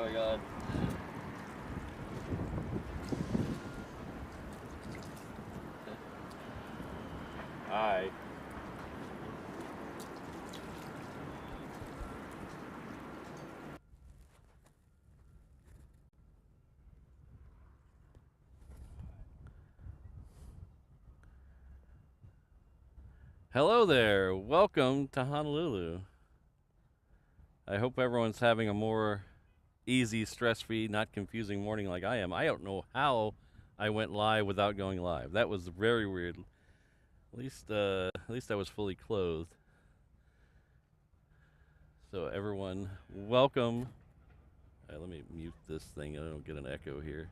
going on? Hi. Hello there. Welcome to Honolulu. I hope everyone's having a more easy, stress-free, not confusing morning like I am. I don't know how I went live without going live. That was very weird. At least I was fully clothed. So everyone, welcome. Let me mute this thing. I don't get an echo here.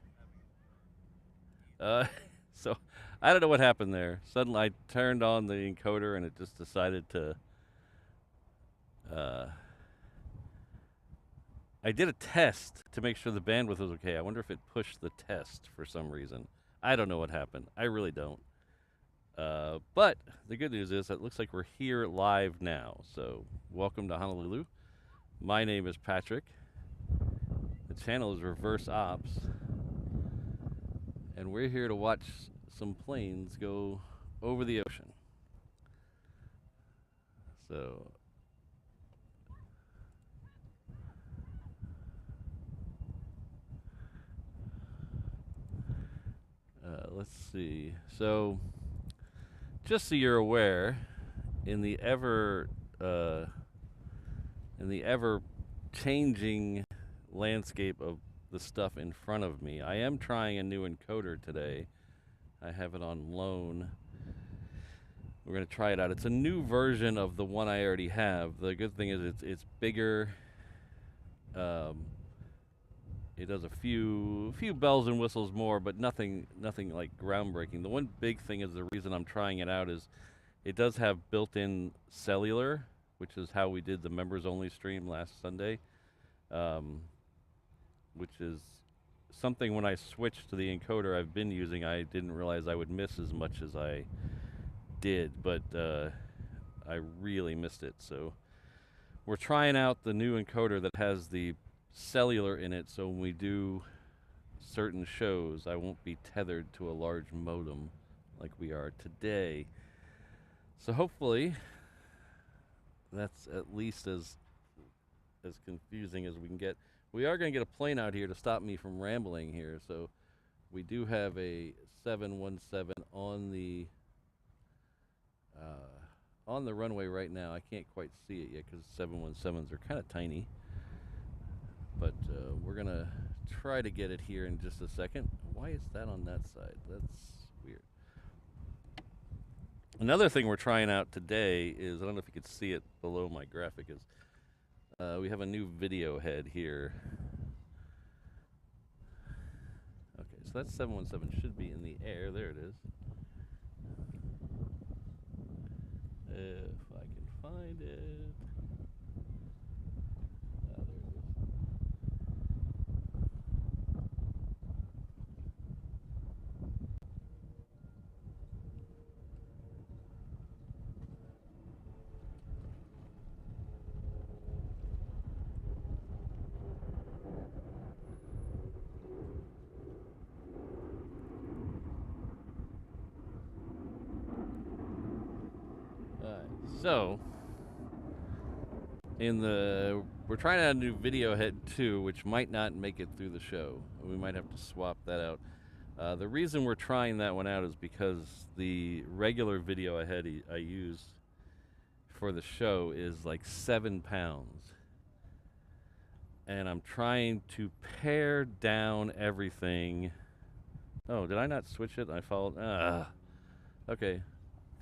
So I don't know what happened there. Suddenly I turned on the encoder and it just decided to. I did a test to make sure the bandwidth was okay. I wonder if it pushed the test for some reason. I don't know what happened. I really don't. But the good news is it looks like we're here live now. So welcome to Honolulu. My name is Patrick. The channel is Reverse Ops. And we're here to watch some planes go over the ocean. So let's see. So just so you're aware, in the ever changing landscape of the stuff in front of me, I am trying a new encoder today. I have it on loan. We're going to try it out. It's a new version of the one I already have. The good thing is it's bigger. It does a few bells and whistles more, but nothing like groundbreaking. The one big thing is the reason I'm trying it out is it does have built-in cellular, which is how we did the members-only stream last Sunday, which is something when I switched to the encoder I've been using, I didn't realize I would miss as much as I did, but I really missed it. So we're trying out the new encoder that has the cellular in it, so when we do certain shows, I won't be tethered to a large modem like we are today. So hopefully that's at least as confusing as we can get. We are going to get a plane out here to stop me from rambling here. So we do have a 717 on the runway right now. I can't quite see it yet because 717s are kind of tiny. But we're going to try to get it here in just a second. Why is that on that side? That's weird. Another thing we're trying out today is, I don't know if you can see it below my graphic, is we have a new video head here. Okay, so that 717 should be in the air. There it is. If I can find it. There it is. So, we're trying out a new video head too, which might not make it through the show. We might have to swap that out. The reason we're trying that one out is because the regular video head I use for the show is like 7 pounds. And I'm trying to pare down everything. Oh, did I not switch it? I followed. Okay.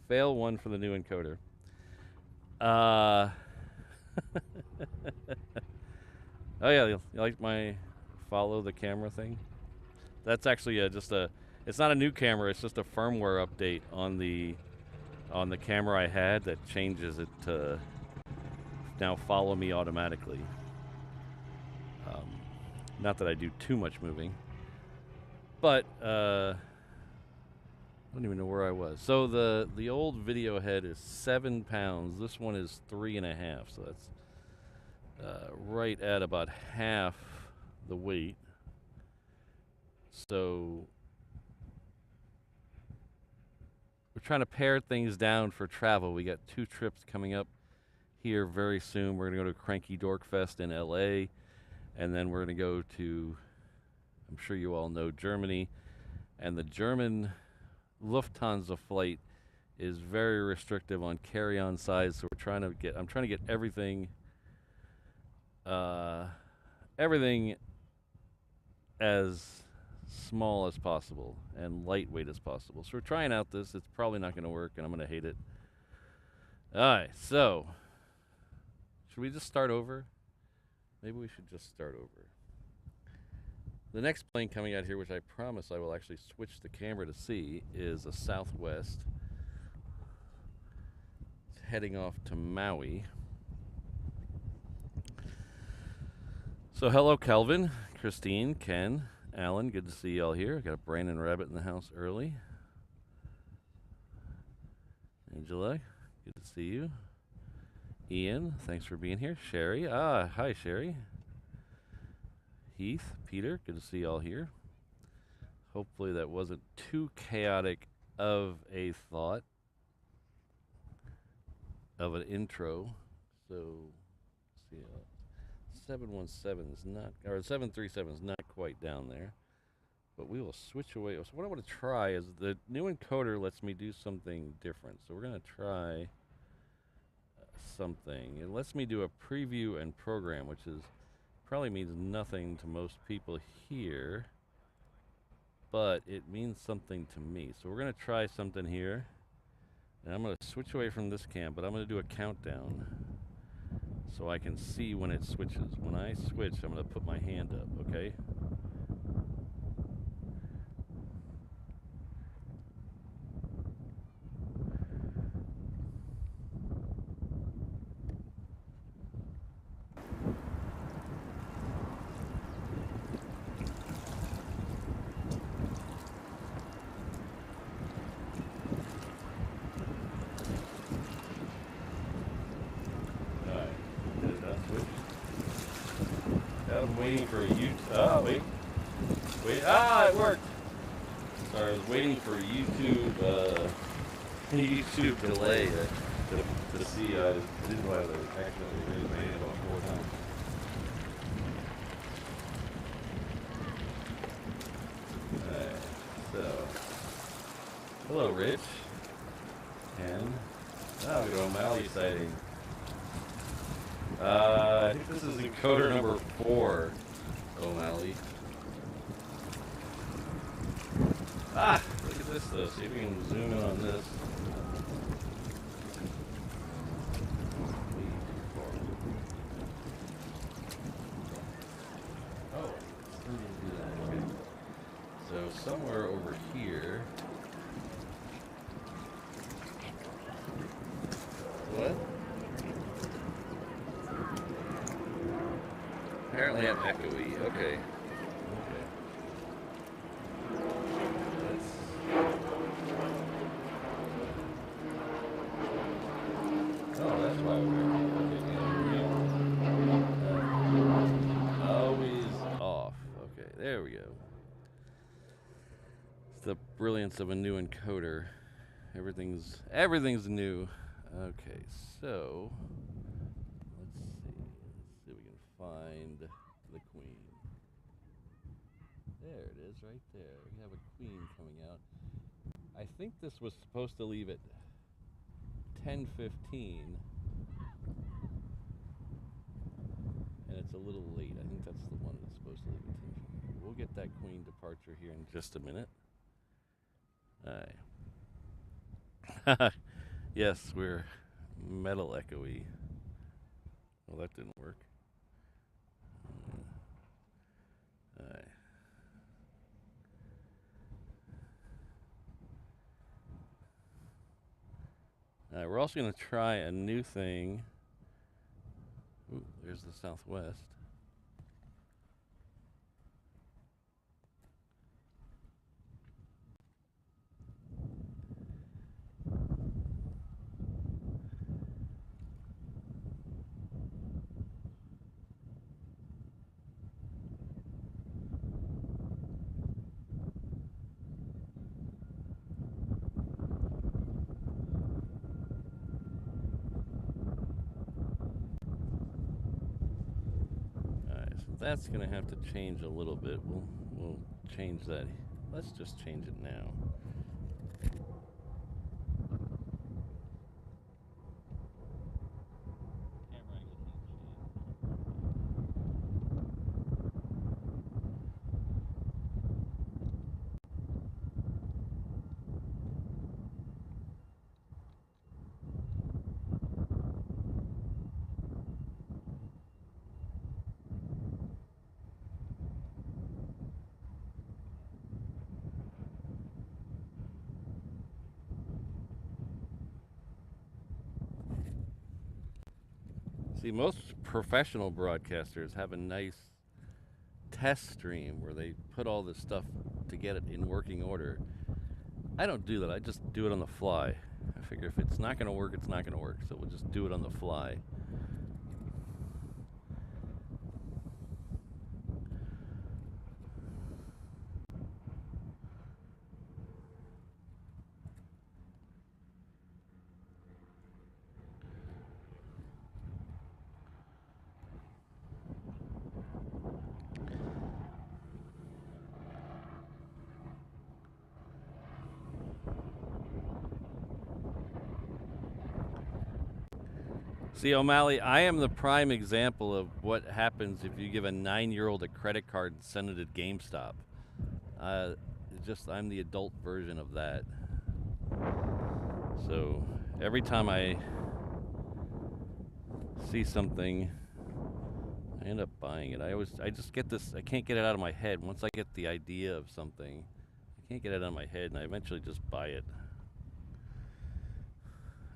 Fail one for the new encoder. Oh yeah, you like my follow the camera thing? That's actually it's not a new camera, it's just a firmware update on the camera I had that changes it to now follow me automatically. Not that I do too much moving, but I don't even know where I was. So the old video head is 7 pounds. This one is 3.5. So that's right at about half the weight. So we're trying to pare things down for travel. We got 2 trips coming up here very soon. We're going to go to Cranky Dork Fest in LA, and then we're going to go to, I'm sure you all know, Germany. And the German Lufthansa flight is very restrictive on carry-on size, so I'm trying to get everything as small as possible and lightweight as possible. So we're trying out this. It's probably not going to work, and I'm going to hate it. All right, so should we just start over? Maybe we should just start over. The next plane coming out here, which I promise I will actually switch the camera to see, is a Southwest. It's heading off to Maui. So hello, Kelvin, Christine, Ken, Alan. Good to see y'all here. Got a Brandon Rabbit in the house early. Angela, good to see you. Ian, thanks for being here. Sherry, hi Sherry. Heath, Peter, good to see y'all here. Hopefully that wasn't too chaotic of a thought of an intro. So, let's see, 717 is not, or 737 is not quite down there, but we will switch away. So what I want to try is the new encoder lets me do something different. So we're going to try something. It lets me do a preview and program, which is probably means nothing to most people here, but it means something to me. So we're going to try something here, and I'm going to switch away from this cam, but I'm going to do a countdown so I can see when it switches. When I switch, I'm going to put my hand up, okay? Waiting for you. Oh, wait. It worked. Sorry, I was waiting for YouTube. YouTube delay to see. I didn't know I was accidentally raised my hand about 4 times. Alright, so hello, Rich. And we got O'Malley sighting. I think this is encoder number 4, O'Malley. Look at this though. See if we can zoom in on this. Oh, okay. So somewhere over here. What? Apparently I'm echoey. Okay. That's why we're always off. Okay, there we go. It's the brilliance of a new encoder. Everything's new. Okay, so let's see if we can find the queen. There it is, right there. We have a queen coming out. I think this was supposed to leave at 10:15, and it's a little late. I think that's the one that's supposed to leave at 10:15. We'll get that queen departure here in just a minute. Alright. Yes, we're metal echoey. Well, that didn't work. Alright. Alright, we're also going to try a new thing. Ooh, there's the Southwest. that's gonna have to change a little bit. We'll change that. Let's just change it now. See, most professional broadcasters have a nice test stream where they put all this stuff to get it in working order. I don't do that. I just do it on the fly. I figure if it's not going to work, it's not going to work. So we'll just do it on the fly. See, O'Malley, I am the prime example of what happens if you give a 9-year-old a credit card and send it at GameStop. I'm the adult version of that. So every time I see something, I end up buying it. I just get this, I can't get it out of my head. Once I get the idea of something, I can't get it out of my head, and I eventually just buy it.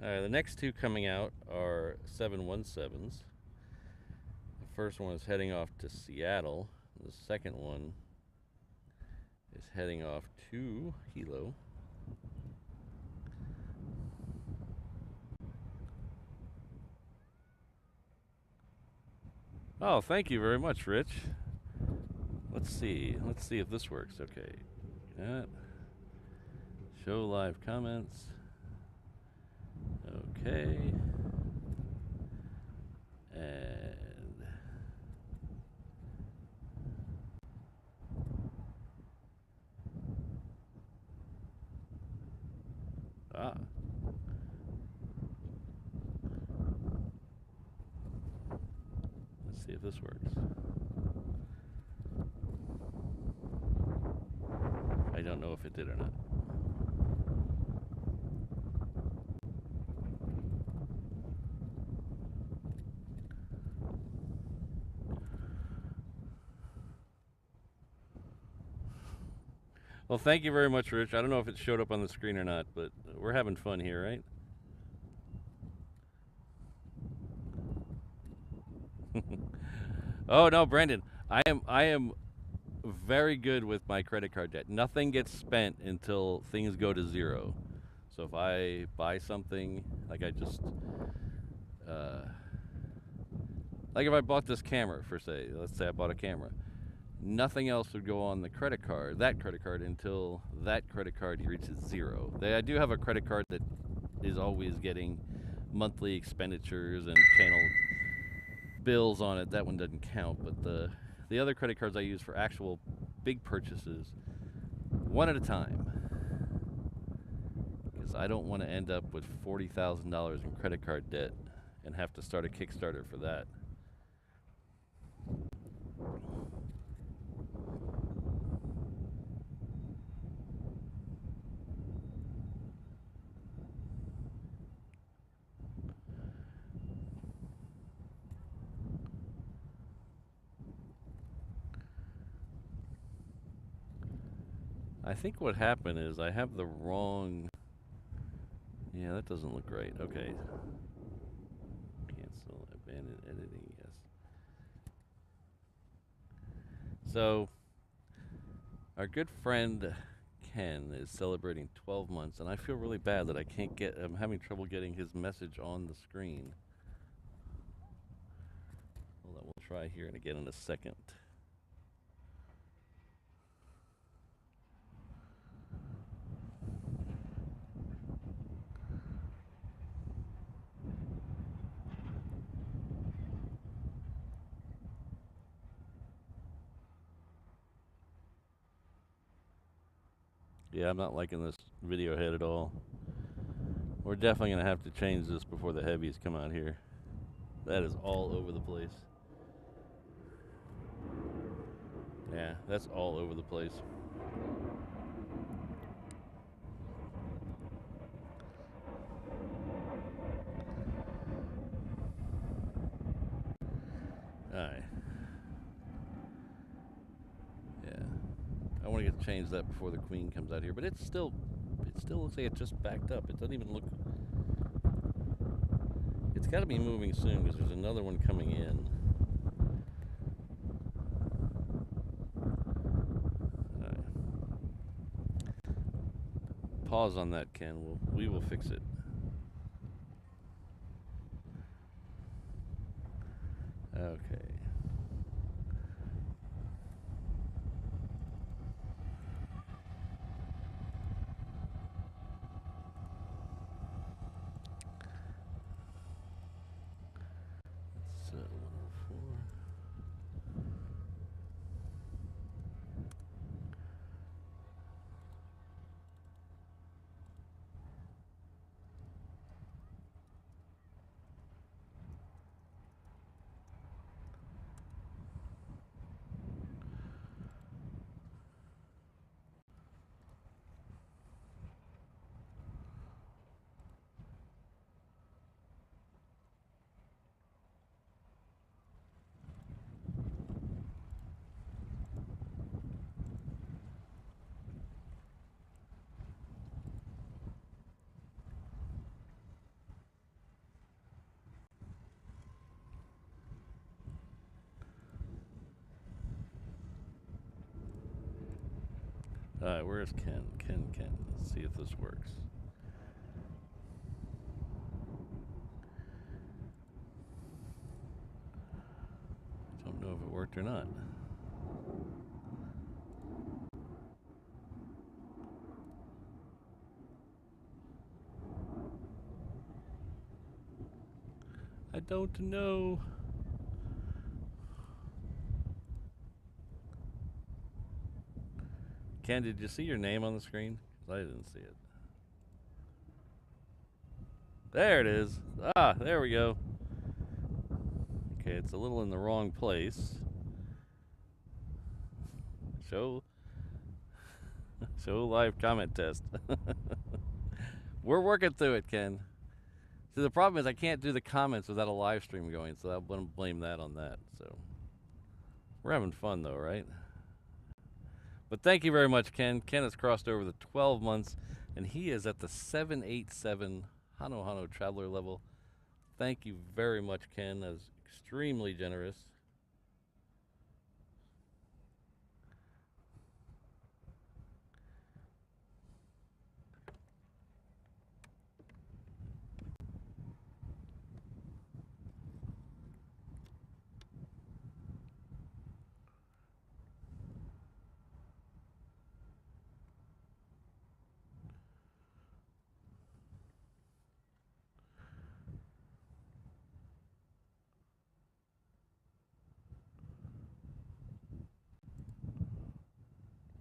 The next two coming out are 717s. The first one is heading off to Seattle. The second one is heading off to Hilo. Oh, thank you very much, Rich. Let's see if this works. Okay. Show live comments. Okay. And let's see if this works. I don't know if it did or not. Well, thank you very much, Rich. I don't know if it showed up on the screen or not, but we're having fun here, right? Oh no, Brandon, I am very good with my credit card debt. Nothing gets spent until things go to zero. So if I buy something, like I just, like if I bought this camera, for say, let's say I bought a camera, nothing else would go on the credit card, that credit card, until that credit card reaches zero. I do have a credit card that is always getting monthly expenditures and channel bills on it. That one doesn't count, but the other credit cards I use for actual big purchases, one at a time, because I don't want to end up with $40,000 in credit card debt and have to start a Kickstarter for that. I think what happened is I have the wrong... Yeah, that doesn't look right. Okay. Cancel, abandon editing, yes. So, our good friend Ken is celebrating 12 months, and I feel really bad that I'm having trouble getting his message on the screen. Hold on, we'll try here and again in a second. Yeah, I'm not liking this video head at all. We're definitely going to have to change this before the heavies come out here. That is all over the place. Yeah, that's all over the place. Alright. Yeah. I want to get to change that before the Queen comes out here, but it still looks like it just backed up. It doesn't even look. It's got to be moving soon because there's another one coming in. Alright. Pause on that, Ken. We will fix it. Okay. It's 104. Alright, where's Ken? Ken. Let's see if this works. Don't know if it worked or not. I don't know. Ken, did you see your name on the screen? 'Cause I didn't see it. There it is. Ah, there we go. Okay, it's a little in the wrong place. Show live comment test. We're working through it, Ken. See, the problem is I can't do the comments without a live stream going, so I'm going to blame that on that. So we're having fun, though, right? But thank you very much, Ken. Ken has crossed over the 12 months, and he is at the 787 Hano Traveler level. Thank you very much, Ken. That was extremely generous.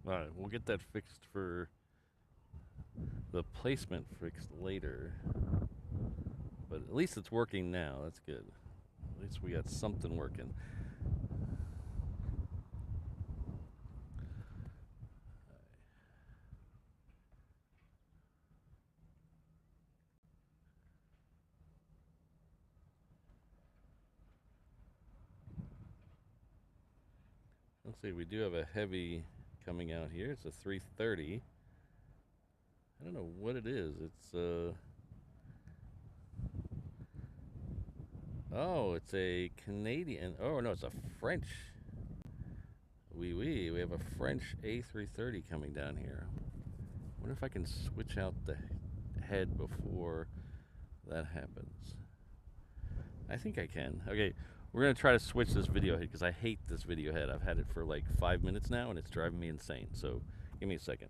All right, we'll get that fixed for the placement fixed later. But at least it's working now. That's good. At least we got something working. Let's see, we do have a heavy coming out here. It's a 330. I don't know what it is. It's oh, it's a Canadian. Oh no, it's a French. We have a French A330 coming down here. I wonder if I can switch out the head before that happens. I think I can. Okay, we're gonna try to switch this video head because I hate this video head. I've had it for like 5 minutes now and it's driving me insane. So give me a second.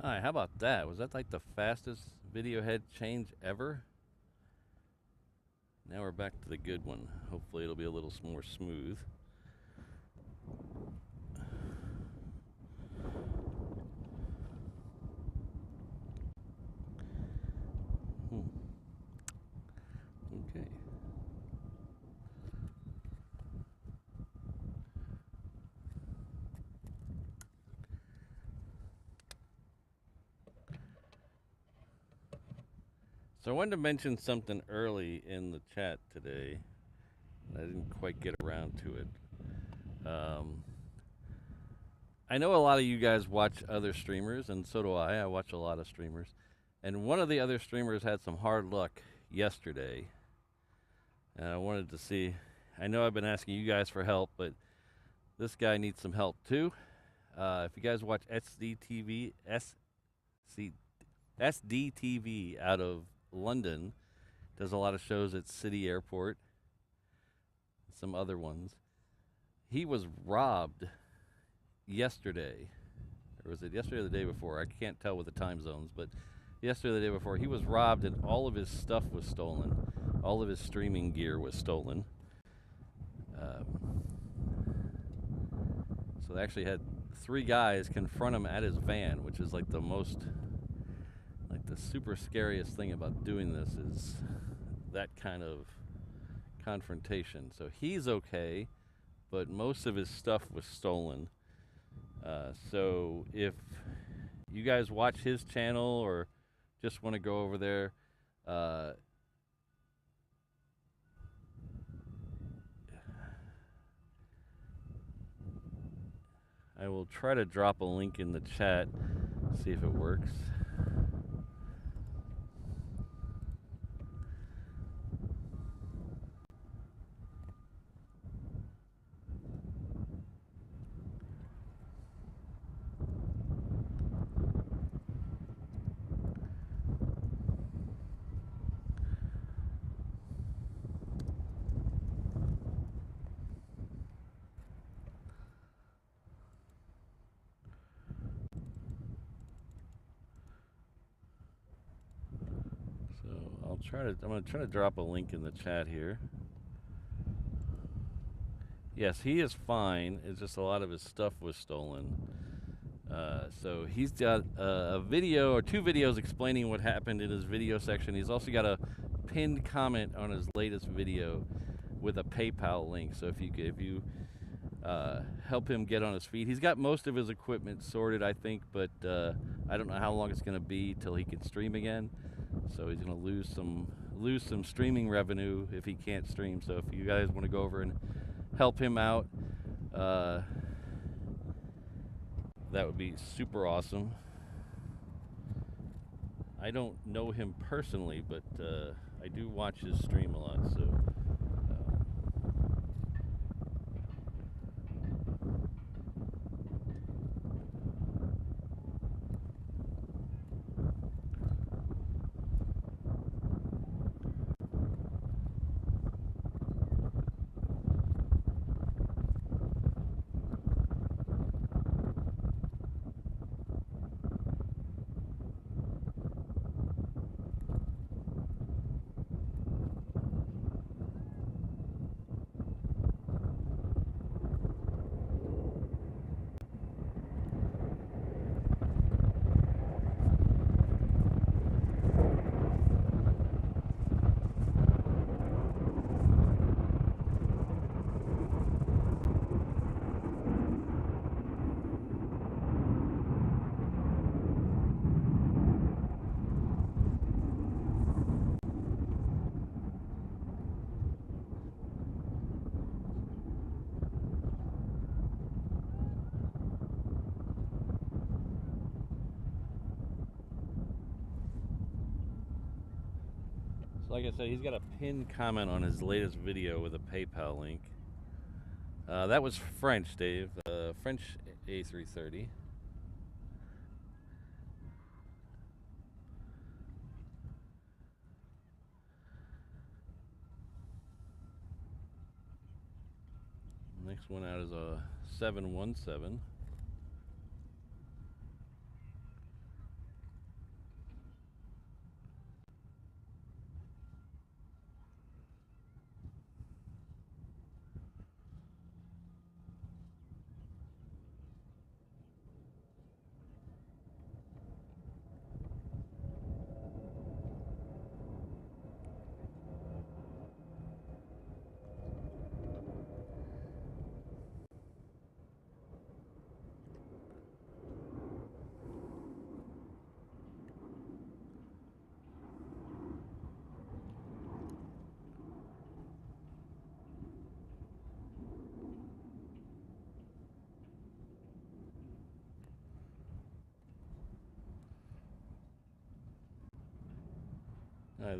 Alright, how about that? Was that like the fastest video head change ever? Now we're back to the good one. Hopefully it'll be a little more smooth. Okay. So I wanted to mention something early in the chat today. I didn't quite get around to it. I know a lot of you guys watch other streamers, and so do I. I watch a lot of streamers. And one of the other streamers had some hard luck yesterday. And I wanted to see, I know I've been asking you guys for help, but this guy needs some help too. If you guys watch SDTV out of London, does a lot of shows at City Airport, some other ones. He was robbed yesterday, or was it yesterday or the day before? I can't tell with the time zones, but yesterday or the day before, he was robbed and all of his stuff was stolen. All of his streaming gear was stolen. So they actually had 3 guys confront him at his van, which is like the most, like the super scariest thing about doing this is that kind of confrontation. So he's okay, but most of his stuff was stolen. So if you guys watch his channel or just want to go over there, I will try to drop a link in the chat, see if it works. I'm going to try to drop a link in the chat here. Yes, he is fine. It's just a lot of his stuff was stolen. So he's got a video or 2 videos explaining what happened in his video section. He's also got a pinned comment on his latest video with a PayPal link. So if you help him get on his feet, he's got most of his equipment sorted, I think, but I don't know how long it's going to be till he can stream again. So he's going to lose some streaming revenue if he can't stream. So if you guys want to go over and help him out, that would be super awesome. I don't know him personally, but I do watch his stream a lot. So. Like I said, he's got a pinned comment on his latest video with a PayPal link. That was French, Dave. French A330. Next one out is a 717.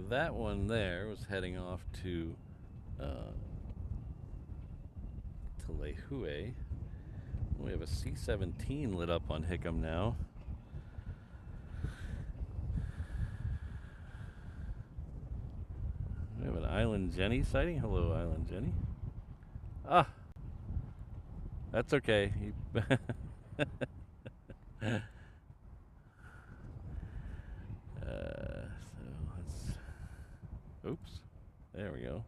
That one there was heading off to Lehue. We have a C-17 lit up on Hickam now. We have an Island Jenny sighting. Hello, Island Jenny. Ah, that's okay. Oops. There we go.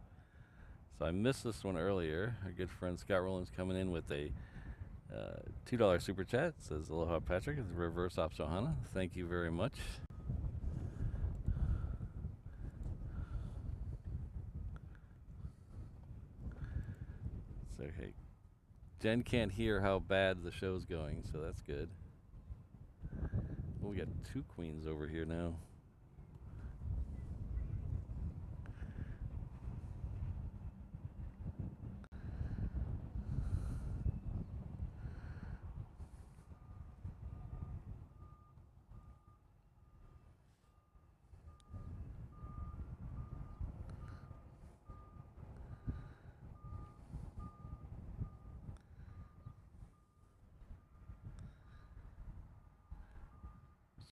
So I missed this one earlier. Our good friend Scott Rowland's coming in with a $2 super chat. Says, aloha Patrick, it's reverse ops Ohana. Thank you very much. It's okay. Jen can't hear how bad the show's going, so that's good. Oh, we got two queens over here now.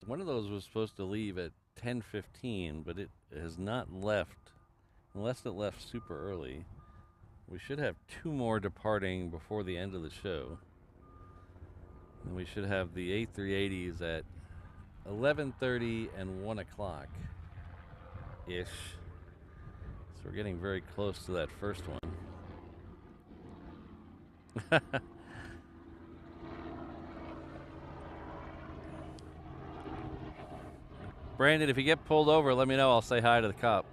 One of those was supposed to leave at 10:15, but it has not left, unless it left super early. We should have two more departing before the end of the show. And we should have the A380s at 11:30 and 1 o'clock-ish. So we're getting very close to that first one. Brandon, if you get pulled over, let me know. I'll say hi to the cop.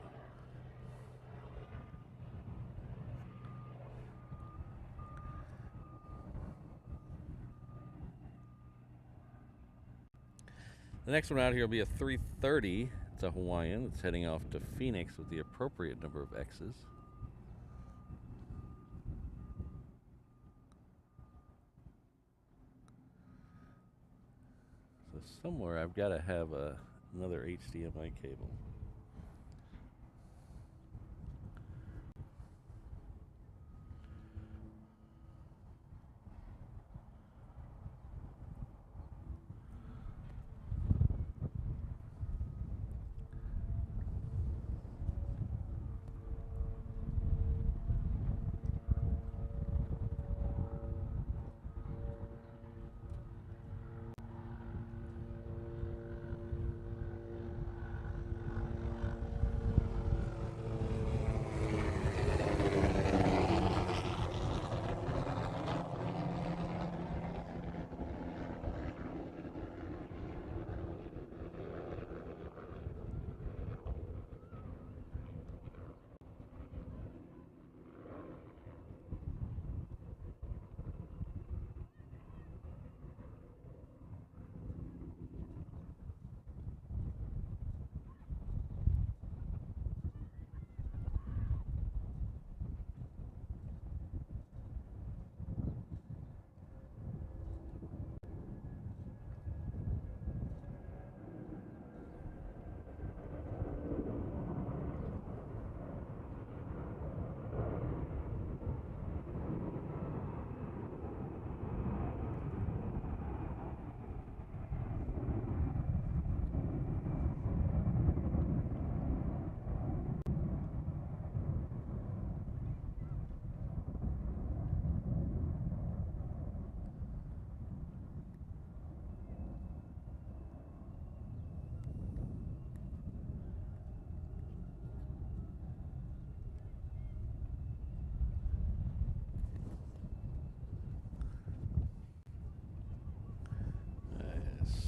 The next one out here will be a 330. It's a Hawaiian. It's heading off to Phoenix with the appropriate number of X's. So somewhere I've got to have another HDMI cable.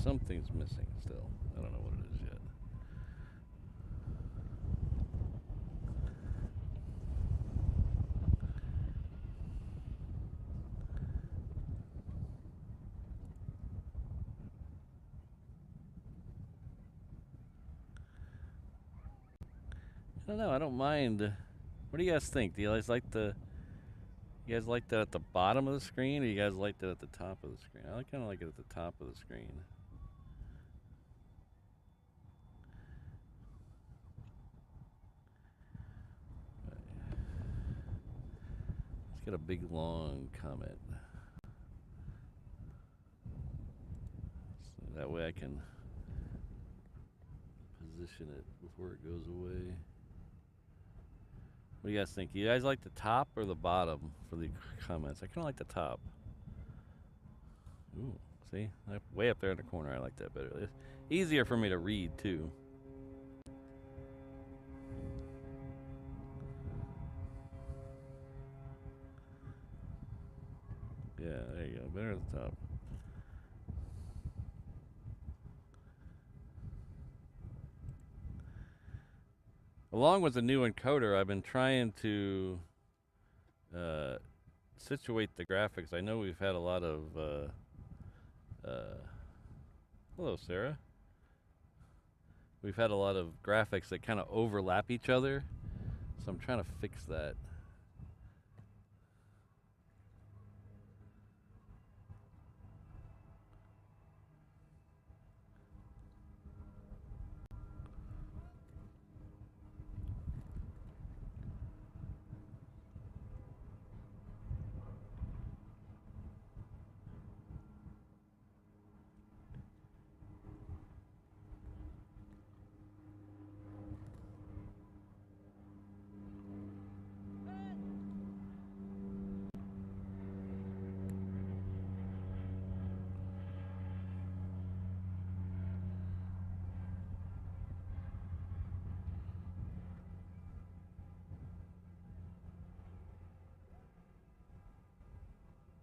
Something's missing still. I don't know what it is yet. I don't know. I don't mind. What do you guys think? Do you guys like the? You guys like that at the bottom of the screen, or you guys like that at the top of the screen? I kind of like it at the top of the screen. It's got a big long comment. So that way I can position it before it goes away. What do you guys think? You guys like the top or the bottom for the comments? I kind of like the top. Ooh, see? Way up there in the corner, I like that better. It's easier for me to read, too. Yeah, there you go. Better at the top. Along with the new encoder, I've been trying to situate the graphics. I know we've had a lot of hello, Sarah. We've had a lot of graphics that kind of overlap each other, so I'm trying to fix that.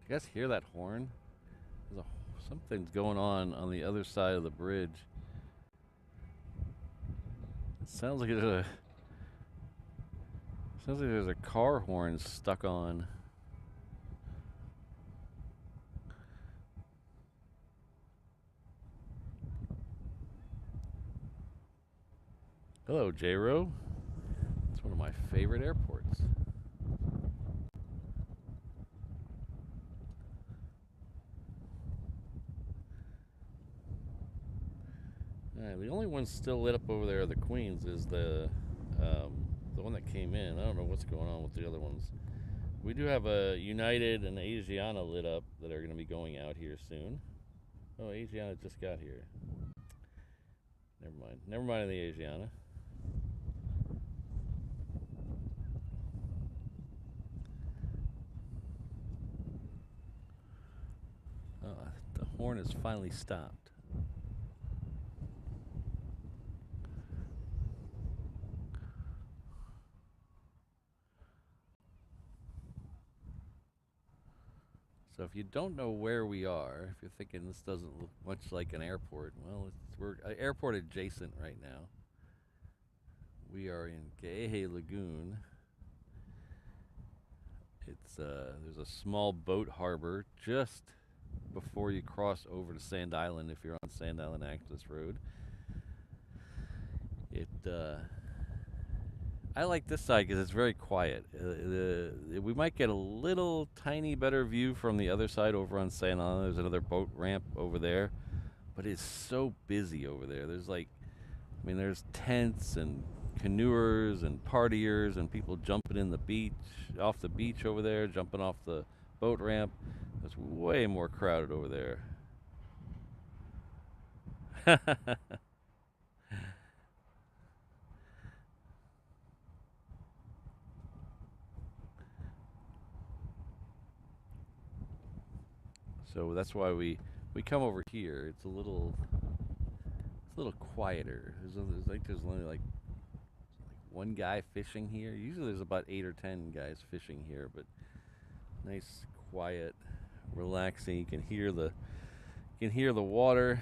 You guys hear that horn? Something's going on the other side of the bridge. It sounds like there's a car horn stuck on. Hello, J-Ro. It's one of my favorite airports. The only one still lit up over there, the Queens, is the one that came in. I don't know what's going on with the other ones. We do have a United and Asiana lit up that are going to be going out here soon. Oh, Asiana just got here. Never mind. Never mind the Asiana. The horn has finally stopped. So if you don't know where we are, if you're thinking this doesn't look much like an airport, well, we're airport adjacent right now. We are in Ga'ehe Lagoon. There's a small boat harbor just before you cross over to Sand Island if you're on Sand Island Access Road. I like this side because it's very quiet. We might get a little tiny better view from the other side over on Sand Island. There's another boat ramp over there, but it's so busy over there. There's tents and canoers and partiers and people jumping off the beach over there, jumping off the boat ramp. It's way more crowded over there. So that's why we come over here. It's a little quieter. There's only like one guy fishing here. Usually there's about 8 or 10 guys fishing here, but nice, quiet, relaxing. You can hear the water.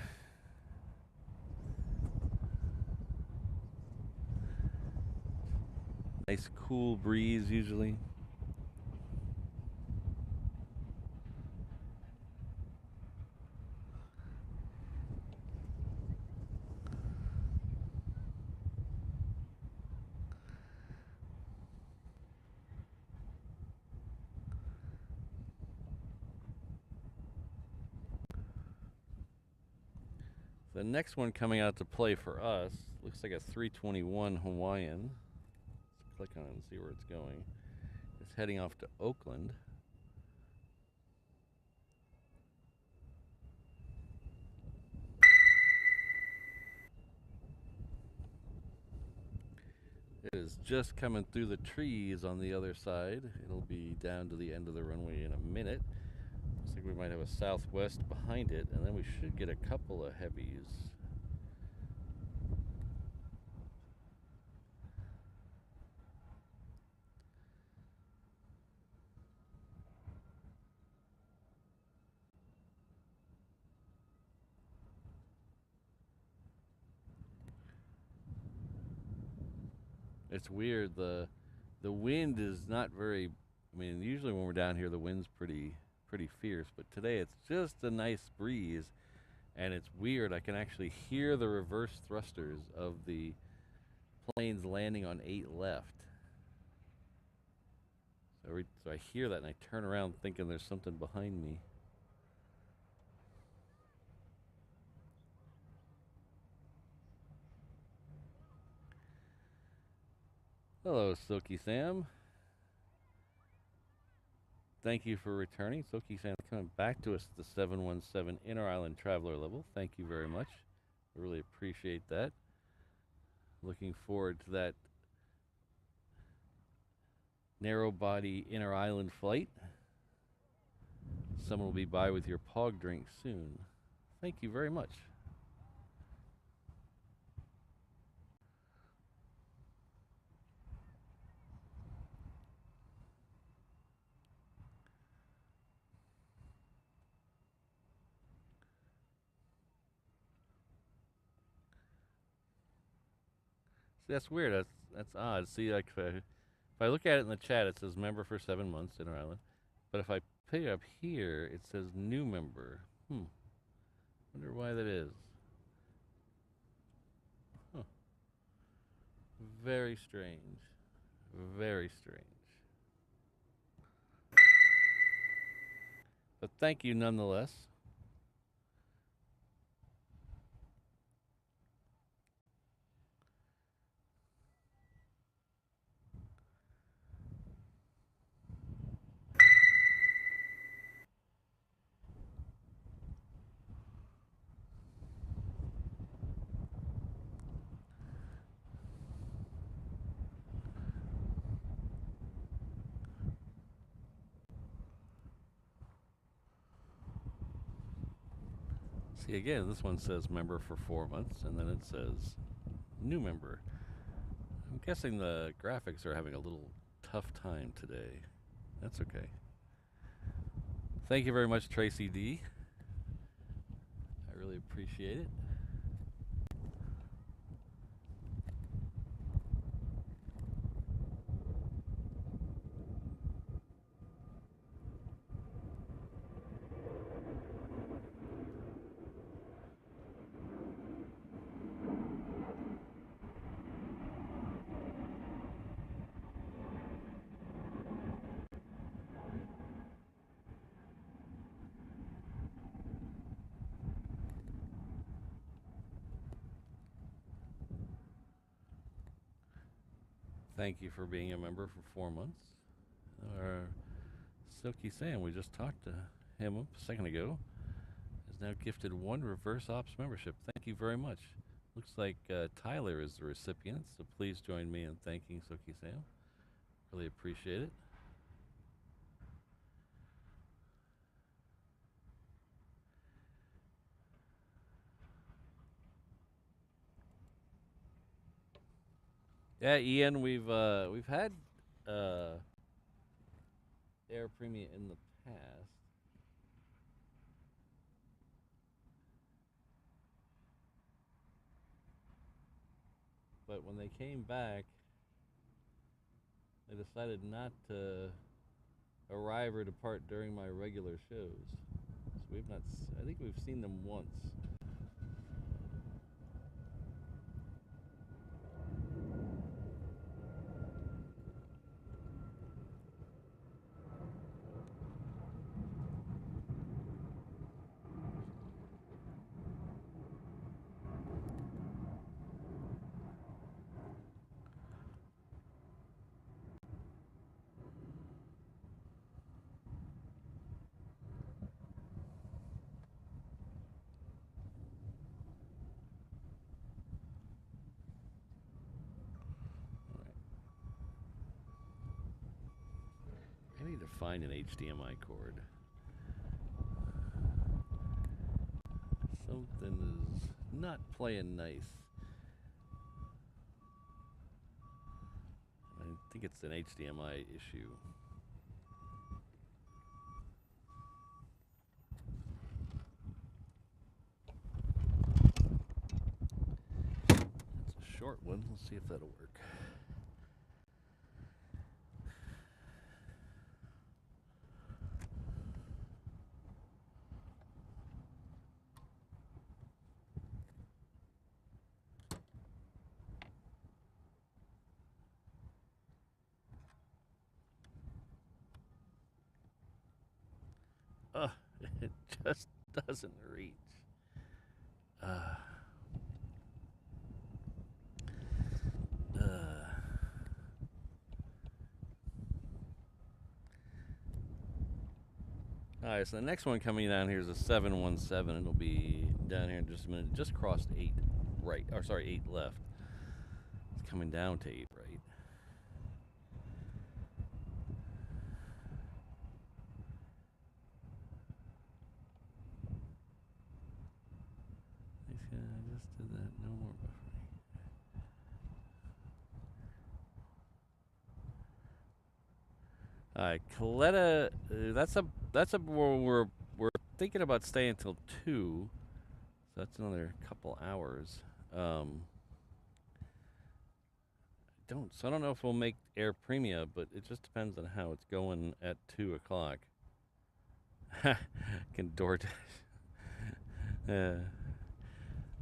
Nice cool breeze usually. The next one coming out to play for us looks like a 321 Hawaiian. Let's click on it and see where it's going. is heading off to Oakland. It is just coming through the trees on the other side. It'll be down to the end of the runway in a minute. Looks like we might have a southwest behind it, and then we should get a couple of heavies. It's weird. The wind is not very. I mean, usually when we're down here, the wind's pretty fierce. But today, it's just a nice breeze, and it's weird. I can actually hear the reverse thrusters of the planes landing on 8 left. So I hear that, and I turn around thinking there's something behind me. Hello, Silky Sam. Thank you for returning. Silky Sam coming back to us at the 717 Inter-Island Traveler level. Thank you very much. I really appreciate that. Looking forward to that narrow body inter-island flight. Someone will be by with your pog drink soon. Thank you very much. See, that's weird. That's odd. See, like if I look at it in the chat, it says member for 7 months, Inter-Island. But if I pick it up here, it says new member. Wonder why that is. Huh. Very strange. Very strange. But thank you nonetheless. See, again, this one says member for 4 months, and then it says new member. I'm guessing the graphics are having a little tough time today. That's okay. Thank you very much, Tracy D. I really appreciate it. Thank you for being a member for 4 months. Our Silky Sam, we just talked to him a second ago, is now gifted 1 reverse ops membership. Thank you very much. Looks like Tyler is the recipient, so please join me in thanking Silky Sam. Really appreciate it. Yeah, Ian, we've had Air Premium in the past. But when they came back, they decided not to arrive or depart during my regular shows. So we've not, I think we've seen them once. to find an HDMI cord. Something is not playing nice. I think it's an HDMI issue. It's a short one. Let's see if that'll work. It just doesn't reach. Alright, so the next one coming down here is a 717. It'll be down here in just a minute. Just crossed 8 right. Or sorry, 8 left. It's coming down to 8 right. I just did that. No more buffering. Alright, Coletta, that's a we're thinking about staying until 2. So that's another couple hours. I don't know if we'll make Air Premia, but it just depends on how it's going at 2 o'clock. Can DoorDash.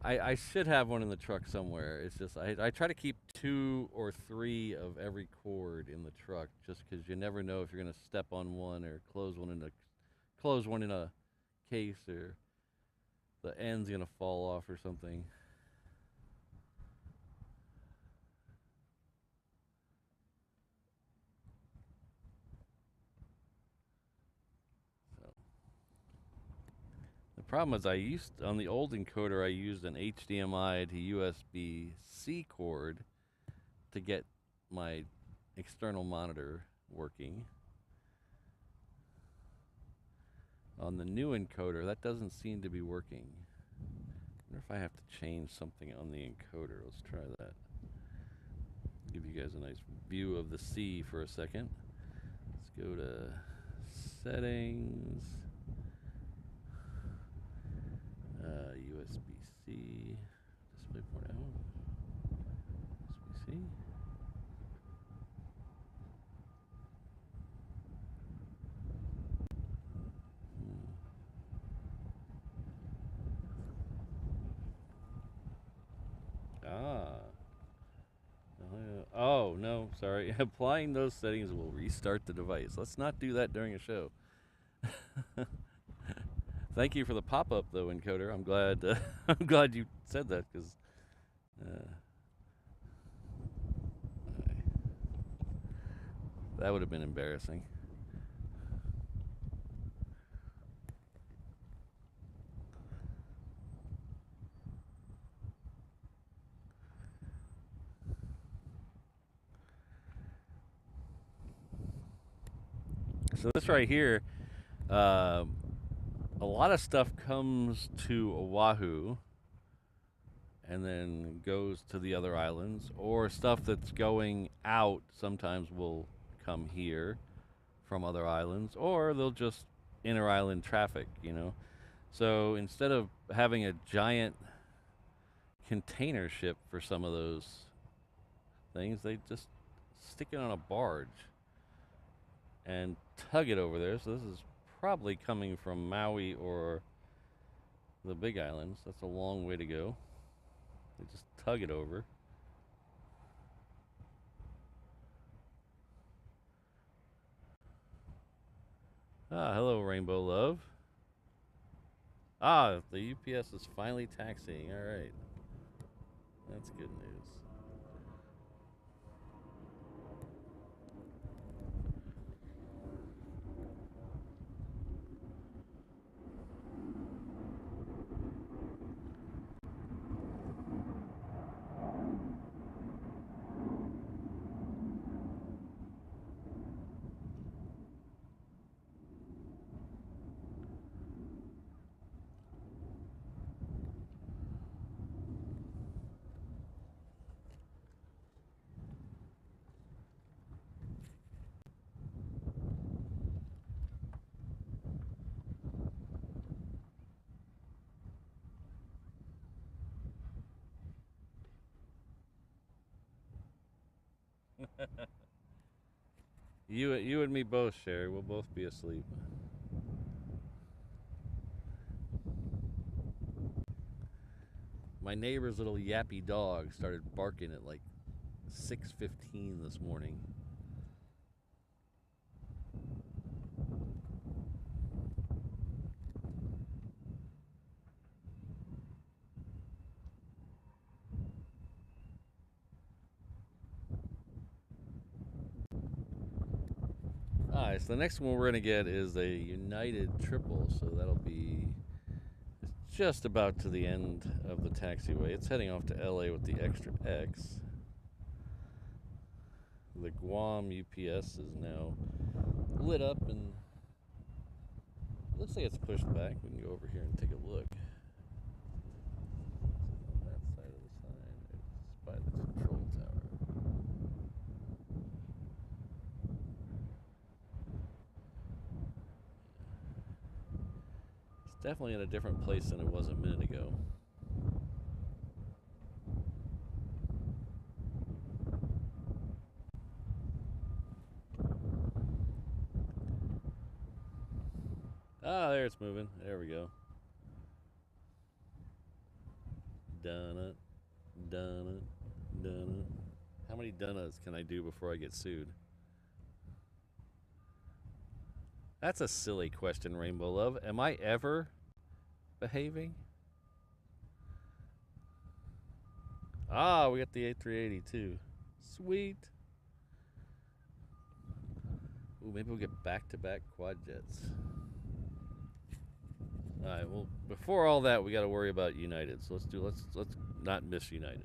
I should have one in the truck somewhere. It's just I try to keep 2 or 3 of every cord in the truck, just because you never know if you're gonna step on one or close one in a case, or the end's gonna fall off or something. The problem is on the old encoder, I used an HDMI to USB-C cord to get my external monitor working. On the new encoder, that doesn't seem to be working. I wonder if I have to change something on the encoder. Let's try that. Give you guys a nice view of the C for a second. Let's go to settings. USB-C, DisplayPort out, USB-C. Oh, no, sorry. Applying those settings will restart the device. Let's not do that during a show. Thank you for the pop-up, though, encoder. I'm glad. I'm glad you said that, because that would have been embarrassing. So this right here. A lot of stuff comes to Oahu and then goes to the other islands, or stuff that's going out sometimes will come here from other islands, or they'll just inter-island traffic, you know. So instead of having a giant container ship for some of those things, they just stick it on a barge and tug it over there. So this is probably coming from Maui or the Big Islands. That's a long way to go. They just tug it over. Ah, hello, Rainbow Love. Ah, the UPS is finally taxiing. All right. That's good news. You and me both, Sherry. We'll both be asleep. My neighbor's little yappy dog started barking at like 6:15 this morning. Alright, so the next one we're gonna get is a United triple, so that'll be just about to the end of the taxiway. It's heading off to LA with the extra X. The Guam UPS is now lit up and it looks like it's pushed back. We can go over here and take a look. On that side of the sign, it's by the control tower. It's definitely in a different place than it was a minute ago. Ah, there it's moving. There we go. Done it. Done it. Done it. How many donuts can I do before I get sued? That's a silly question, Rainbow Love. Am I ever behaving? Ah, we got the A380 too. Sweet. Ooh, maybe we'll get back-to-back quad jets. All right. Well, before all that, we got to worry about United. So let's not miss United.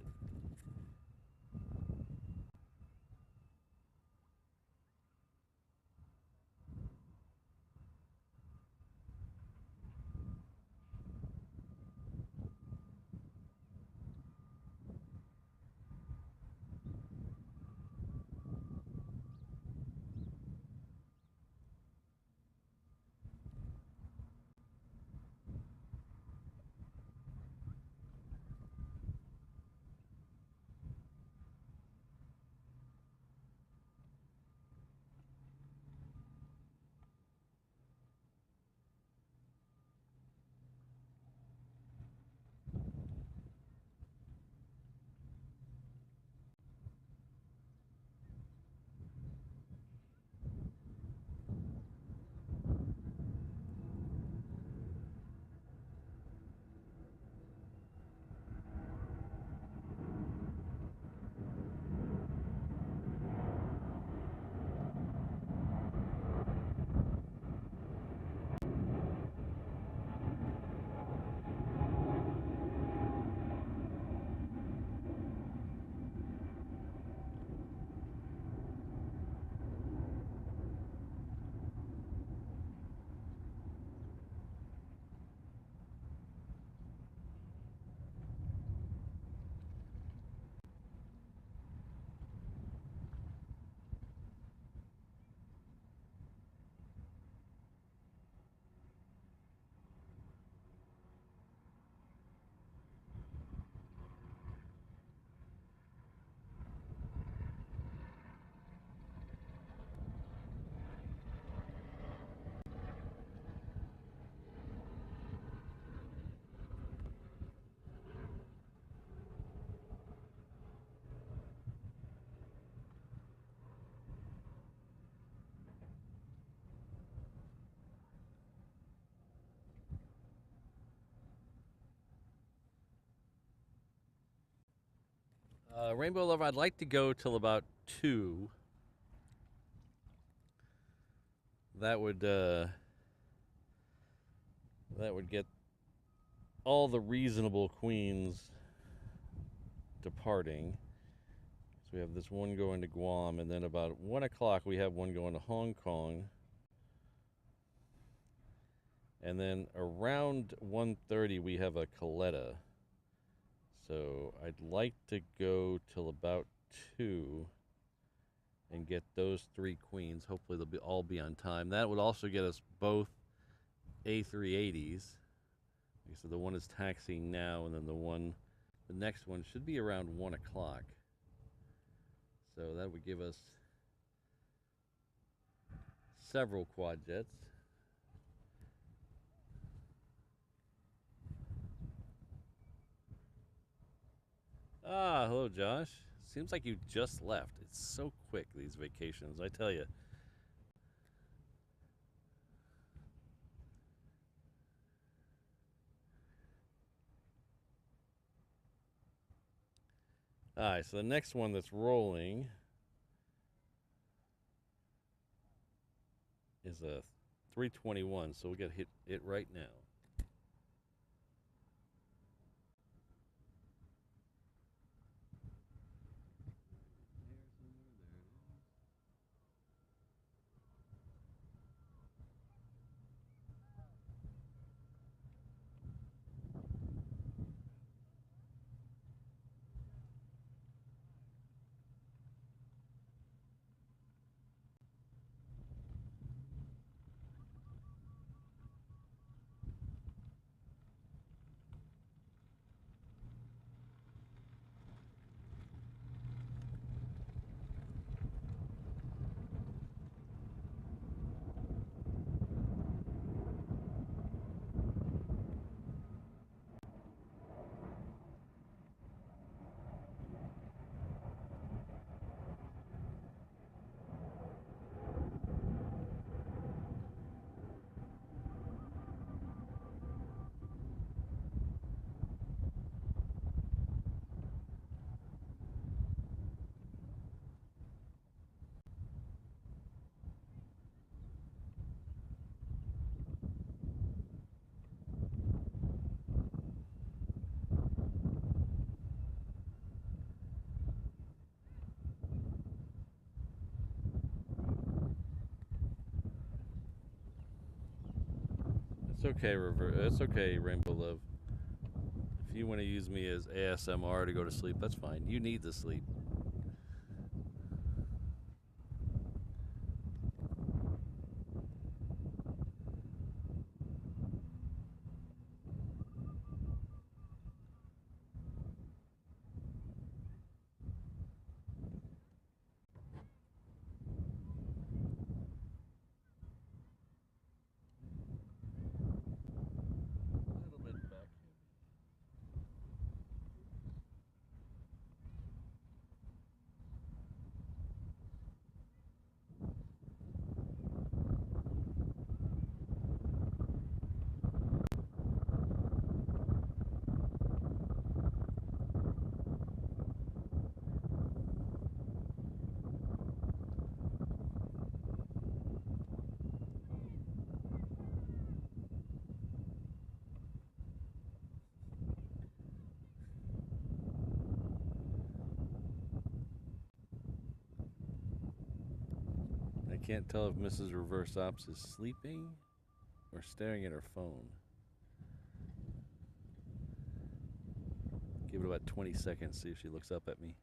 Rainbow Lover, I'd like to go till about 2. That would get all the reasonable queens departing. So we have this one going to Guam, and then about 1 o'clock we have one going to Hong Kong. And then around 1:30 we have a Coletta. So I'd like to go till about 2 and get those 3 queens. Hopefully they'll all be on time. That would also get us both A380s. So the one is taxiing now, and then the next one should be around 1 o'clock. So that would give us several quad jets. Ah, hello, Josh. Seems like you just left. It's so quick, these vacations, I tell you. All right, so the next one that's rolling is a 321, so we'll get hit it right now. It's okay, It's okay, Rainbow Love. If you want to use me as ASMR to go to sleep, that's fine. You need the sleep. I can't tell if Mrs. Reverse Ops is sleeping or staring at her phone. Give it about 20 seconds, see if she looks up at me.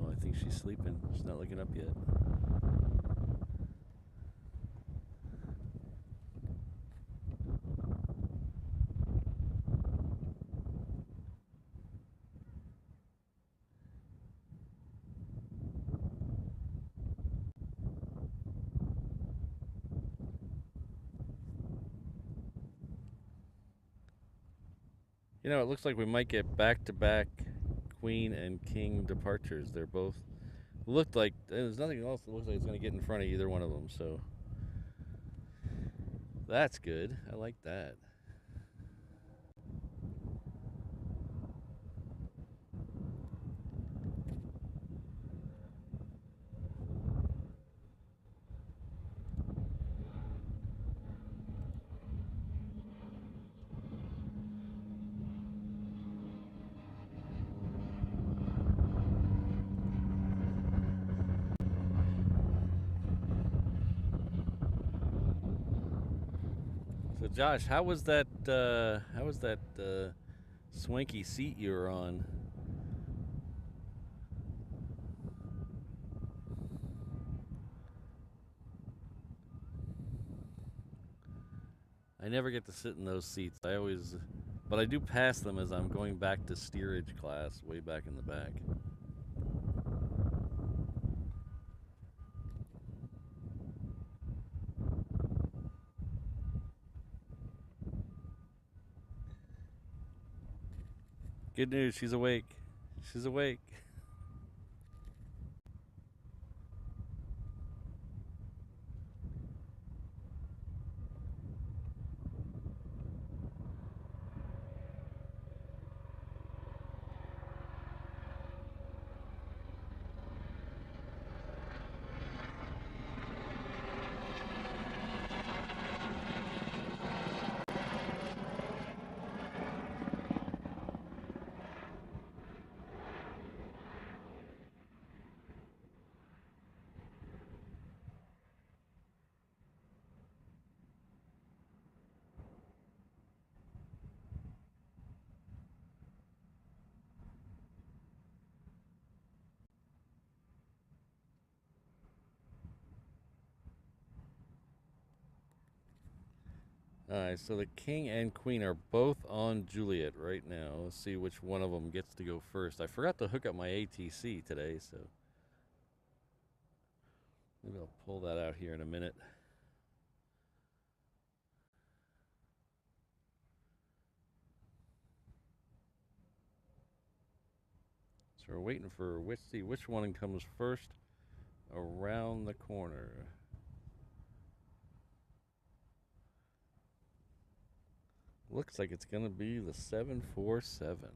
Oh, I think she's sleeping. She's not looking up yet. You know, it looks like we might get back-to-back Queen and King departures. They're both looked like there's nothing else that looks like it's going to get in front of either one of them. So that's good. I like that. So Josh, how was that? Swanky seat you were on? I never get to sit in those seats. I always, but I do pass them as I'm going back to steerage class, way back in the back. Good news, she's awake. She's awake. Alright, so the king and queen are both on Juliet right now. Let's see which one of them gets to go first. I forgot to hook up my ATC today, so maybe I'll pull that out here in a minute. So we're waiting for see which one comes first around the corner. Looks like it's gonna be the 747.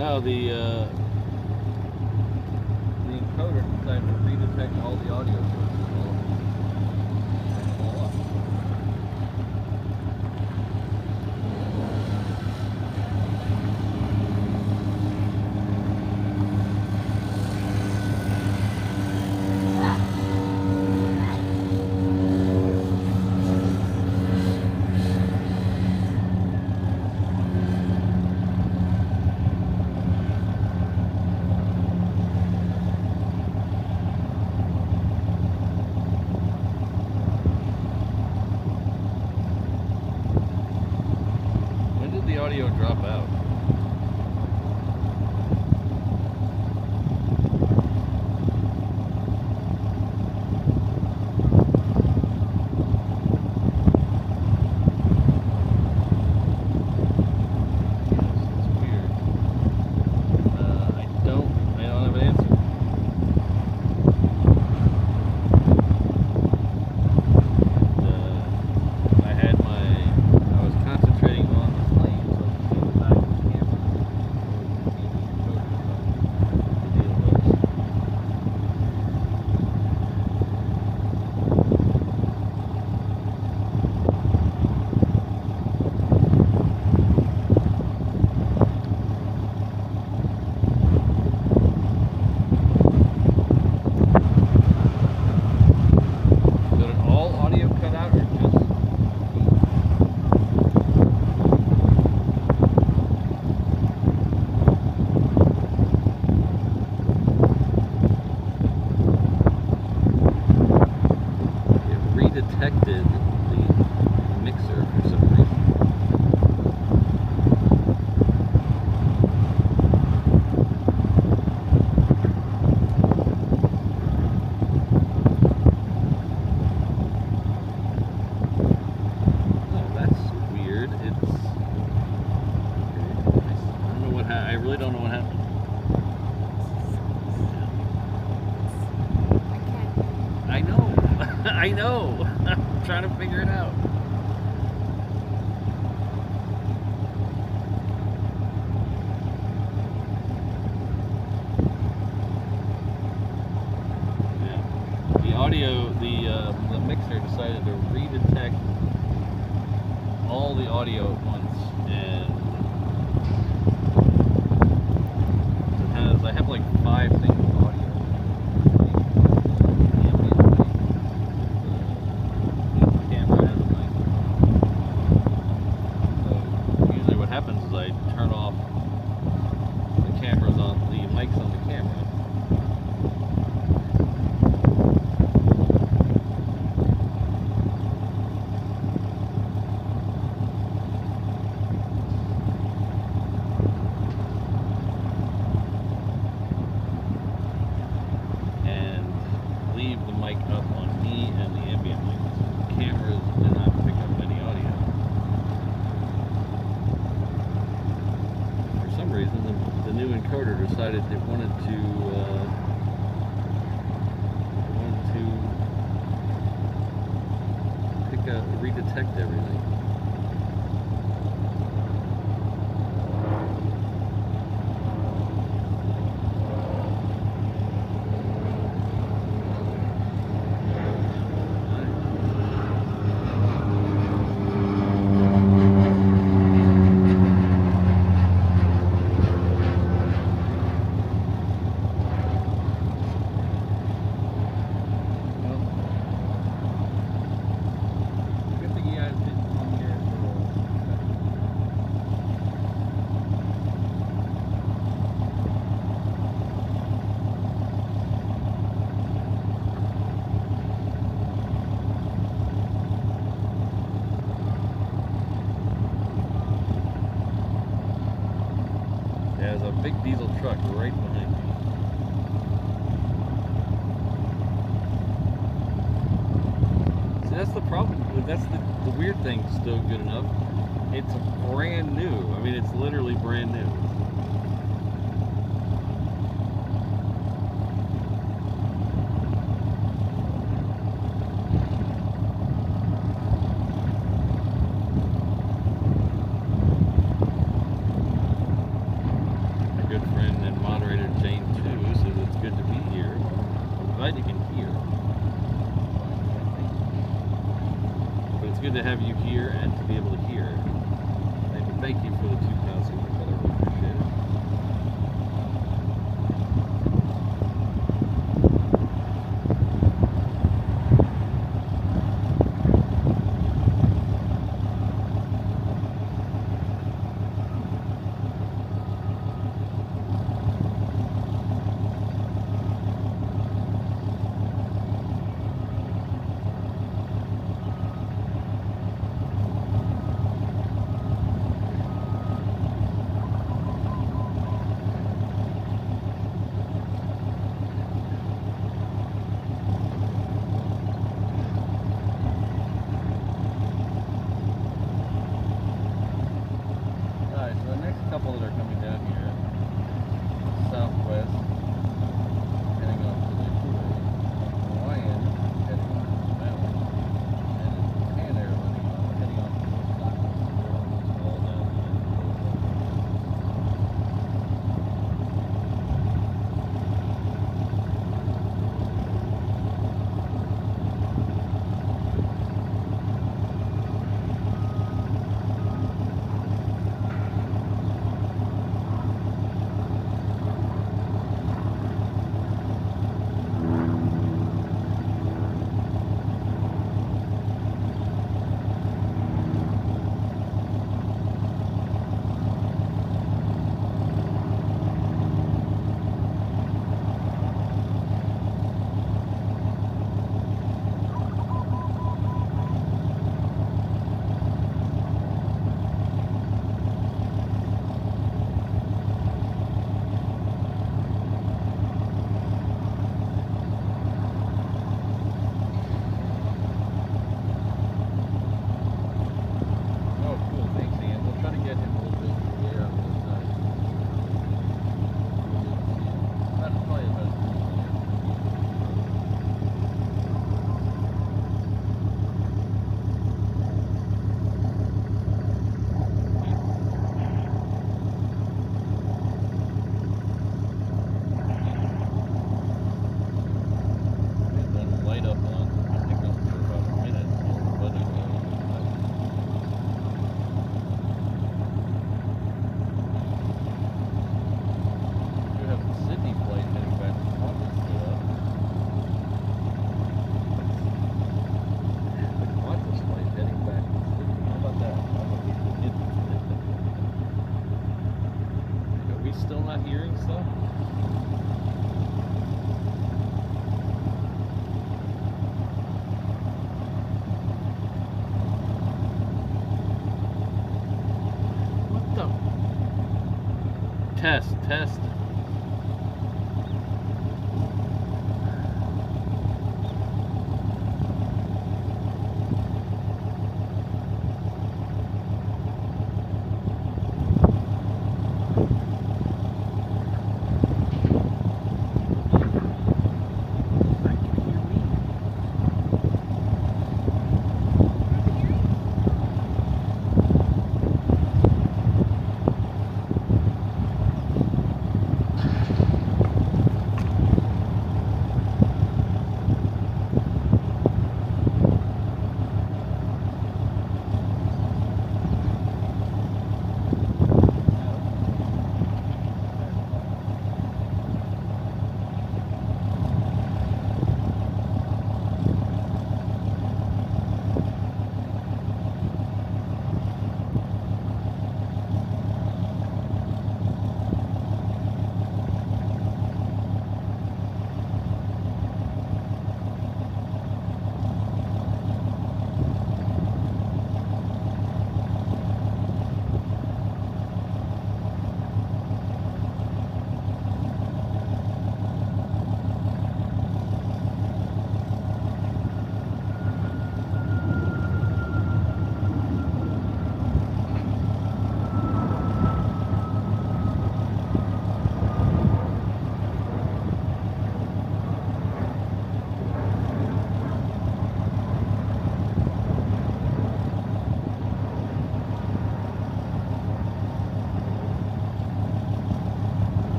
No, the encoder decided to redetect all the audio sources. All up. Audio drop out. Detected the mixer for some reason. Oh, that's weird. It's okay. I don't know what happened. I really don't know what happened. I know. I know. I'm trying to figure it out. Yeah. The audio, the mixer decided to redetect all the audio at once, and I have like 5 things of audio. Decided it wanted to redetect everything. There's a big diesel truck right behind me. See, that's the problem. That's the weird thing, still good enough. It's brand new. I mean, it's literally brand new. good to have you here and to be able to hear. And thank you for the 2 pounds of your color. We appreciate it. Couple that are coming down here, southwest, heading off to Lagoon, Hawaiian, heading off to Maui, and Pan Airlines heading off to Osaka. All down Test.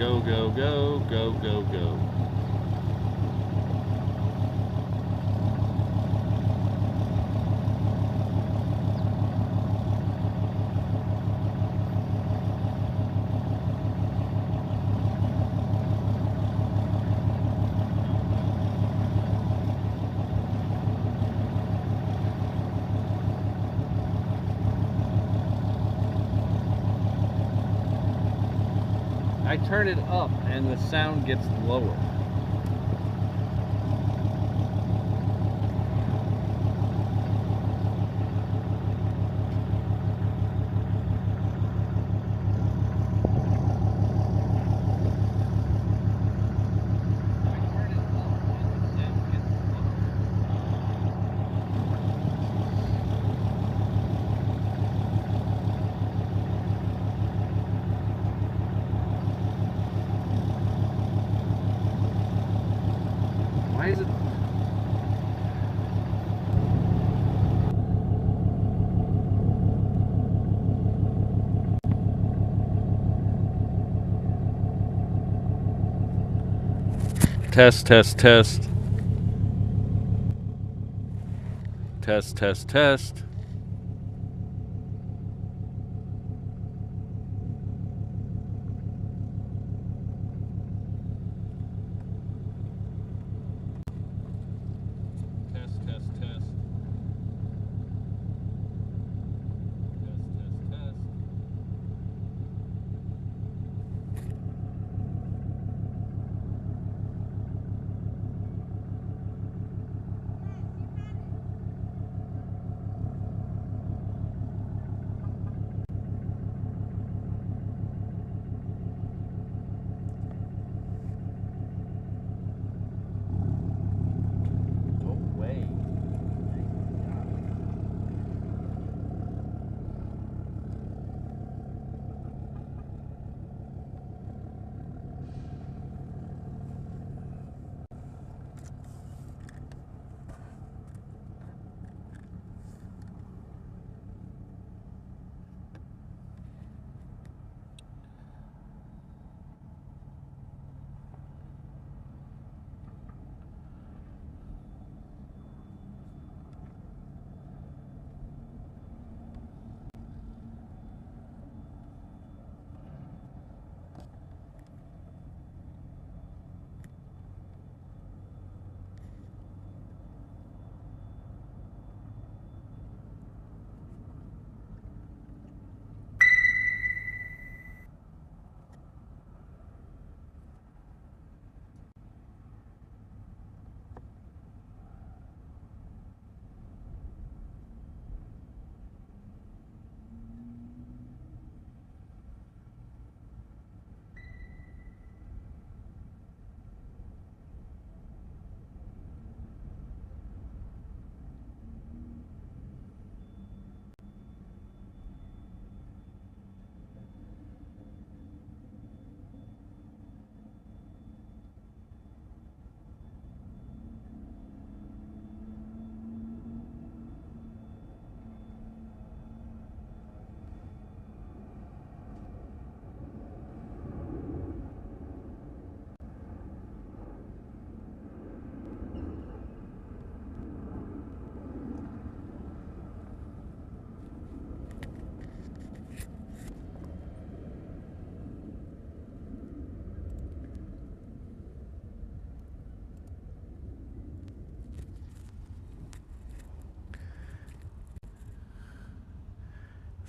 Go, go, go, go, go, go. I turn it up and the sound gets lower. Why is it? Test, test, test. Test, test, test. Test, test, test. Test, test, test. No way.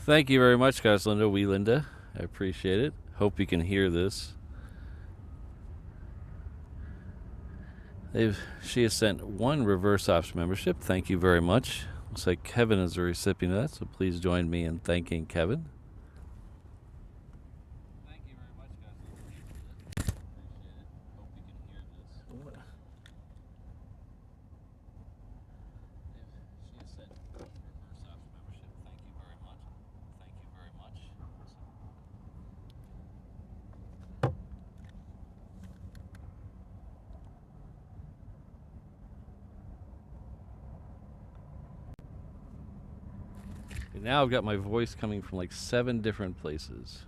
Thank you very much, guys. Linda, Linda. I appreciate it. Hope you can hear this. She has sent one reverse ops membership. Thank you very much. Looks like Kevin is a recipient of that, so please join me in thanking Kevin. Thank you very much, guys. Appreciate it. Hope you can hear this. She has sent one reverse ops membership. Thank you very much. Thank you very much. And now I've got my voice coming from like 7 different places.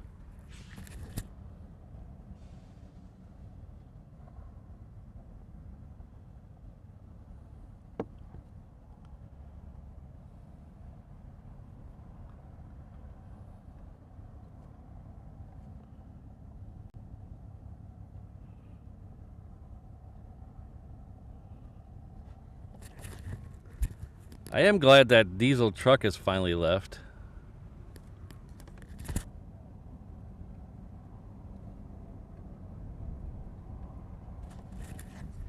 I am glad that diesel truck has finally left.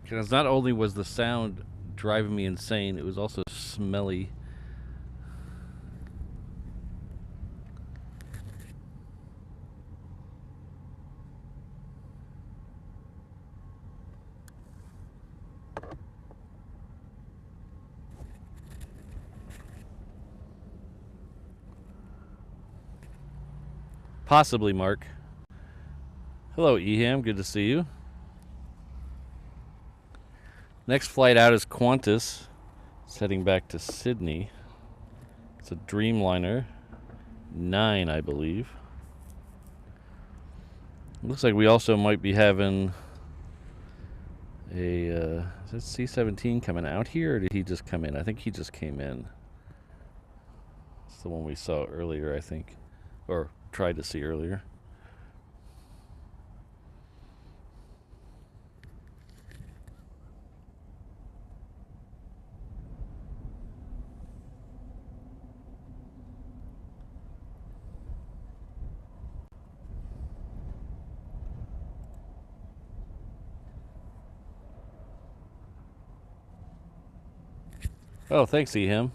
Because not only was the sound driving me insane, it was also smelly. Possibly, Mark. Hello, Eham. Good to see you. Next flight out is Qantas. It's heading back to Sydney. It's a Dreamliner 9, I believe. Looks like we also might be having a is that C-17 coming out here, or did he just come in? I think he just came in. It's the one we saw earlier, I think, or tried to see earlier. Oh, thanks, Eham.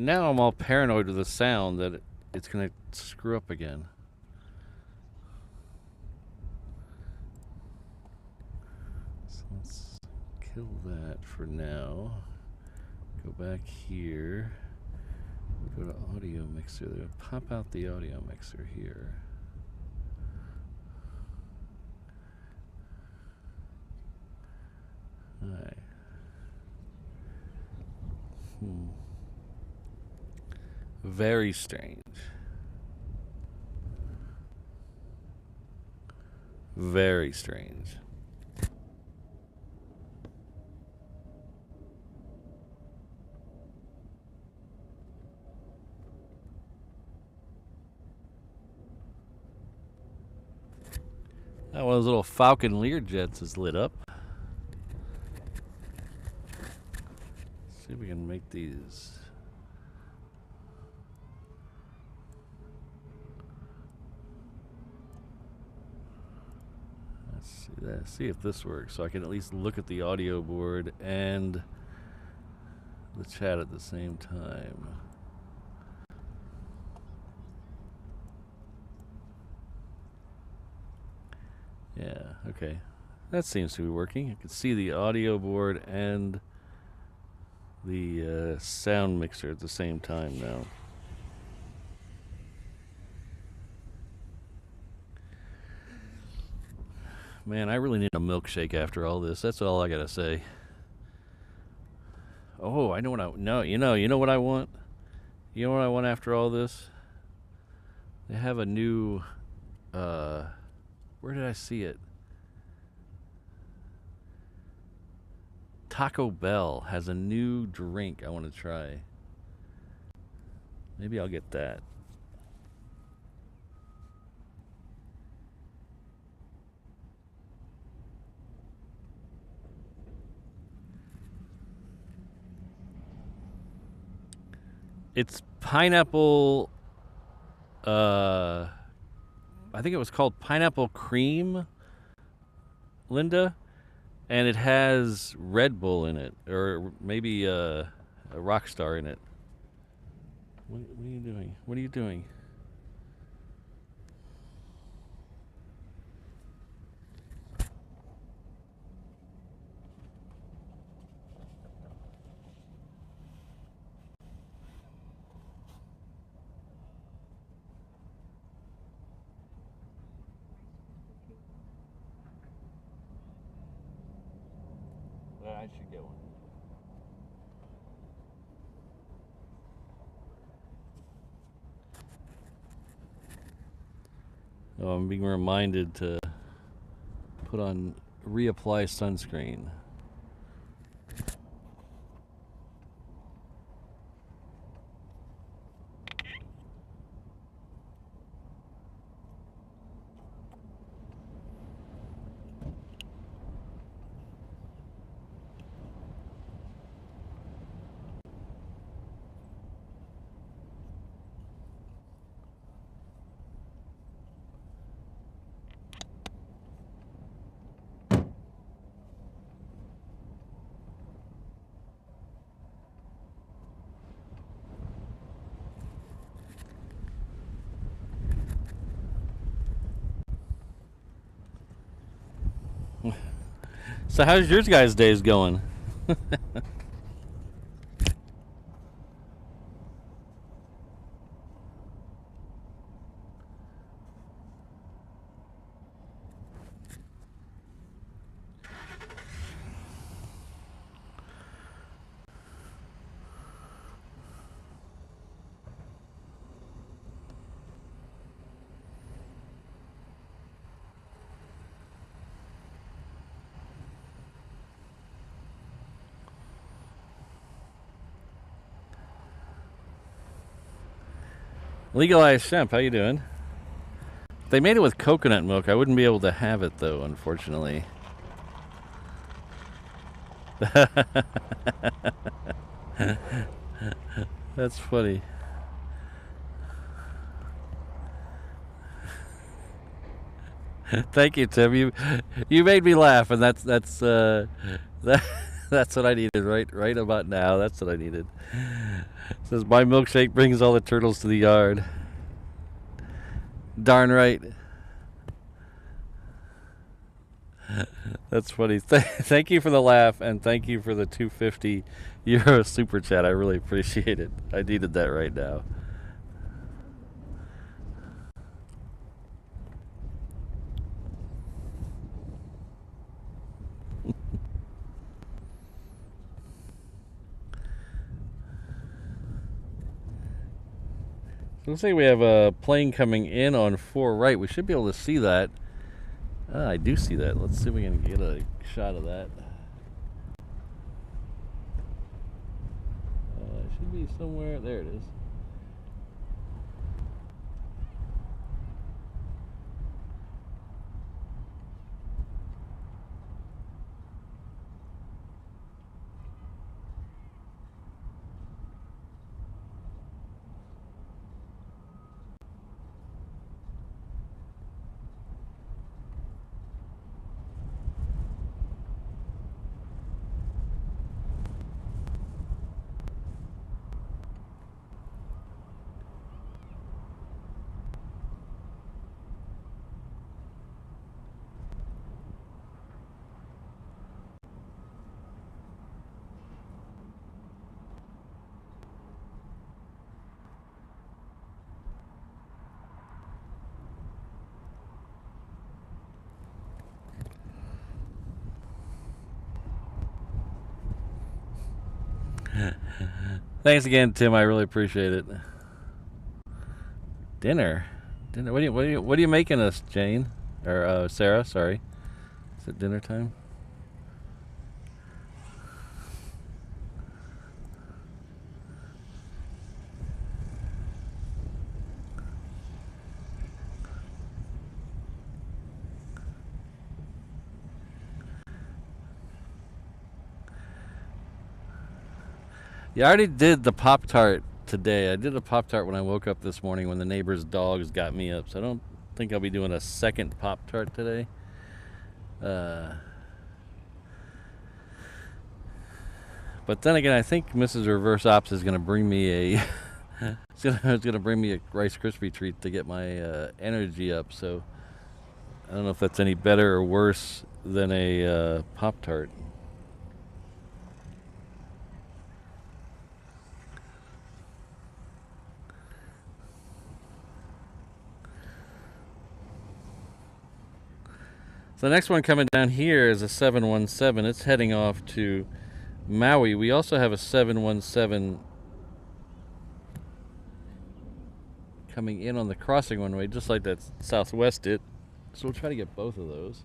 Now I'm all paranoid with the sound that it's going to screw up again. So let's kill that for now. Go back here. Go to audio mixer. They're going to pop out the audio mixer here. Alright. Very strange. Very strange. One of those little Falcon Learjets is lit up. Let's see if we can make these. Let's see if this works, so I can at least look at the audio board and the chat at the same time. Yeah, okay. That seems to be working. I can see the audio board and the sound mixer at the same time now. Man, I really need a milkshake after all this. That's all I gotta say. Oh, I know what I no. You know what I want. You know what I want after all this. They have a new. Where did I see it? Taco Bell has a new drink I want to try. Maybe I'll get that. It's pineapple. I think it was called pineapple cream, Linda, and it has Red Bull in it, or maybe a Rockstar in it. What are you doing? What are you doing? I should get one. Oh, I'm being reminded to reapply sunscreen. So how's yours guys' days going? Legalized Shemp, how you doing? They made it with coconut milk. I wouldn't be able to have it though, unfortunately. That's funny. Thank you, Tim. You made me laugh, and that's that, that's what I needed right about now. That's what I needed. It says my milkshake brings all the turtles to the yard. Darn right. That's funny. Thank you for the laugh, and thank you for the 250 euro super chat. I really appreciate it. I needed that right now. Looks like we have a plane coming in on 4 right. We should be able to see that. I do see that. Let's see if we can get a shot of that. It should be somewhere. There it is. Thanks again, Tim. I really appreciate it. Dinner. What are you making us, Jane? Or Sarah? Sorry. Is it dinner time? Yeah, I already did the Pop-Tart today. I did a Pop-Tart when I woke up this morning when the neighbor's dogs got me up. So I don't think I'll be doing a second Pop-Tart today. Uh, but then again, I think Mrs. Reverse Ops is going to bring me a it's gonna bring me a Rice Krispie treat to get my energy up. So I don't know if that's any better or worse than a Pop-Tart. So the next one coming down here is a 717. It's heading off to Maui. We also have a 717 coming in on the crossing runway, just like that Southwest did. So we'll try to get both of those.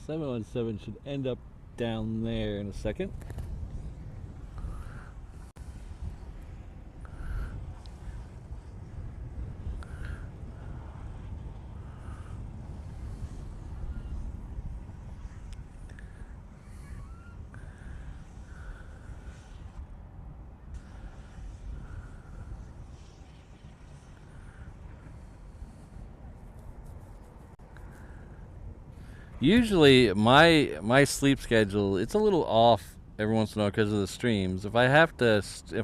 717 should end up down there in a second. Usually, my sleep schedule, it's a little off every once in a while because of the streams. If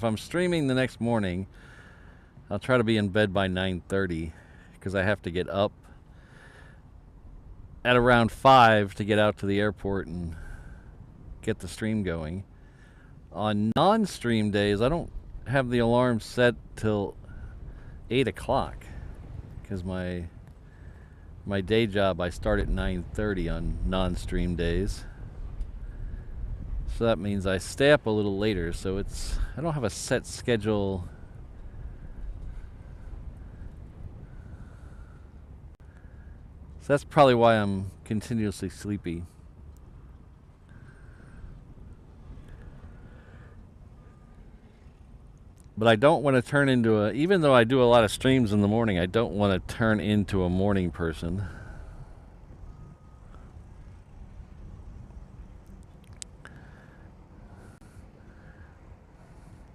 I'm streaming the next morning, I'll try to be in bed by 9:30 because I have to get up at around 5 to get out to the airport and get the stream going. On non-stream days, I don't have the alarm set till 8 o'clock because my day job, I start at 9:30 on non-stream days. So that means I stay up a little later. So I don't have a set schedule. So that's probably why I'm continuously sleepy. But I don't want to turn into even though I do a lot of streams in the morning, I don't want to turn into a morning person.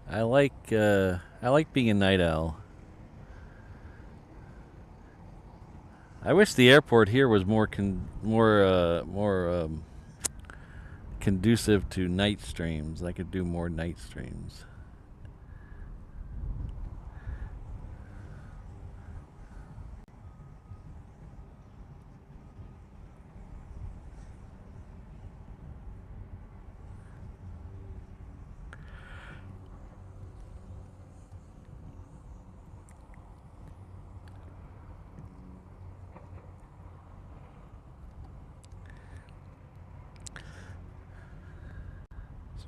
I like being a night owl. I wish the airport here was more conducive to night streams. I could do more night streams.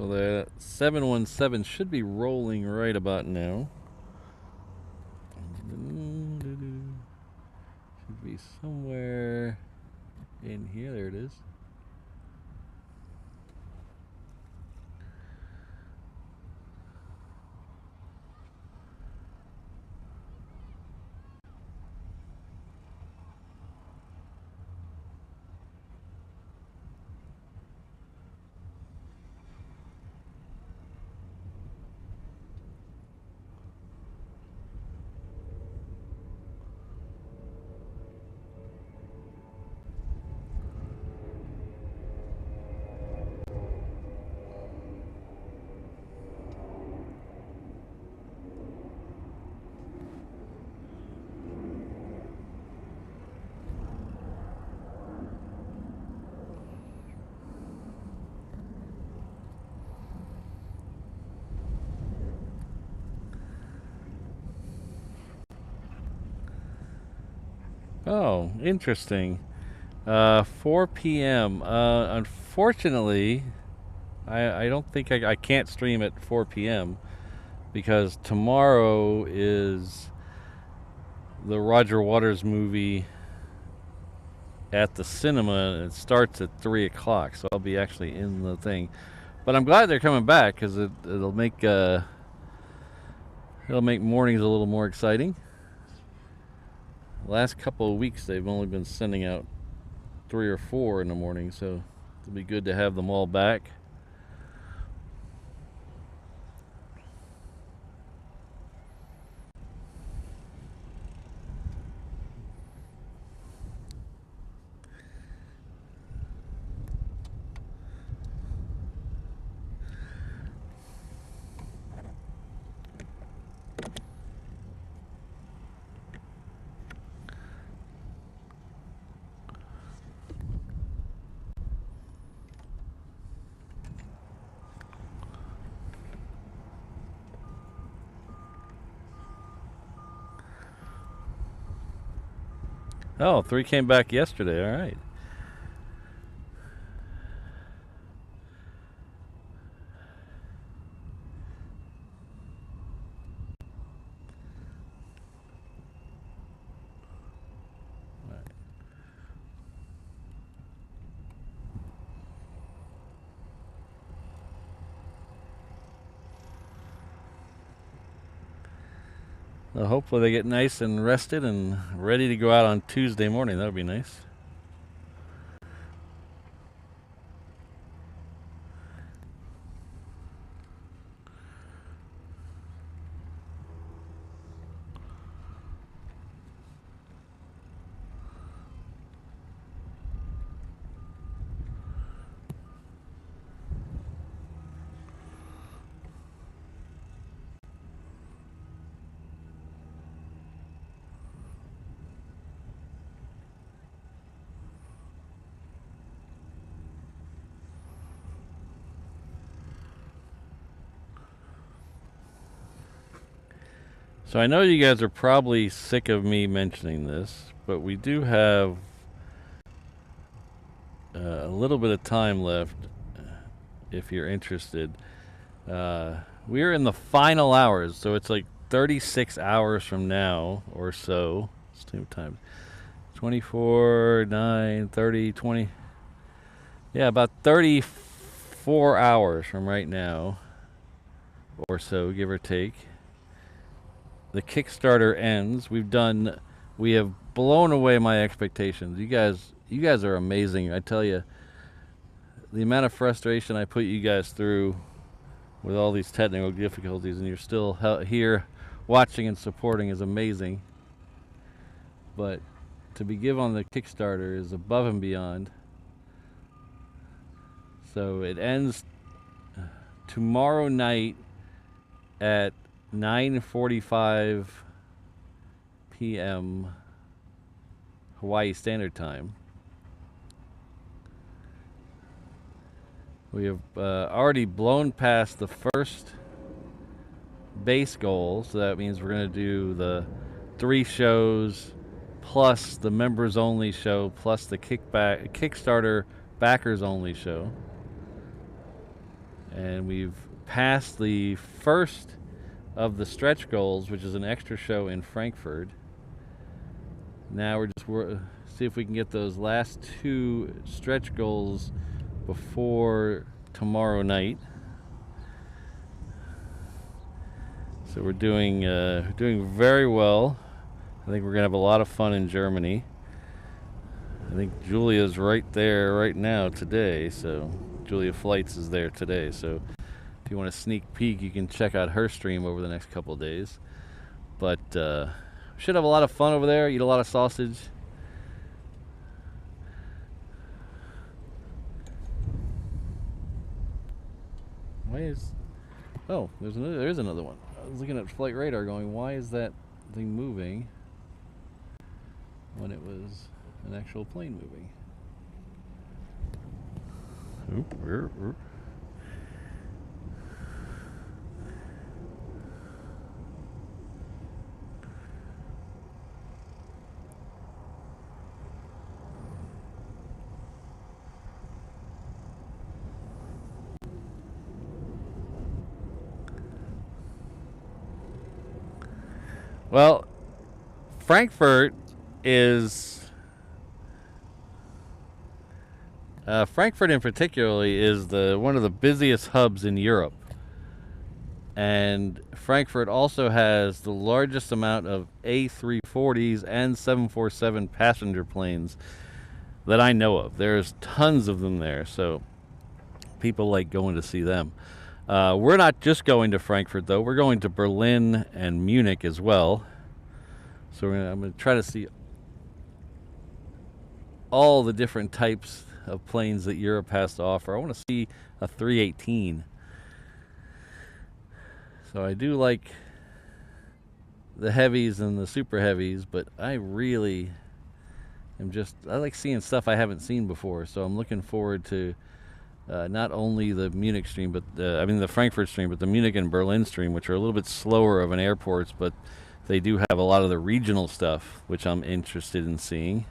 So the 717 should be rolling right about now. Should be somewhere in here. There it is. Oh, interesting. 4 p.m. Unfortunately, I don't think I can't stream at 4 p.m. because tomorrow is the Roger Waters movie at the cinema, and it starts at 3 o'clock, so I'll be actually in the thing. But I'm glad they're coming back because it'll make mornings a little more exciting. The last couple of weeks they've only been sending out 3 or 4 in the morning, so it'll be good to have them all back. Oh, 3 came back yesterday. All right. Well, hopefully they get nice and rested and ready to go out on Tuesday morning. That would be nice. So I know you guys are probably sick of me mentioning this, but we do have a little bit of time left if you're interested. We're in the final hours, so it's like 36 hours from now or so. Same time. 24, 9, 30, 20. Yeah, about 34 hours from right now or so, give or take. The Kickstarter ends. We have blown away my expectations. You guys are amazing. I tell you, the amount of frustration I put you guys through with all these technical difficulties, and you're still here watching and supporting is amazing. But to be given on the Kickstarter is above and beyond. So it ends tomorrow night at 9:45 p.m. Hawaii Standard Time. We have already blown past the first base goal, so that means we're going to do the 3 shows plus the members only show plus the Kickstarter backers only show. And we've passed the first of the stretch goals, which is an extra show in Frankfurt. Now we're just see if we can get those last 2 stretch goals before tomorrow night. So we're doing very well. I think we're gonna have a lot of fun in Germany. I think Julia's right there right now today. So Julia Flights is there today. So if you want a sneak peek, you can check out her stream over the next couple of days. But should have a lot of fun over there. Eat a lot of sausage. Why is? Oh, there's another one. I was looking at flight radar, going, why is that thing moving when it was an actual plane moving? Oop. Well, Frankfurt is Frankfurt in particularly is the one of the busiest hubs in Europe, and Frankfurt also has the largest amount of A340s and 747 passenger planes that I know of. There's tons of them there, so people like going to see them. We're not just going to Frankfurt, though. We're going to Berlin and Munich as well. So I'm going to try to see all the different types of planes that Europe has to offer. I want to see a 318. So I do like the heavies and the super heavies, but I really I like seeing stuff I haven't seen before. So I'm looking forward to not only the Munich stream, but the Frankfurt stream, but the Munich and Berlin stream, which are a little bit slower of an airports, but they do have a lot of the regional stuff, which I'm interested in seeing.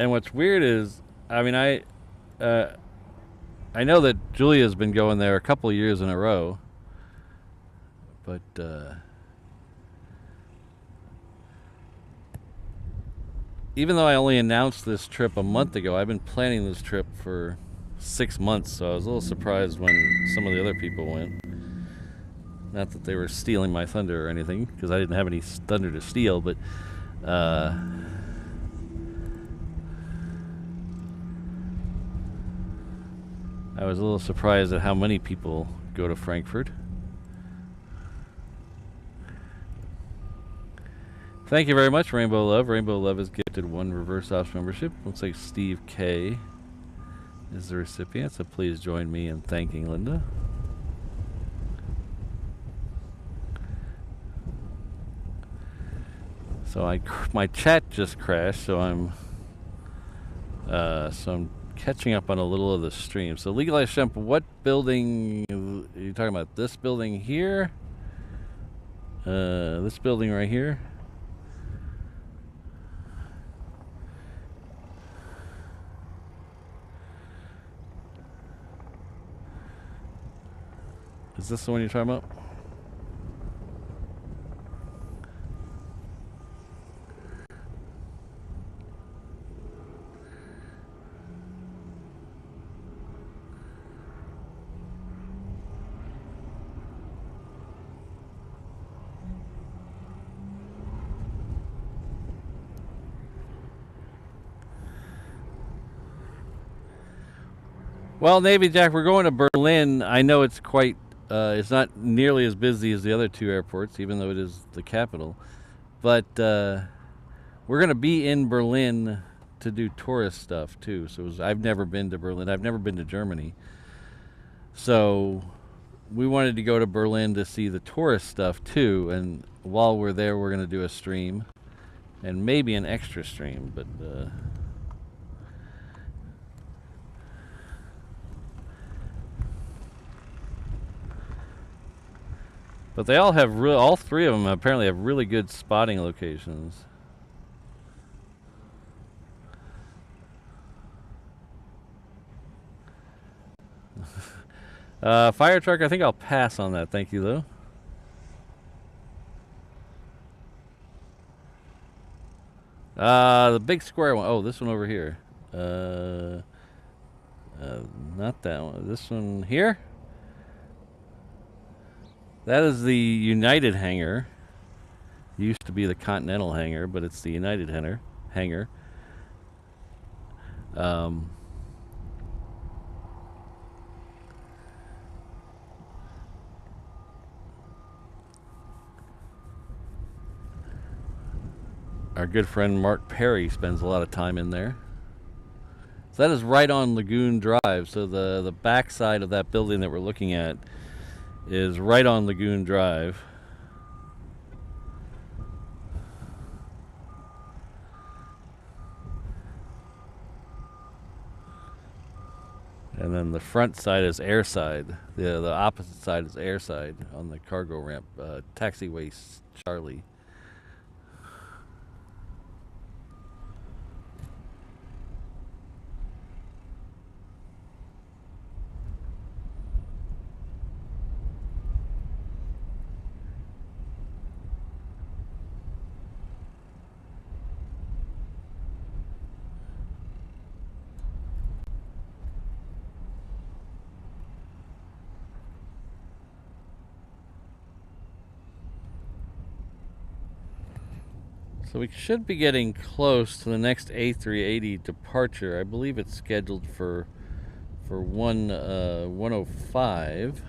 And what's weird is, I mean, I know that Julia's been going there a couple of years in a row, but even though I only announced this trip a month ago, I've been planning this trip for 6 months, so I was a little surprised when some of the other people went. Not that they were stealing my thunder or anything, because I didn't have any thunder to steal, but I was a little surprised at how many people go to Frankfurt. Thank you very much, Rainbow Love. Rainbow Love has gifted 1 reverse ops membership. Looks like Steve K is the recipient, so please join me in thanking Linda. So my chat just crashed, so I'm catching up on a little of the stream. So Legalized Shemp, what building are you talking about? This building here? This building right here? Is this the one you're talking about? Well, Navy Jack, we're going to Berlin. I know it's it's not nearly as busy as the other 2 airports, even though it is the capital. But we're going to be in Berlin to do tourist stuff, too. So I've never been to Berlin. I've never been to Germany. So we wanted to go to Berlin to see the tourist stuff, too. And while we're there, we're going to do a stream. And maybe an extra stream, but... But they all have all 3 of them apparently have really good spotting locations. Fire truck, I think I'll pass on that. Thank you, though. The big square one. Oh, this one over here. Not that one. This one here. That is the United hangar. Used to be the Continental hangar, but it's the United hangar. Our good friend Mark Perry spends a lot of time in there. So that is right on Lagoon Drive. So the back side of that building that we're looking at is right on Lagoon Drive. And then the front side is airside. The opposite side is airside on the cargo ramp. Taxiway Charlie. So we should be getting close to the next A380 departure. I believe it's scheduled for 1:05.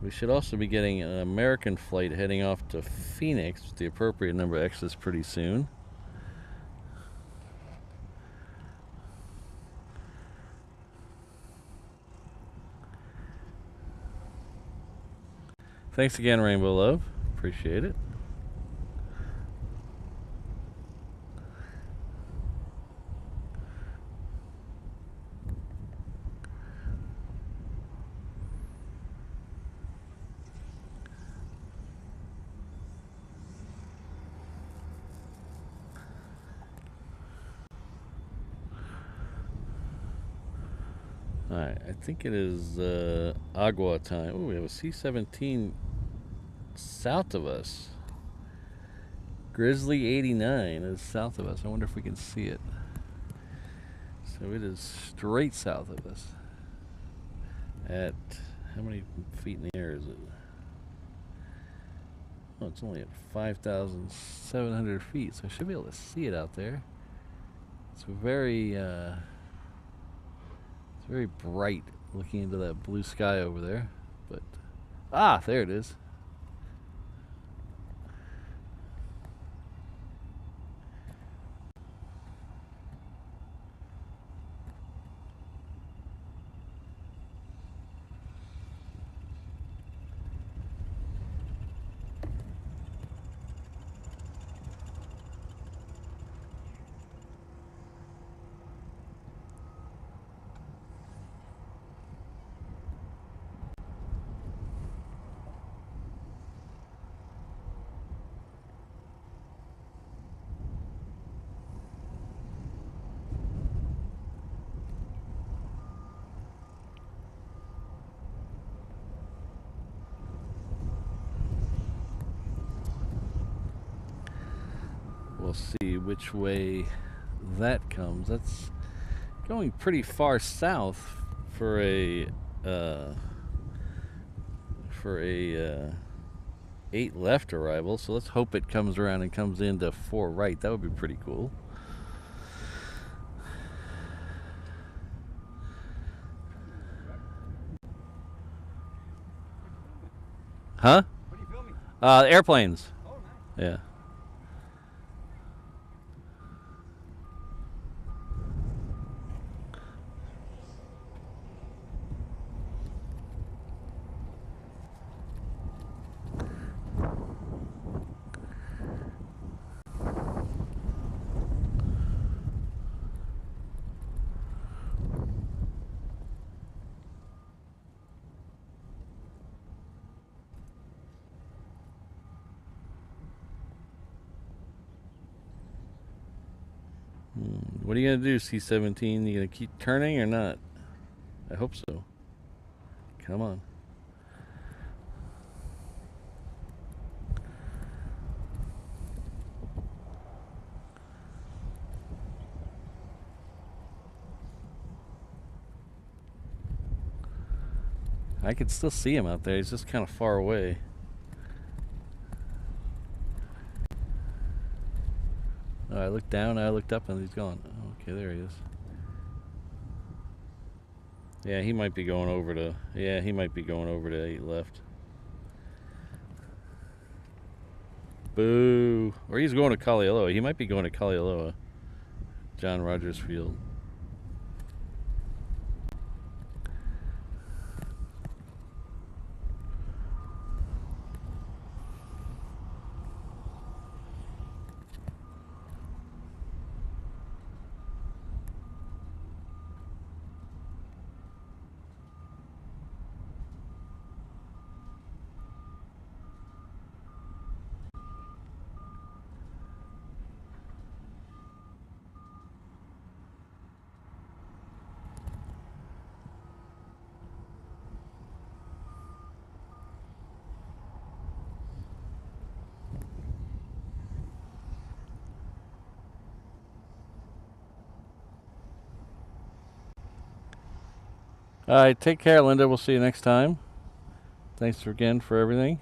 We should also be getting an American flight heading off to Phoenix with the appropriate number of exits pretty soon. Thanks again, Rainbow Love. Appreciate it. Alright, I think it is Agua time. Oh, we have a C-17 south of us. Grizzly 89 is south of us. I wonder if we can see it. So it is straight south of us. At how many feet in the air is it? Oh, it's only at 5,700 feet, so I should be able to see it out there. It's very bright looking into that blue sky over there. But there it is. We'll see which way that comes. That's going pretty far south for a 8 left arrival. So let's hope it comes around and comes into 4 right. That would be pretty cool. Huh? What are you filming? Airplanes. Oh, nice. Yeah. What are you going to do, C-17? You going to keep turning or not? I hope so. Come on. I can still see him out there. He's just kind of far away. Oh, I looked down, I looked up, and he's gone. Oh, okay, there he is. Yeah, he might be going over to 8 left. Boo. Or he's going to Kalialoa. He might be going to Kalialoa. John Rogers Field. All right, take care, Linda. We'll see you next time. Thanks again for everything.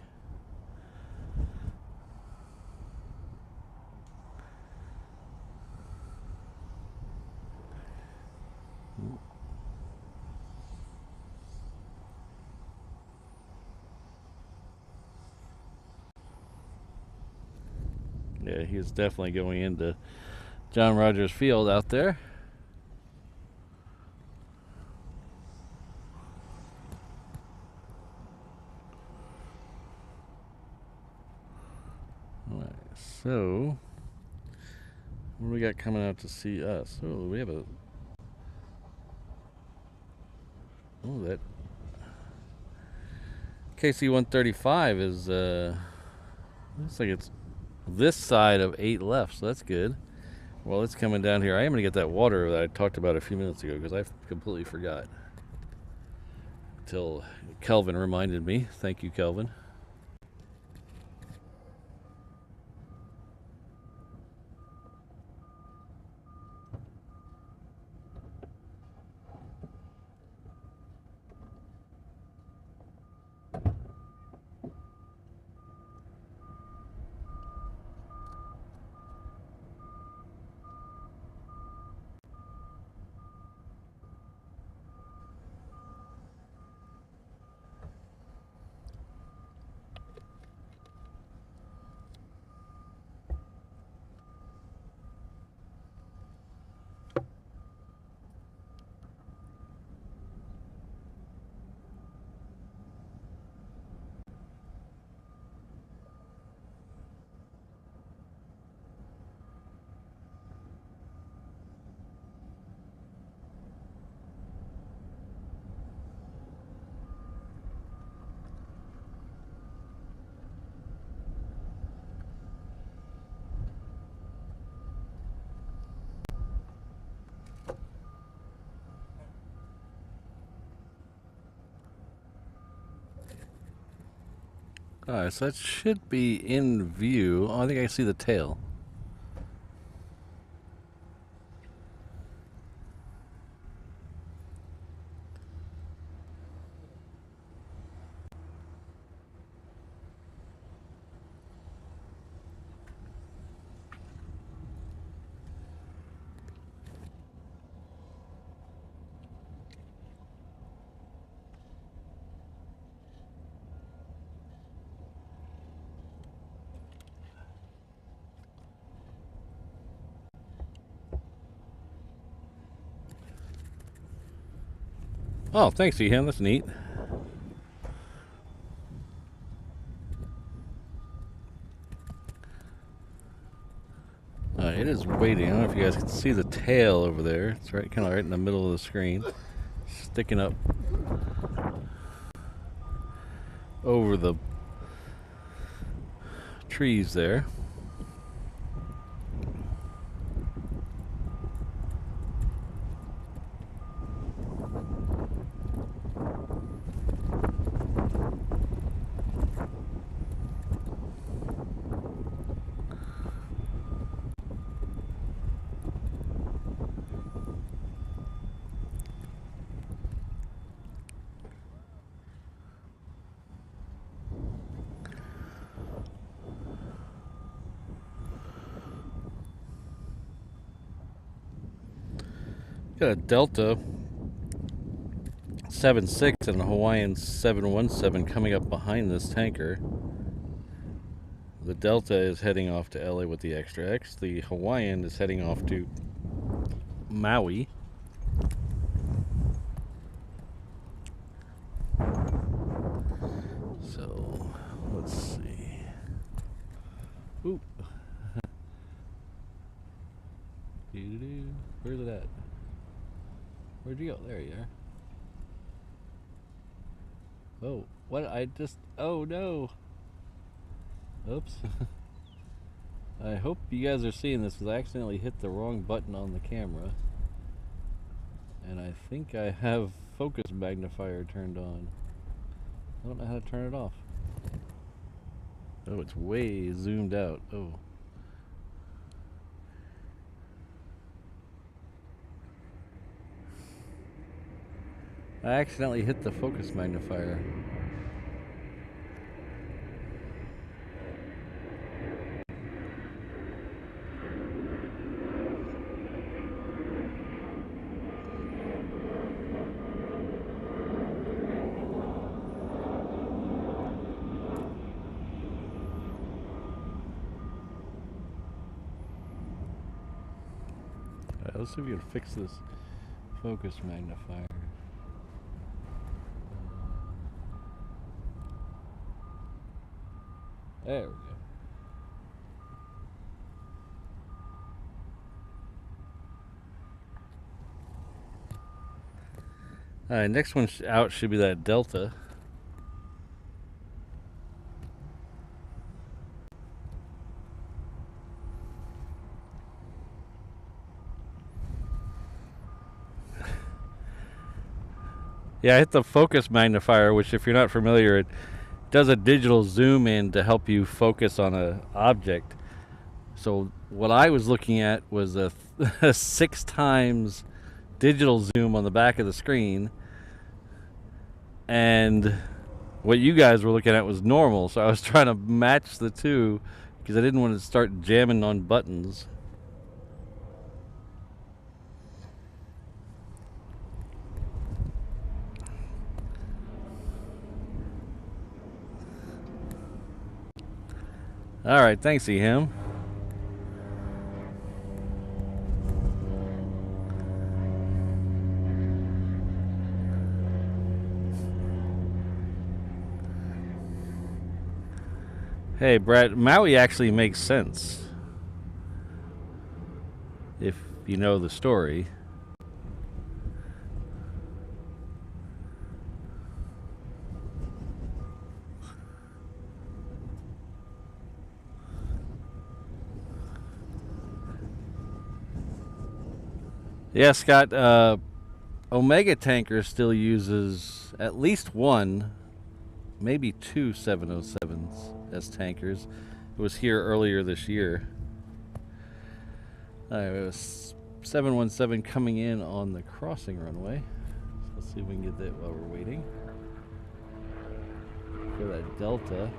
Yeah, he's definitely going into John Rogers Field out there. Alright, so what do we got coming out to see us? Oh, we have a... Oh, that KC-135 is, looks like it's this side of 8 left, so that's good. Well, it's coming down here. I am going to get that water that I talked about a few minutes ago because I completely forgot. Until Kelvin reminded me. Thank you, Kelvin. Alright, so that should be in view. Oh, I think I see the tail. Oh, thanks, Eham. That's neat. It is waiting. I don't know if you guys can see the tail over there. It's right, kind of right in the middle of the screen, sticking up over the trees there. Got a Delta 7.6 and a Hawaiian 717 coming up behind this tanker. The Delta is heading off to LA with the Extra X. The Hawaiian is heading off to Maui. So, let's see. Ooh. Where's it at? Where'd you go? There you are. Oh, what? Oh no! Oops. I hope you guys are seeing this because I accidentally hit the wrong button on the camera. And I think I have focus magnifier turned on. I don't know how to turn it off. Oh, it's way zoomed out. Oh. I accidentally hit the focus magnifier. Alright, let's see if we can fix this focus magnifier. There we go. Alright, next one out should be that Delta. Yeah, I hit the focus magnifier, which if you're not familiar, it does a digital zoom in to help you focus on an object. So what I was looking at was a 6 times digital zoom on the back of the screen, and what you guys were looking at was normal. So I was trying to match the two because I didn't want to start jamming on buttons. All right, thanks, Hickam. Hey, Brett, Maui actually makes sense if you know the story. Yeah, Scott, Omega Tanker still uses at least one, maybe two 707s as tankers. It was here earlier this year. It was 717 coming in on the crossing runway. So let's see if we can get that while we're waiting for that Delta.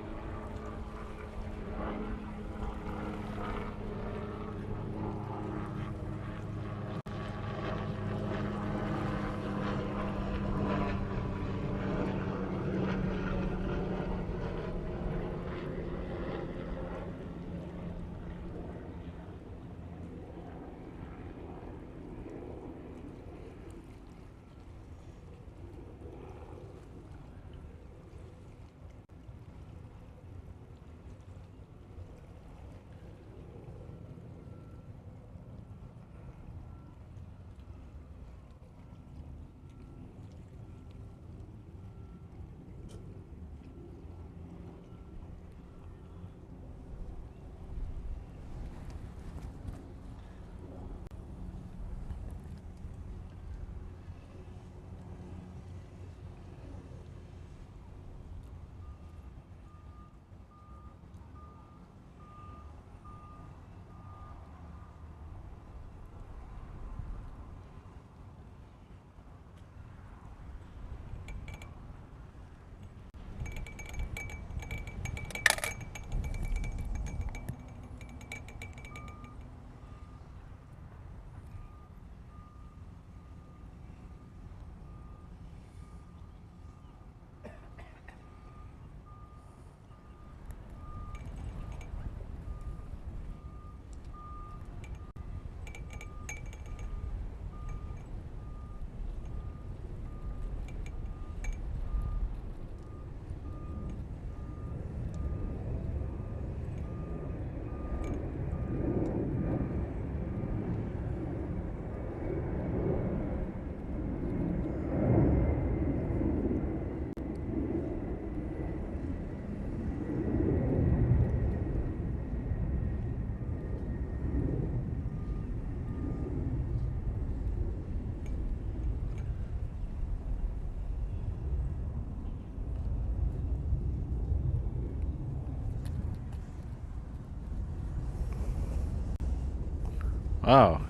Wow.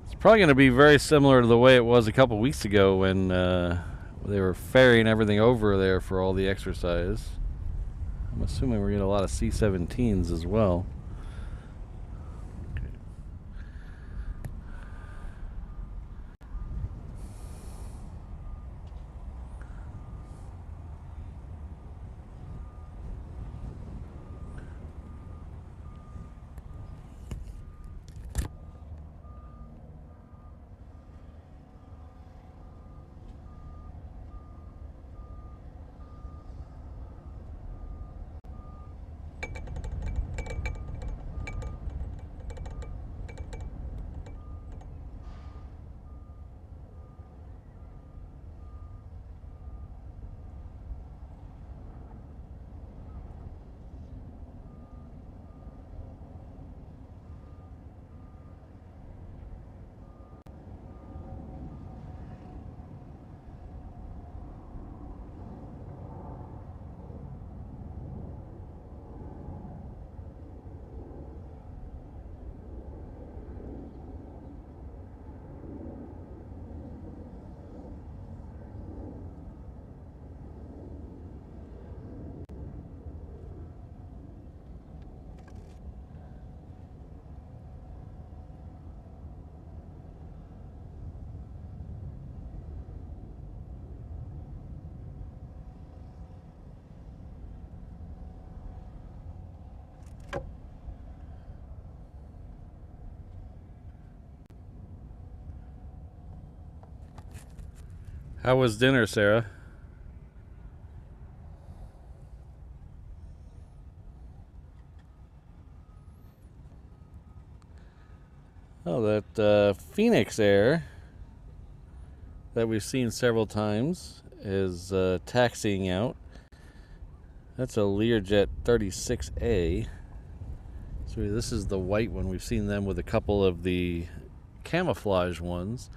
It's probably going to be very similar to the way it was a couple weeks ago when they were ferrying everything over there for all the exercise. I'm assuming we're getting a lot of C-17s as well. How was dinner, Sarah? Oh, that Phoenix Air that we've seen several times is taxiing out. That's a Learjet 36A. So this is the white one. We've seen them with a couple of the camouflage ones.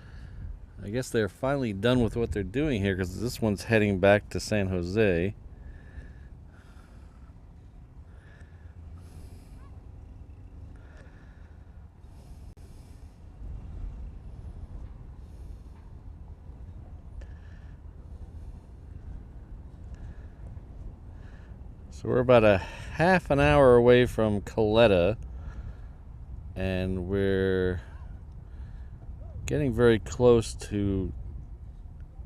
I guess they're finally done with what they're doing here because this one's heading back to San Jose. So we're about a half an hour away from Coletta, and we're getting very close to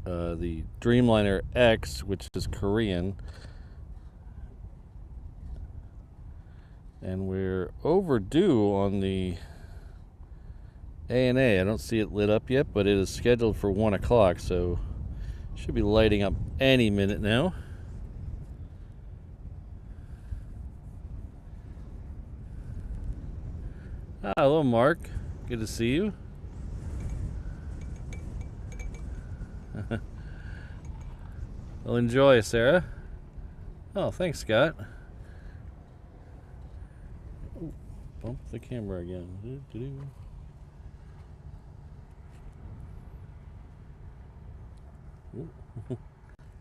the Dreamliner X, which is Korean, and we're overdue on the ANA. I don't see it lit up yet, but it is scheduled for 1 o'clock, so should be lighting up any minute now. Hello, Mark. Good to see you. Well, enjoy, Sarah. Oh, thanks, Scott. Ooh, bump the camera again.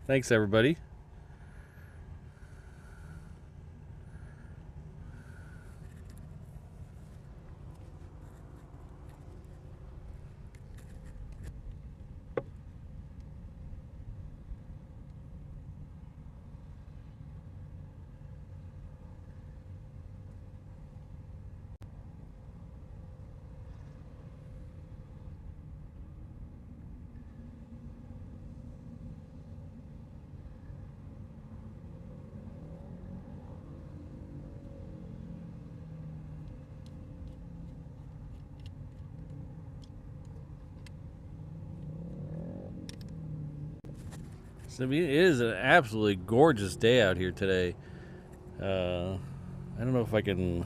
Thanks, everybody. So, I mean, it is an absolutely gorgeous day out here today. I don't know if I can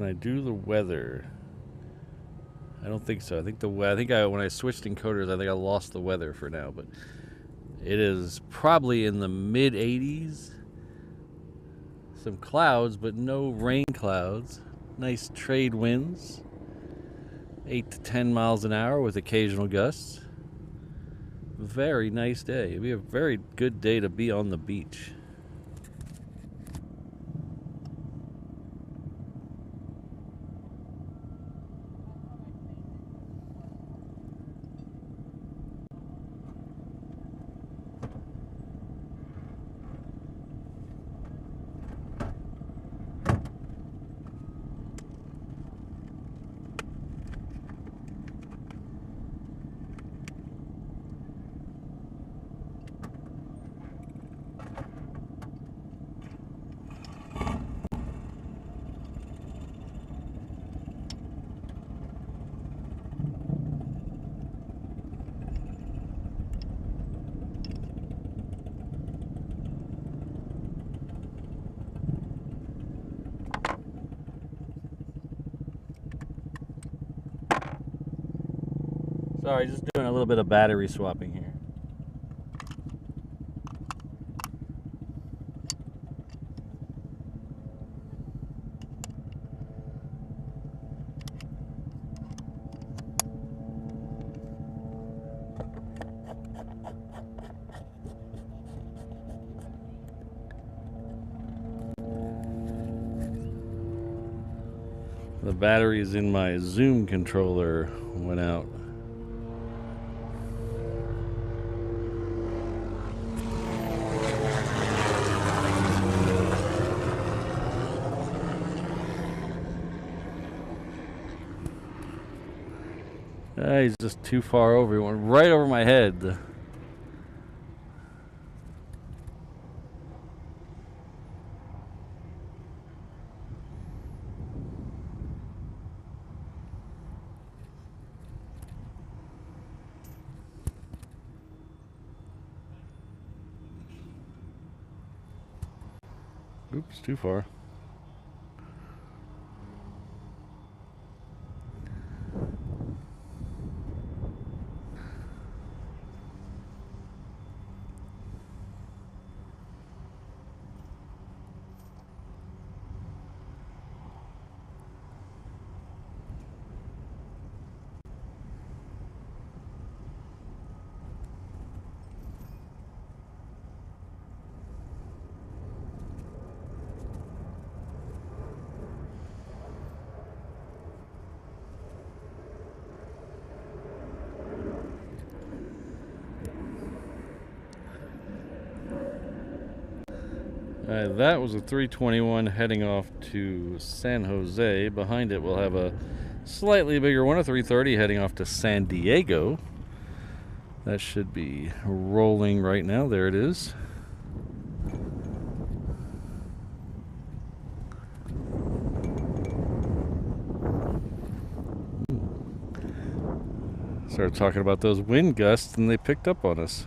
I do the weather? I don't think so. I think when I switched encoders, I think I lost the weather for now, but it is probably in the mid 80s. Some clouds, but no rain clouds. Nice trade winds. 8 to 10 miles an hour with occasional gusts. Very nice day. It'd be a very good day to be on the beach. Sorry, just doing a little bit of battery swapping here. The batteries in my Zoom controller went out. He's just too far over. He went right over my head. Oops, too far. That was a 321 heading off to San Jose. Behind it, we'll have a slightly bigger one, a 330 heading off to San Diego. That should be rolling right now. There it is. Started talking about those wind gusts and they picked up on us.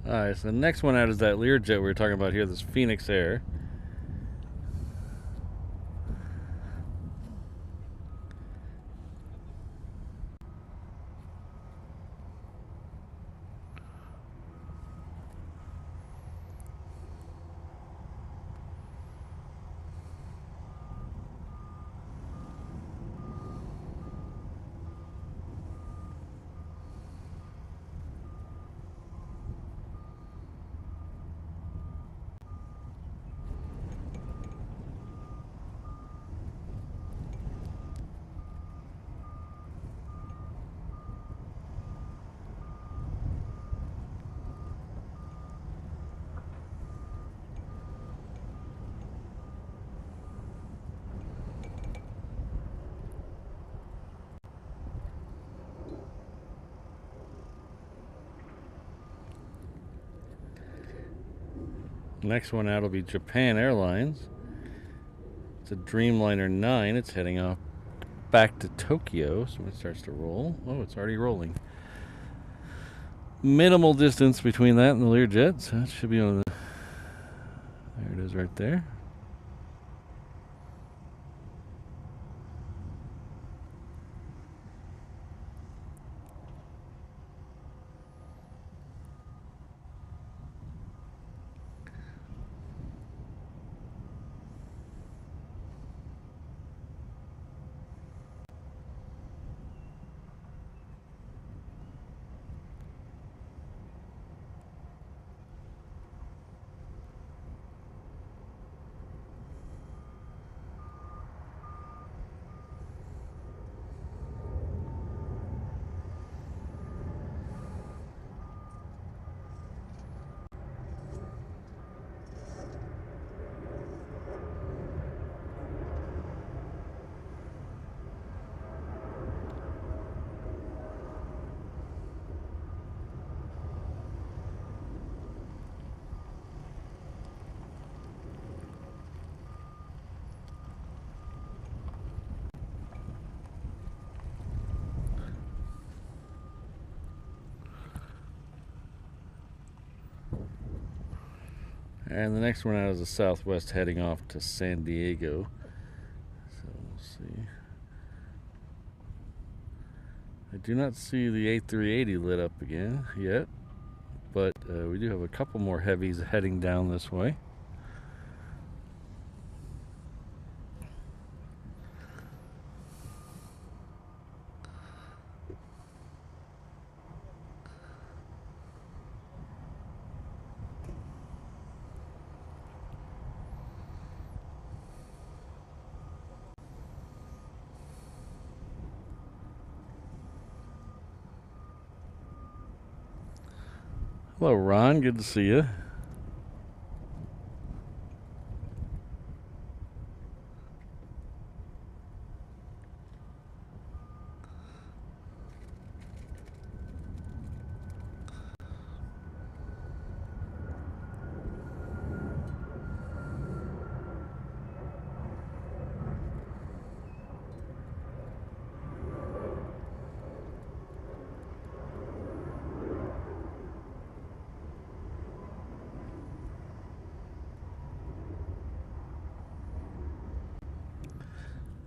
Alright, so the next one out is that Learjet we were talking about here, this Phoenix Air. Next one out will be Japan Airlines. It's a Dreamliner 9. It's heading off back to Tokyo. So it starts to roll. Oh, it's already rolling. Minimal distance between that and the Learjet. So that should be on the... There it is right there. And the next one out is a Southwest heading off to San Diego. So we'll see. I do not see the A380 lit up again yet, but we do have a couple more heavies heading down this way. Hello, Ron. Good to see you.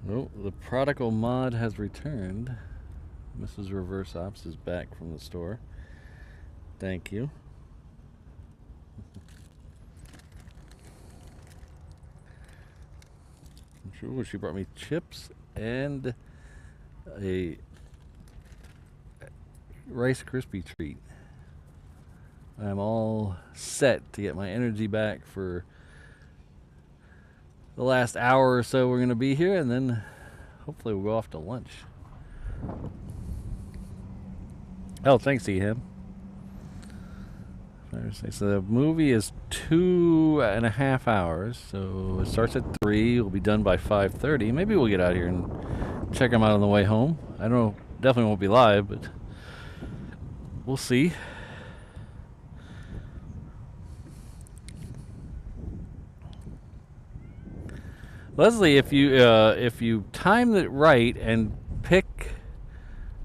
Oh, the prodigal mod has returned. Mrs. Reverse Ops is back from the store. Thank you. Ooh, she brought me chips and a Rice Krispie treat. I'm all set to get my energy back for the last hour or so we're going to be here, and then hopefully we'll go off to lunch. Oh, thanks, Eham. So the movie is 2.5 hours, so it starts at 3. We'll be done by 5:30. Maybe we'll get out here and check them out on the way home. I don't know, definitely won't be live, but we'll see. Leslie, if you time it right and pick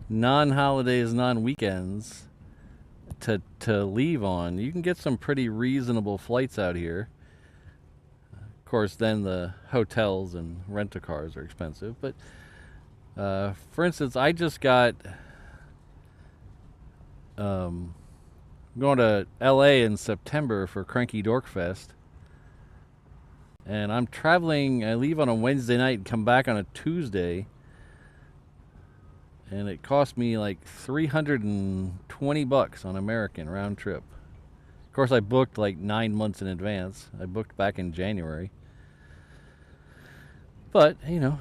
non-holidays, non-weekends to leave on, you can get some pretty reasonable flights out here. Of course, then the hotels and rent-a-cars are expensive. But for instance, I just got going to LA in September for Cranky Dork Fest. And I'm traveling, I leave on a Wednesday night and come back on a Tuesday. And it cost me like $320 on American round trip. Of course, I booked like 9 months in advance. I booked back in January. But, you know.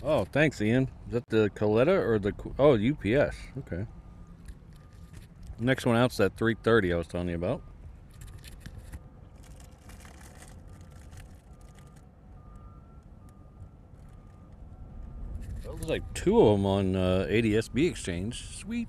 Oh, thanks, Ian. Is that the Coletta or the... Oh, UPS. Okay. Next one out's that 3:30 I was telling you about. Well, there's like 2 of them on ADSB Exchange. Sweet.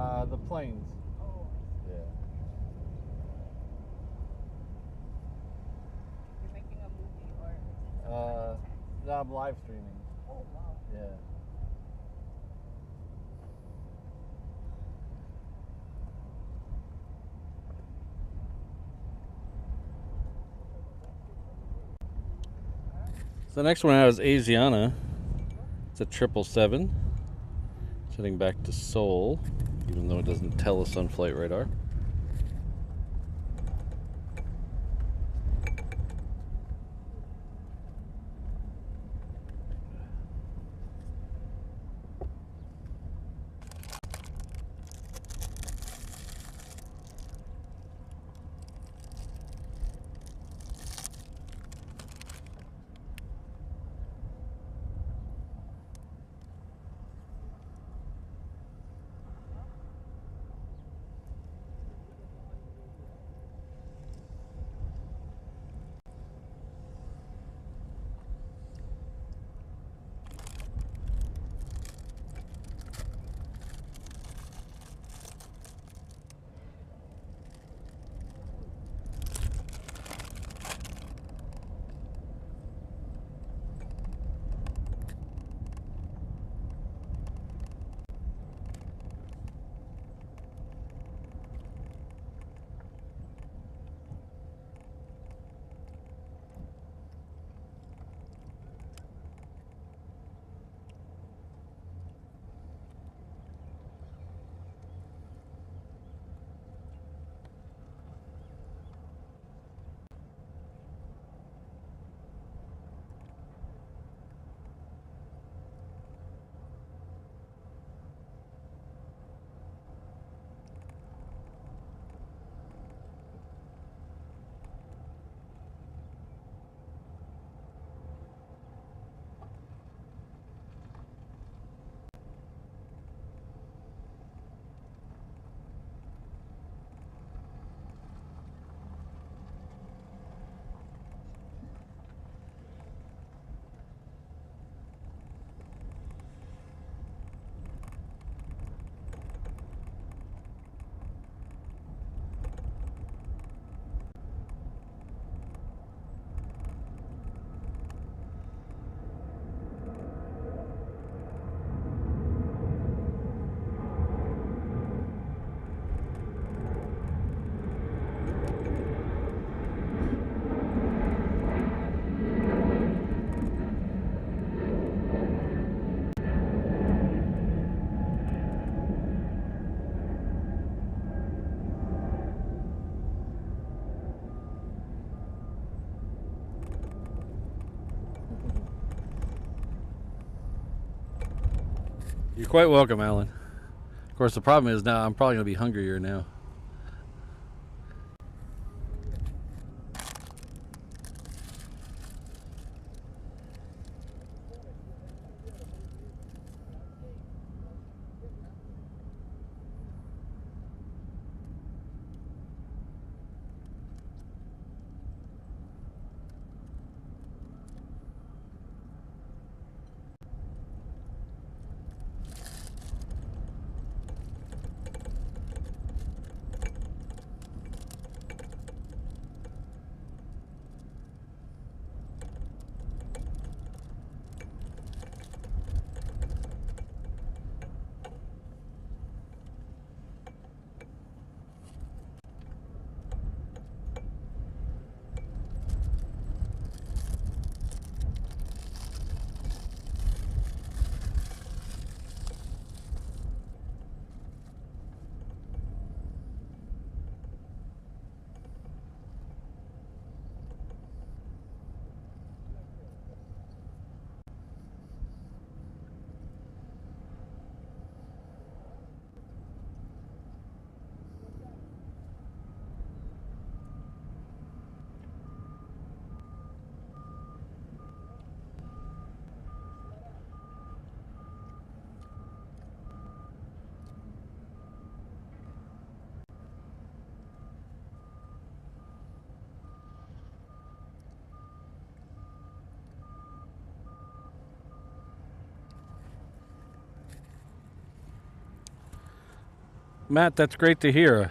The planes. Oh, Yeah. you're making a movie or is it some No, I'm live streaming. Oh, wow. Yeah. So the next one out is Asiana. It's a 777. It's heading back to Seoul, even though it doesn't tell us on flight radar. You're quite welcome, Alan. Of course, the problem is now I'm probably going to be hungrier now. Matt, that's great to hear.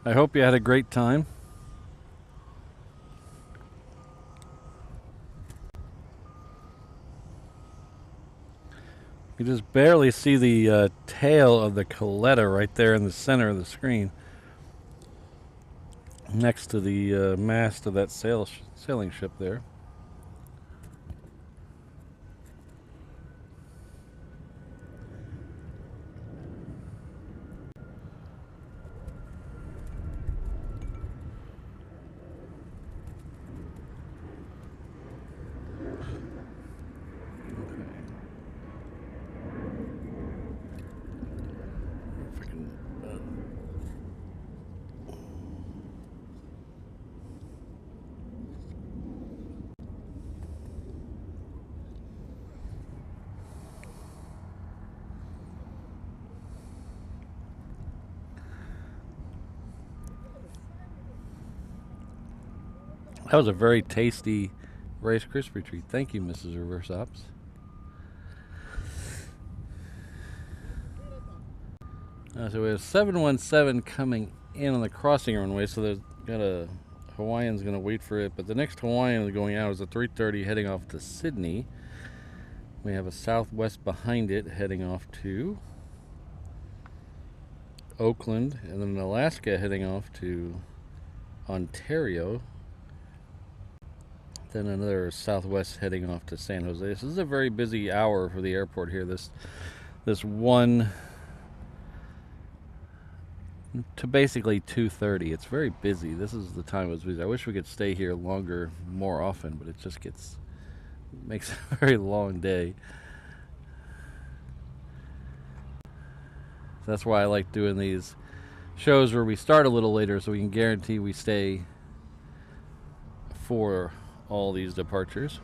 I hope you had a great time. You just barely see the tail of the Coletta right there in the center of the screen, next to the mast of that sailing ship there. If I can, that was a very tasty Rice Krispie treat. Thank you, Mrs. Reverse Ops. So we have 717 coming in on the crossing runway, so there's got a Hawaiian's going to wait for it, but the next Hawaiian going out is a 330 heading off to Sydney. We have a Southwest behind it heading off to Oakland, and then an Alaska heading off to Ontario. Then another Southwest heading off to San Jose. This is a very busy hour for the airport here. This one to basically 2:30. It's very busy. This is the time it was busy. I wish we could stay here longer, more often, but it just makes a very long day. So that's why I like doing these shows where we start a little later, so we can guarantee we stay for all these departures.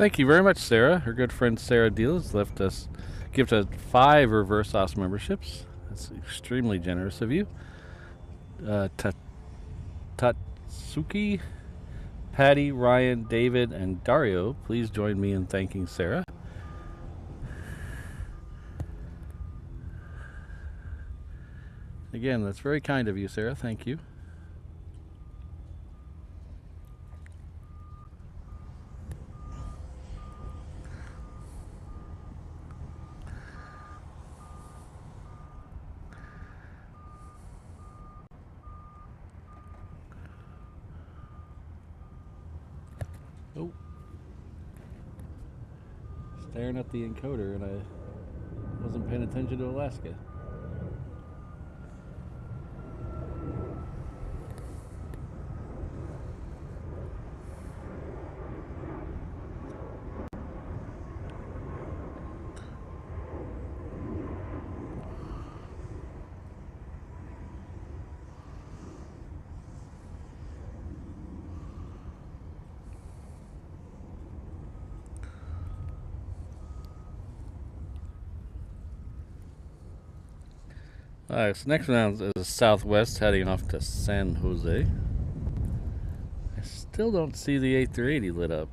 Thank you very much, Sarah. Her good friend Sarah Deal has left us gift us 5 Reverse Os memberships. That's extremely generous of you. Tatsuki, Patty, Ryan, David, and Dario, please join me in thanking Sarah. Again, that's very kind of you, Sarah. Thank you. Oh. Staring at the encoder, and I wasn't paying attention to Alaska. Alright, so next round is Southwest heading off to San Jose. I still don't see the A380 lit up.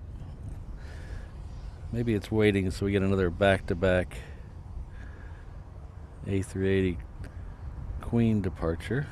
Maybe it's waiting so we get another back-to-back A380 Queen departure.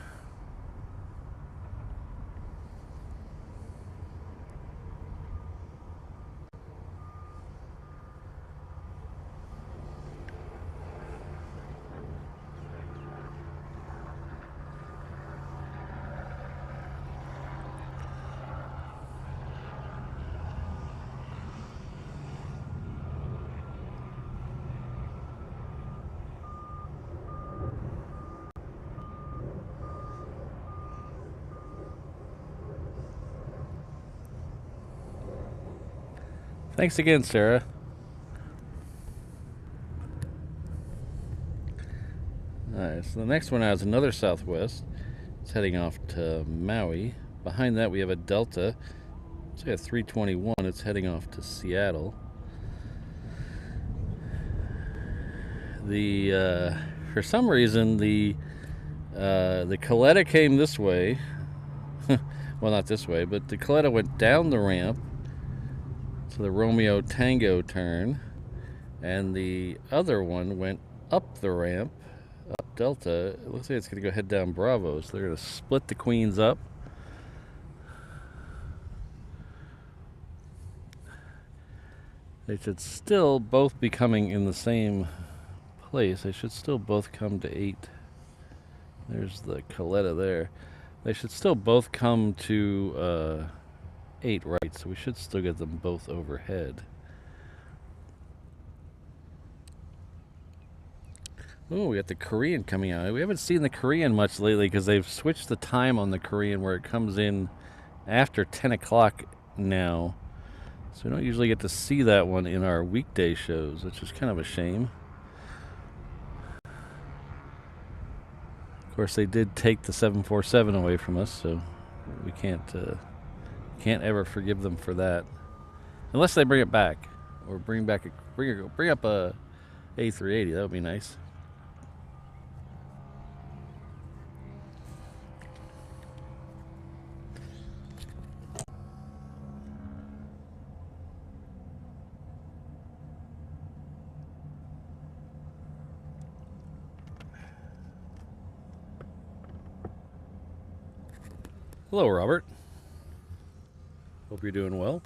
Thanks again, Sarah. Alright, so the next one is another Southwest. It's heading off to Maui. Behind that we have a Delta. It's like a 321. It's heading off to Seattle. For some reason the Coletta came this way. Well, not this way, but the Coletta went down the ramp to the Romeo Tango turn, and the other one went up the ramp, up Delta. It looks like it's going to go head down Bravo, so they're going to split the Queens up. They should still both be coming in the same place. They should still both come to 8. There's the Coletta there. They should still both come to 8 right, so we should still get them both overhead. Oh, we got the Korean coming out. We haven't seen the Korean much lately because they've switched the time on the Korean where it comes in after 10 o'clock now. So we don't usually get to see that one in our weekday shows, which is kind of a shame. Of course, they did take the 747 away from us, so we can't ever forgive them for that, unless they bring it back or bring up a A380. That would be nice. Hello, Robert. Hope you're doing well.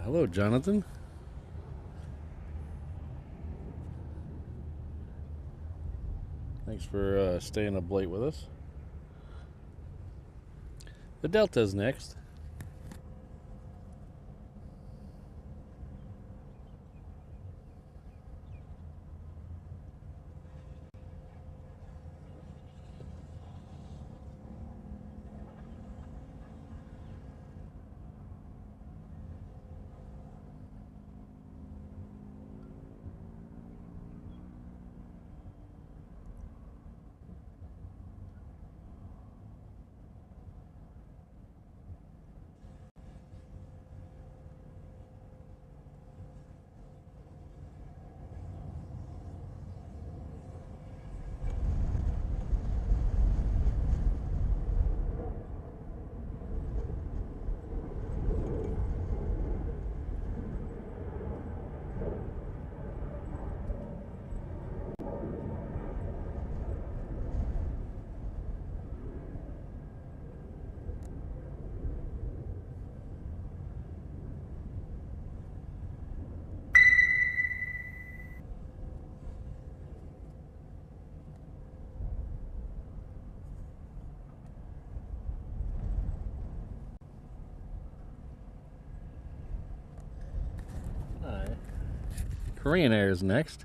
Hello, Jonathan. Thanks for staying up late with us. The Delta's next. Korean Air is next.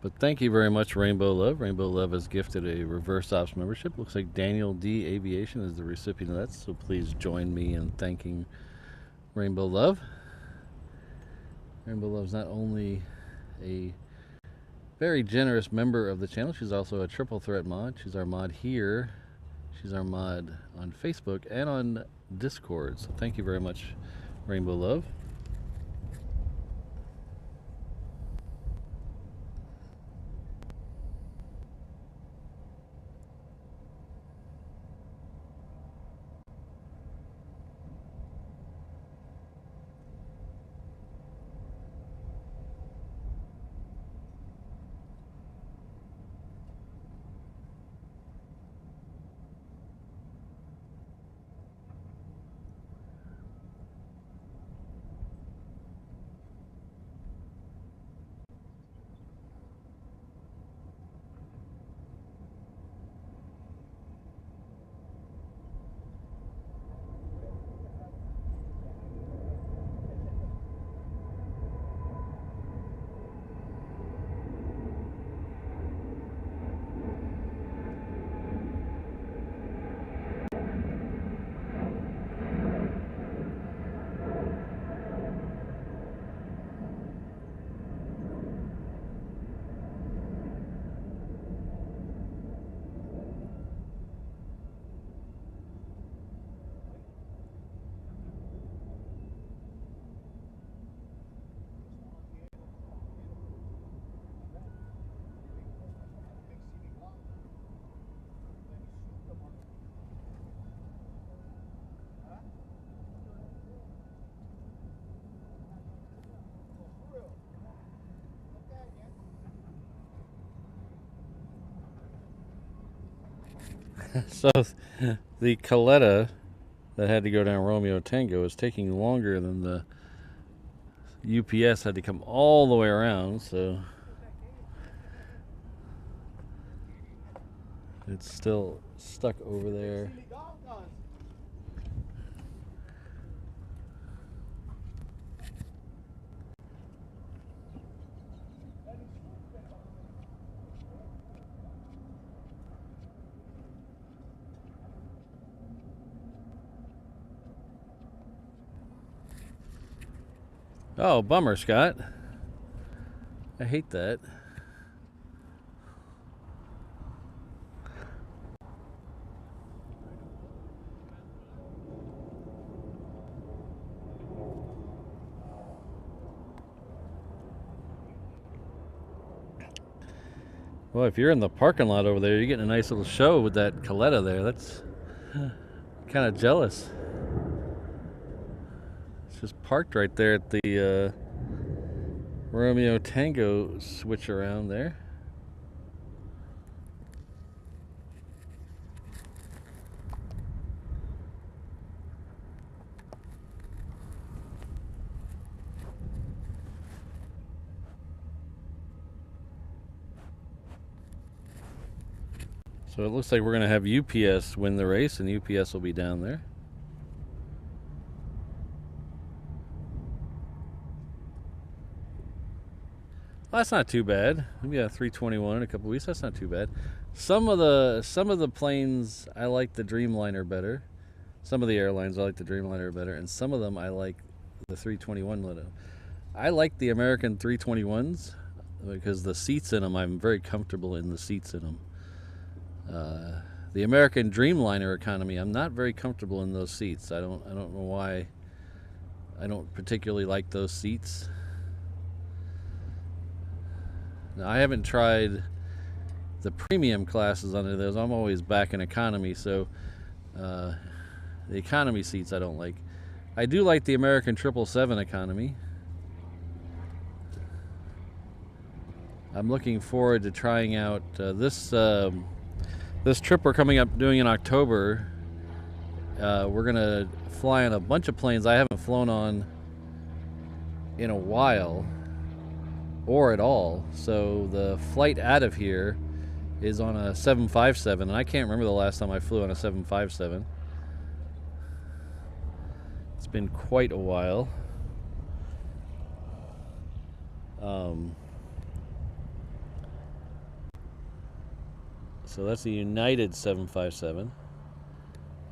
But thank you very much, Rainbow Love. Rainbow Love has gifted a reverse ops membership. Looks like Daniel D. Aviation is the recipient of that. So please join me in thanking Rainbow Love. Rainbow Love is not only a very generous member of the channel, she's also a triple threat mod. She's our mod here. She's our mod on Facebook and on Discord. So thank you very much, Rainbow Love. So the Coletta that had to go down Romeo Tango is taking longer than the UPS had to come all the way around, so it's still stuck over there. Oh, bummer, Scott. I hate that. Well, if you're in the parking lot over there, you're getting a nice little show with that Coletta there. That's kind of jealous. It's just parked right there at the Romeo Tango switch around there. So it looks like we're going to have UPS win the race, and UPS will be down there. Well, that's not too bad. Maybe a 321 in a couple weeks. That's not too bad. Some of the planes I like the Dreamliner better. Some of the airlines I like the Dreamliner better, and some of them I like the 321 little. I like the American 321s because the seats in them, I'm very comfortable in the seats in them. The American Dreamliner economy, I'm not very comfortable in those seats. I don't know why. I don't particularly like those seats. Now, I haven't tried the premium classes under those. I'm always back in economy, so the economy seats I don't like. I do like the American 777 economy. I'm looking forward to trying out this trip we're coming up doing in October. We're gonna fly on a bunch of planes I haven't flown on in a while or at all. So the flight out of here is on a 757, and I can't remember the last time I flew on a 757. It's been quite a while. So that's the United 757.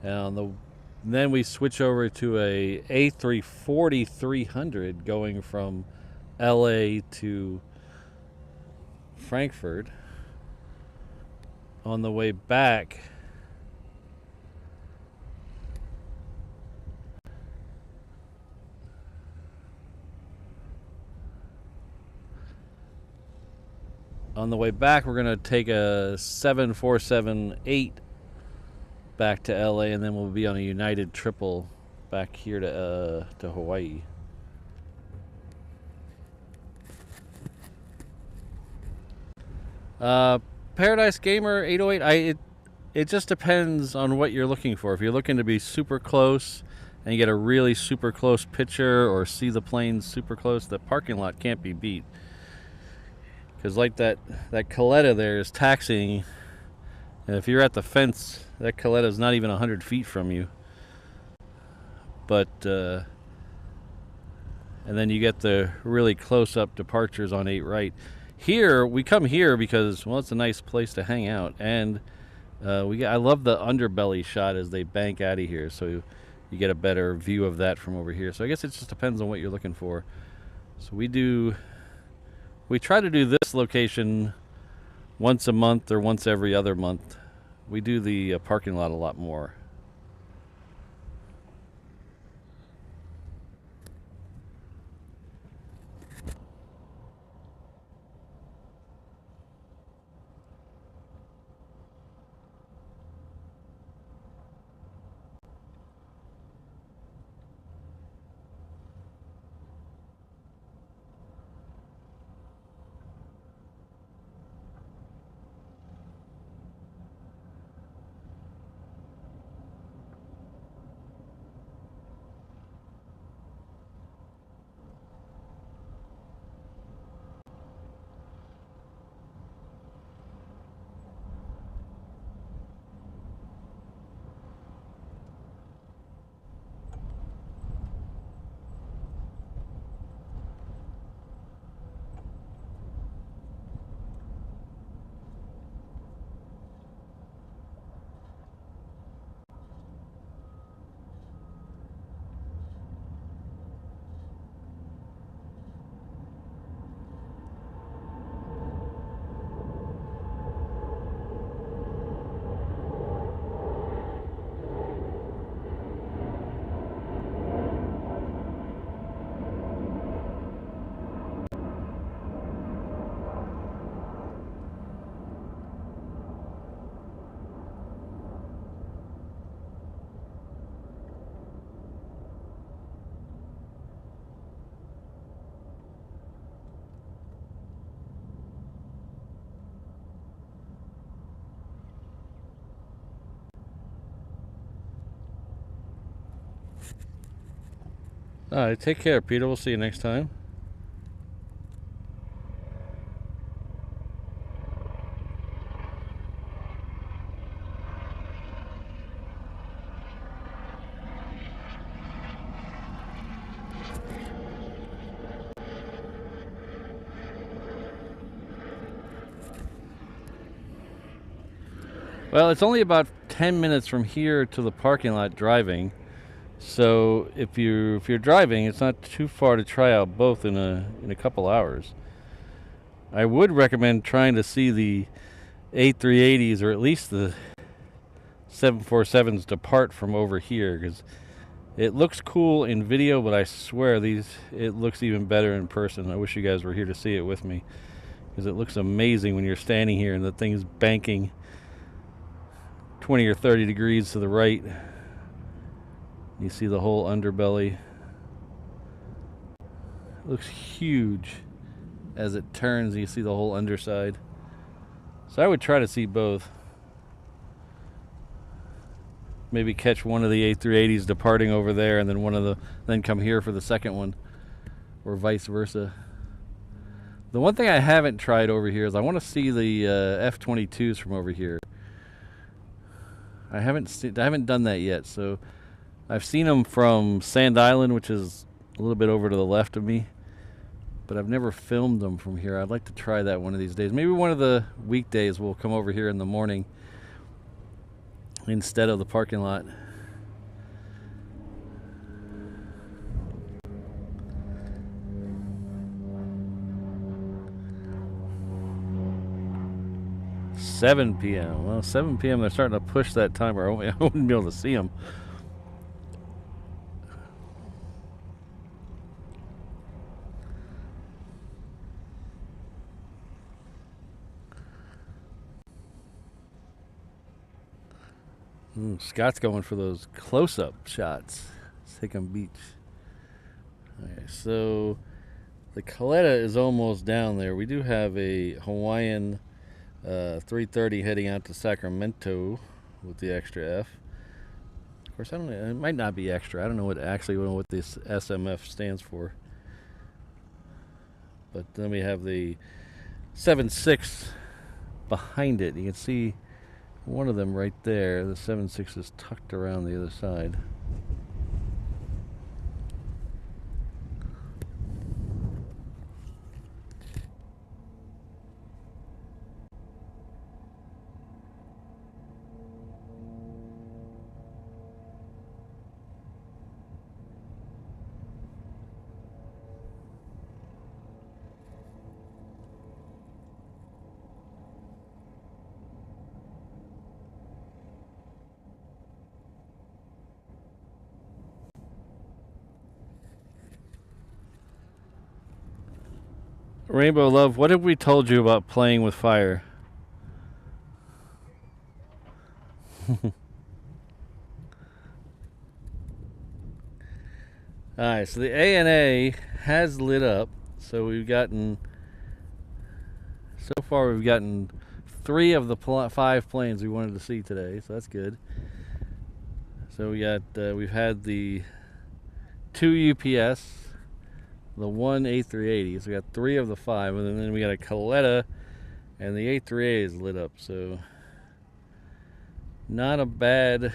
And then we switch over to a A340-300 going from LA to Frankfurt. On the way back, we're going to take a 747-8 back to LA, and then we'll be on a United triple back here to Hawaii. Paradise Gamer 808. It just depends on what you're looking for. If you're looking to be super close and you get a really super close picture or see the planes super close, the parking lot can't be beat. Because like that Coletta there is taxiing, and if you're at the fence, that Coletta is not even 100 feet from you. But and then you get the really close-up departures on 8 right. Here we come here because, well, it's a nice place to hang out, and I love the underbelly shot as they bank out of here, so you get a better view of that from over here. So I guess it just depends on what you're looking for. So we try to do this location once a month or once every other month. We do the parking lot a lot more. All right, take care, Peter. We'll see you next time. Well, it's only about 10 minutes from here to the parking lot driving. So if you're driving, it's not too far to try out both in a couple hours. I would recommend trying to see the A380s or at least the 747s depart from over here, because it looks cool in video, but I swear it looks even better in person. I wish you guys were here to see it with me, because it looks amazing when you're standing here and the thing's banking 20 or 30 degrees to the right. You see the whole underbelly. It looks huge as it turns. You see the whole underside. So I would try to see both. Maybe catch one of the A380s departing over there, and then come here for the second one, or vice versa. The one thing I haven't tried over here is I want to see the F-22s from over here. I haven't done that yet. So I've seen them from Sand Island, which is a little bit over to the left of me, but I've never filmed them from here. I'd like to try that one of these days. Maybe one of the weekdays we'll come over here in the morning instead of the parking lot. $7 p.m. Well, 7 p.m. they're starting to push that timer. I wouldn't be able to see them. Scott's going for those close-up shots. It's Hickam Beach. Okay, so the Coletta is almost down there. We do have a Hawaiian 330 heading out to Sacramento with the extra F. Of course, I don't know. It might not be extra. I don't know what this SMF stands for. But then we have the 7.6 behind it. You can see one of them right there. The 7.6 is tucked around the other side. Rainbow Love, what have we told you about playing with fire? Alright, so the ANA has lit up. So far we've gotten 3 of the 5 planes we wanted to see today, so that's good. So we've had the 2 UPS, the 1 A380, so we got 3 of the 5, and then we got a Coletta, and the A380 is lit up. So not a bad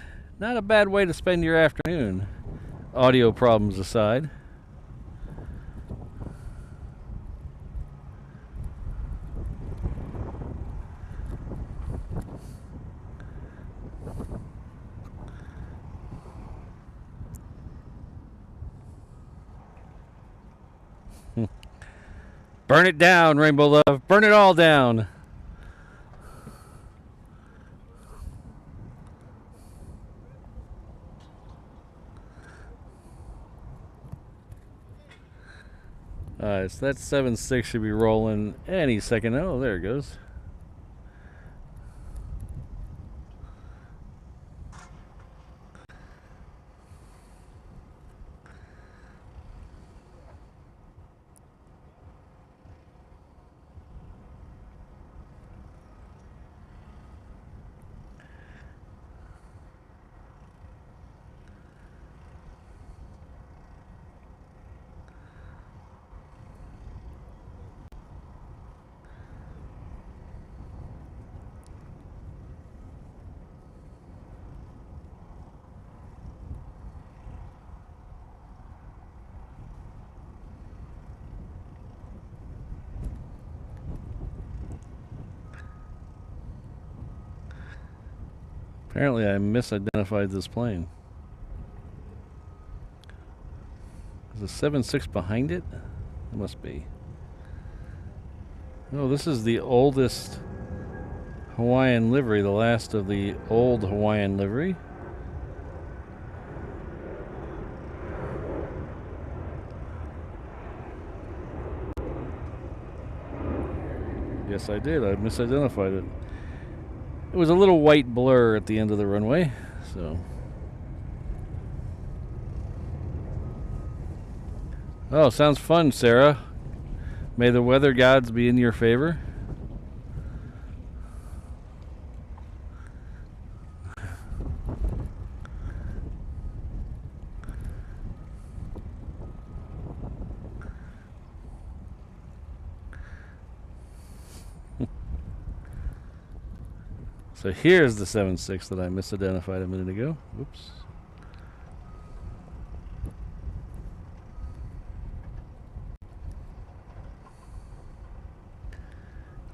way to spend your afternoon, audio problems aside. Burn it down, Rainbow Love. Burn it all down. Alright, so that 7.6 should be rolling any second. Oh, there it goes. Apparently I misidentified this plane. Is the 7.6 behind it? It must be. Oh, this is the oldest Hawaiian livery, the last of the old Hawaiian livery. Yes, I did. I misidentified it. It was a little white blur at the end of the runway, so. Oh, sounds fun, Sarah. May the weather gods be in your favor. So here's the 7.6 that I misidentified a minute ago. Oops.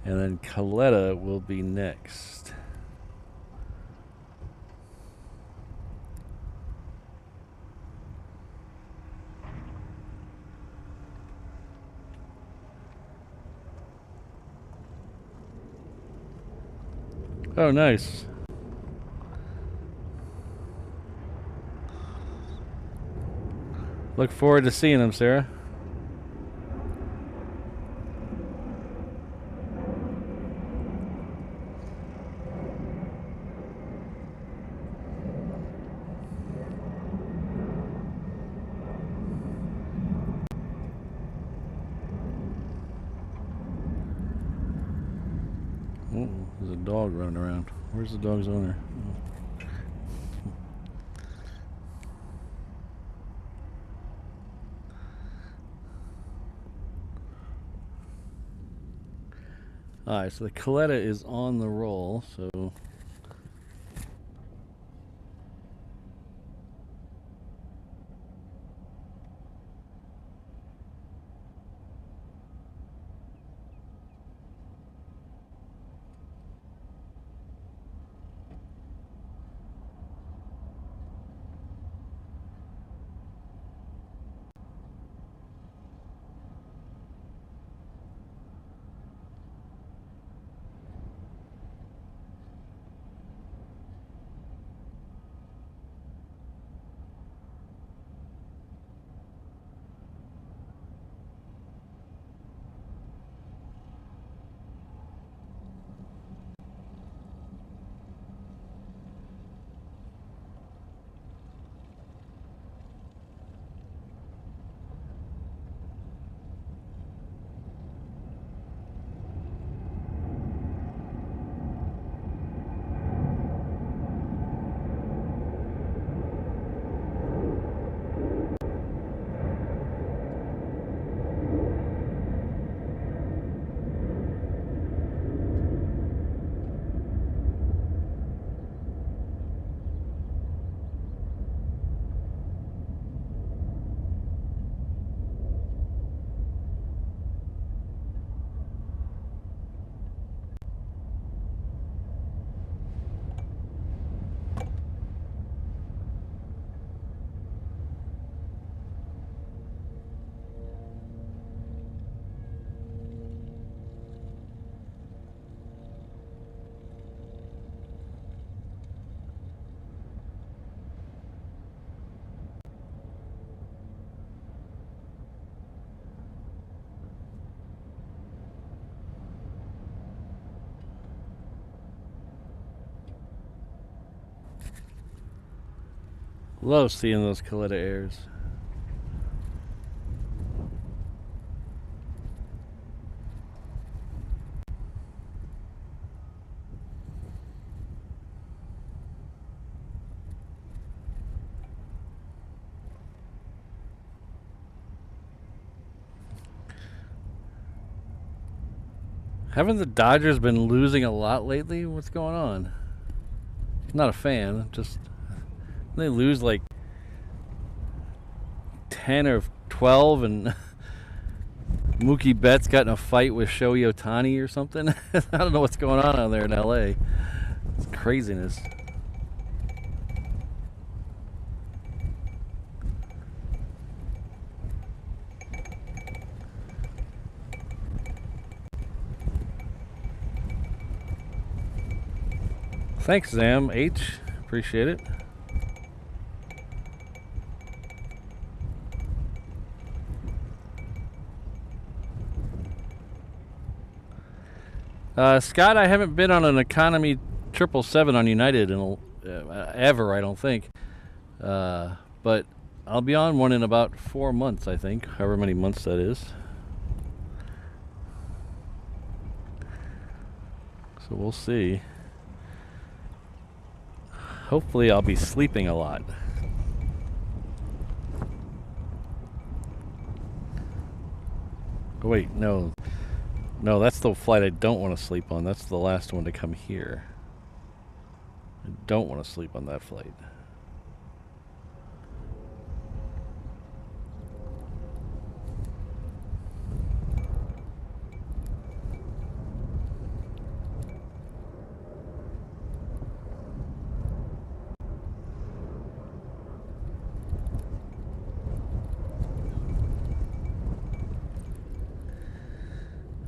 And then Coletta will be next. Oh, nice. Look forward to seeing them, Sarah. Oh, there's a dog running around. Where's the dog's owner? Oh. Alright, so the Coletta is on the roll, so love seeing those Coletta airs. Haven't the Dodgers been losing a lot lately? What's going on? Not a fan, just they lose like 10 or 12 and Mookie Betts got in a fight with Shohei Ohtani or something. I don't know what's going on out there in LA. It's craziness. Thanks, Zam H. Appreciate it. Scott, I haven't been on an economy 777 on United in ever, I don't think. But I'll be on one in about 4 months, I think, however many months that is. So we'll see. Hopefully I'll be sleeping a lot. Oh, wait, no. No, that's the flight I don't want to sleep on. That's the last one to come here. I don't want to sleep on that flight.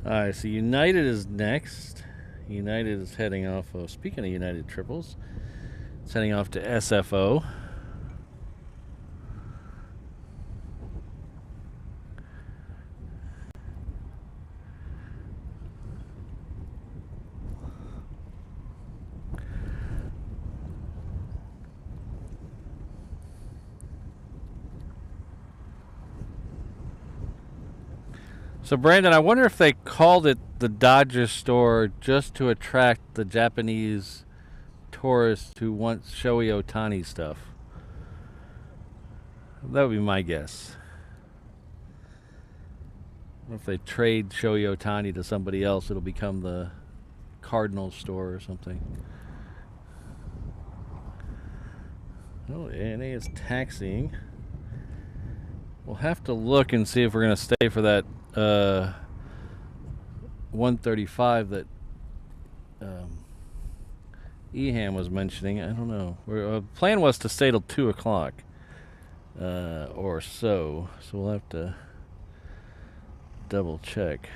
Alright, so United is next. United is heading off of, speaking of United triples, it's heading off to SFO. So Brandon, I wonder if they called it the Dodger store just to attract the Japanese tourists who want Shohei Ohtani stuff. That would be my guess. If they trade Shohei Ohtani to somebody else, it'll become the Cardinals store or something. Oh, ANA is taxiing. We'll have to look and see if we're going to stay for that 135 that Eham was mentioning. I don't know. The plan was to stay till 2 o'clock or so. So we'll have to double check.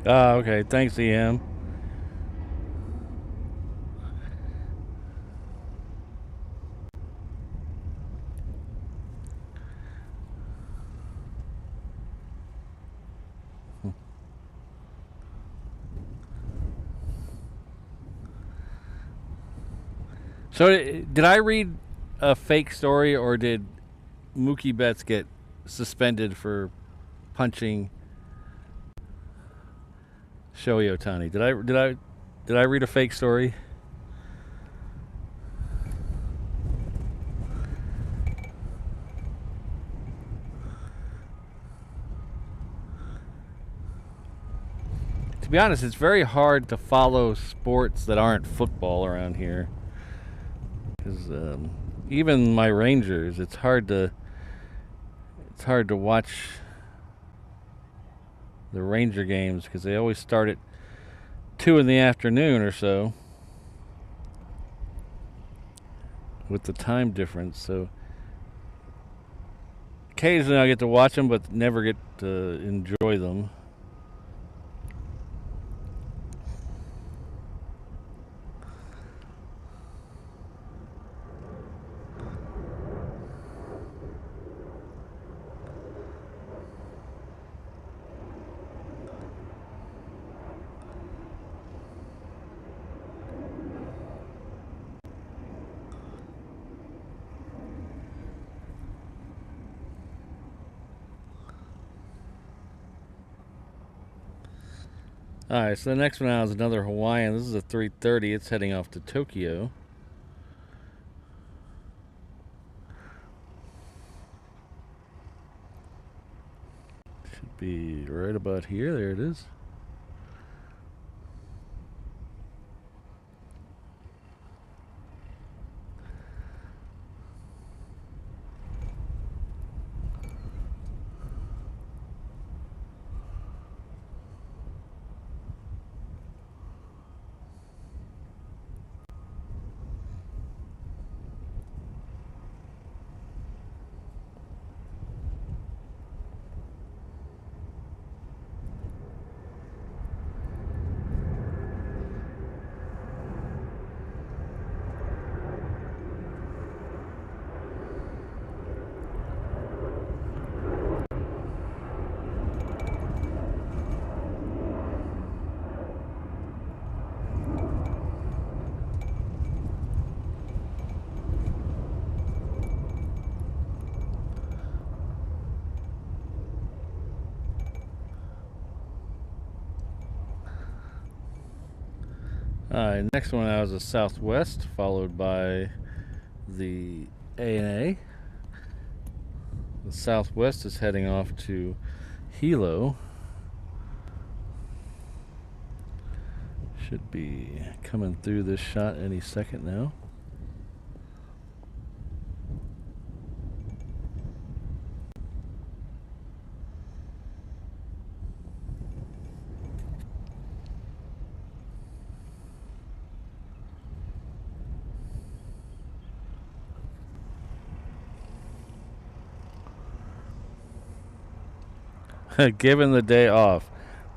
Okay. Thanks, EM. So did I read a fake story, or did Mookie Betts get suspended for punching Shohei Ohtani? Did I read a fake story? To be honest, it's very hard to follow sports that aren't football around here. Because even my Rangers, it's hard to watch the Ranger games because they always start at 2 in the afternoon or so with the time difference. So occasionally I get to watch them, but never get to enjoy them. Alright, so the next one out is another Hawaiian. This is a 330. It's heading off to Tokyo. Should be right about here. There it is. Alright, next one out is a Southwest, followed by the ANA. The Southwest is heading off to Hilo. Should be coming through this shot any second now. Given the day off.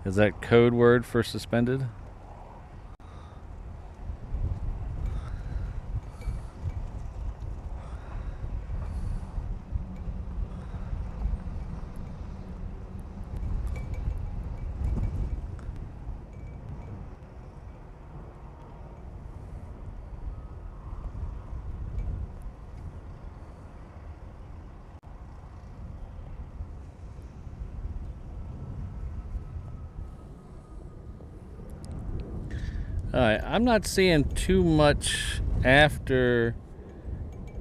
Is that code word for suspended? Alright, I'm not seeing too much after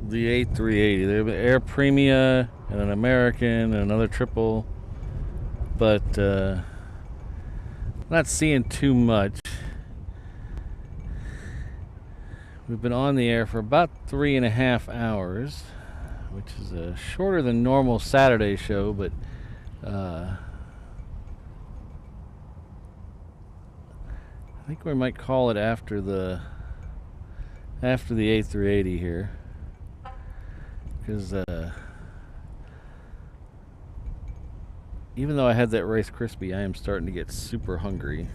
the A380. There's Air Premia and an American and another triple, but not seeing too much. We've been on the air for about 3.5 hours, which is a shorter than normal Saturday show, but I think we might call it after the A380 here, because even though I had that Rice Krispie, I am starting to get super hungry.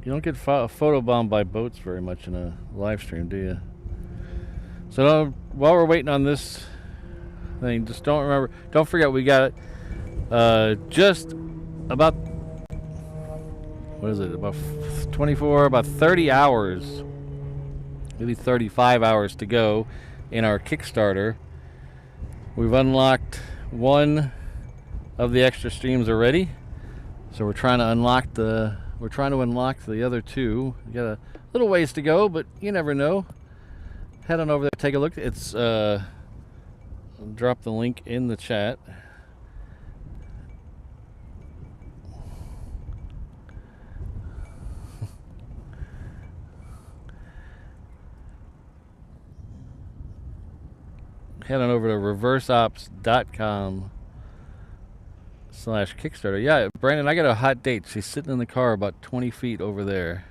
You don't get photobombed by boats very much in a live stream, do you? So while we're waiting on this thing, just don't forget we got just about, what is it, about 30 hours, maybe 35 hours to go in our Kickstarter. We've unlocked one of the extra streams already, so we're trying to unlock the other two. We got a little ways to go, but you never know. Head on over there, take a look. It's I'll drop the link in the chat. Head on over to reverseops.com/Kickstarter. Yeah, Brandon, I got a hot date. She's sitting in the car about 20 feet over there.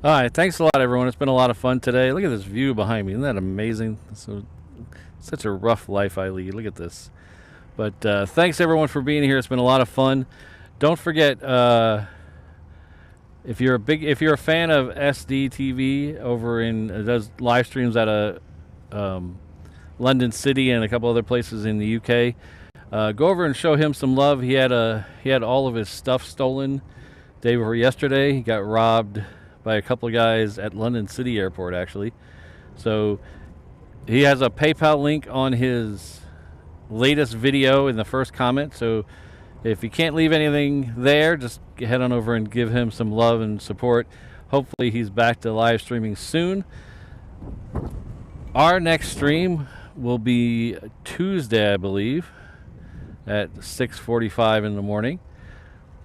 All right, thanks a lot, everyone. It's been a lot of fun today. Look at this view behind me. Isn't that amazing? So, such a rough life I lead. Look at this. But thanks everyone for being here. It's been a lot of fun. Don't forget, if you're a fan of SD TV over in does live streams out of London City and a couple other places in the UK, go over and show him some love. He had all of his stuff stolen day before yesterday. He got robbed by a couple of guys at London City Airport, actually. So he has a PayPal link on his latest video in the first comment. So if you can't leave anything there, just head on over and give him some love and support. Hopefully he's back to live streaming soon. Our next stream will be Tuesday, I believe, at 6:45 in the morning.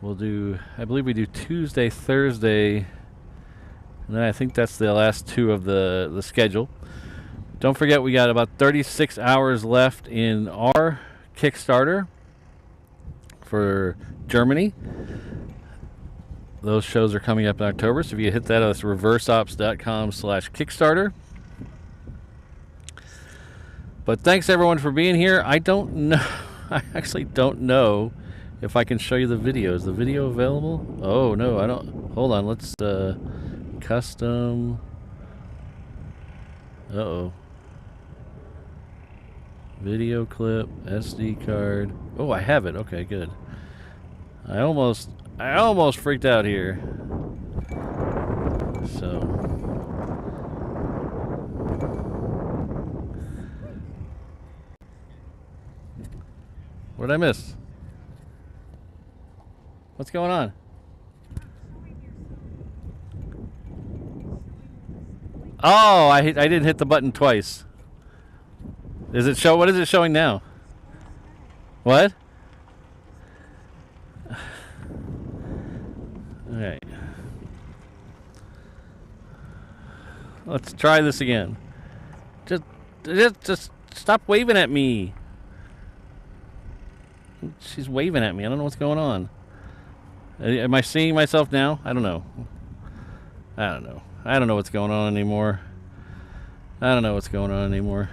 I believe we do Tuesday, Thursday, and then I think that's the last two of the schedule. Don't forget, we got about 36 hours left in our Kickstarter for Germany. Those shows are coming up in October, so if you hit that, it's reverseops.com/Kickstarter. But thanks everyone for being here. I don't know. I actually don't know if I can show you the video. Is the video available? Oh no, I don't. Hold on. Let's custom. Uh-oh. Video clip, SD card. Oh, I have it. Okay, good. I almost freaked out here. So what did I miss? What's going on? Oh, I didn't hit the button twice. Is it show? What is it showing now? What? Okay. Let's try this again. Just stop waving at me. She's waving at me. I don't know what's going on. Am I seeing myself now? I don't know. I don't know. I don't know what's going on anymore. I don't know what's going on anymore.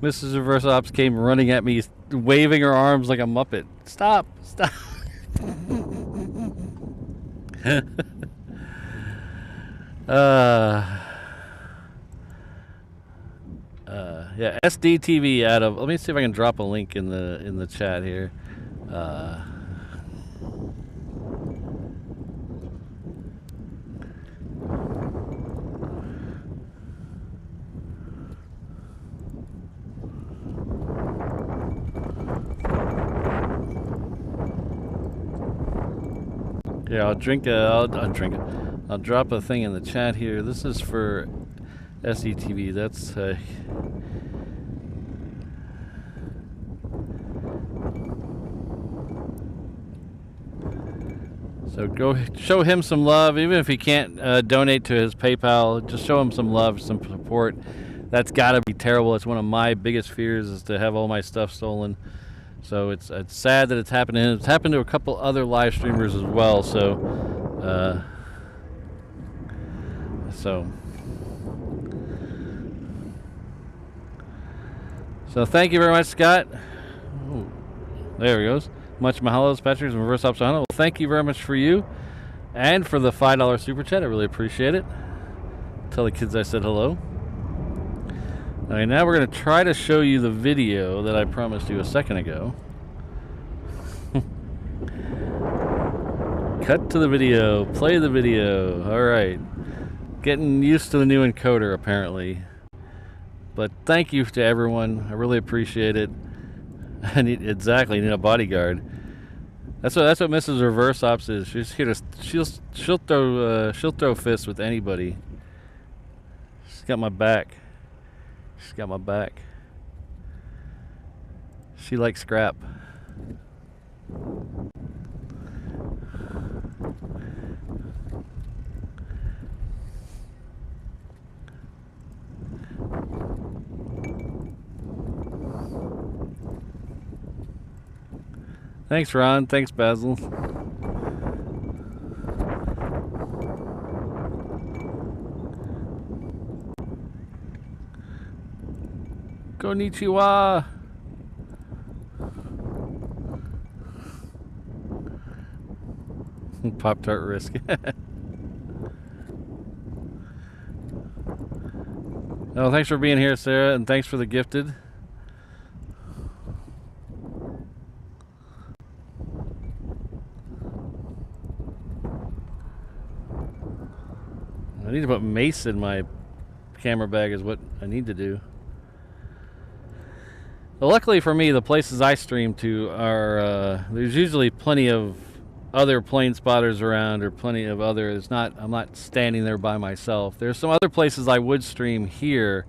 Mrs. Reverse Ops came running at me, waving her arms like a Muppet. Stop! Stop! Yeah, SDTV out of. Let me see if I can drop a link in the chat here. Yeah, I'll drink it. I'll drop a thing in the chat here. This is for SDTV. That's so go show him some love, even if he can't donate to his PayPal. Just show him some love, some support. That's got to be terrible. It's one of my biggest fears is to have all my stuff stolen. So it's sad that it's happened to him. It's happened to a couple other live streamers as well. So so thank you very much, Scott. Ooh, there he goes. Much mahalos, Patrick, and Reverse Ops. Well, thank you very much for you and for the $5 super chat. I really appreciate it. Tell the kids I said hello. All right, now we're going to try to show you the video that I promised you a second ago. Cut to the video. Play the video. All right. Getting used to the new encoder, apparently. But thank you to everyone. I really appreciate it. I need a bodyguard. That's what Mrs. Reverse Ops is. She's here to she'll throw fists with anybody. She's got my back. She's got my back. She likes scrap. Thanks, Ron. Thanks, Basil. Konnichiwa. Pop-Tart risk. Oh, thanks for being here, Sarah, and thanks for the gifted. I need to put mace in my camera bag is what I need to do. Well, luckily for me, the places I stream to are there's usually plenty of other plane spotters around, or plenty of other. I'm not standing there by myself. There's some other places I would stream here,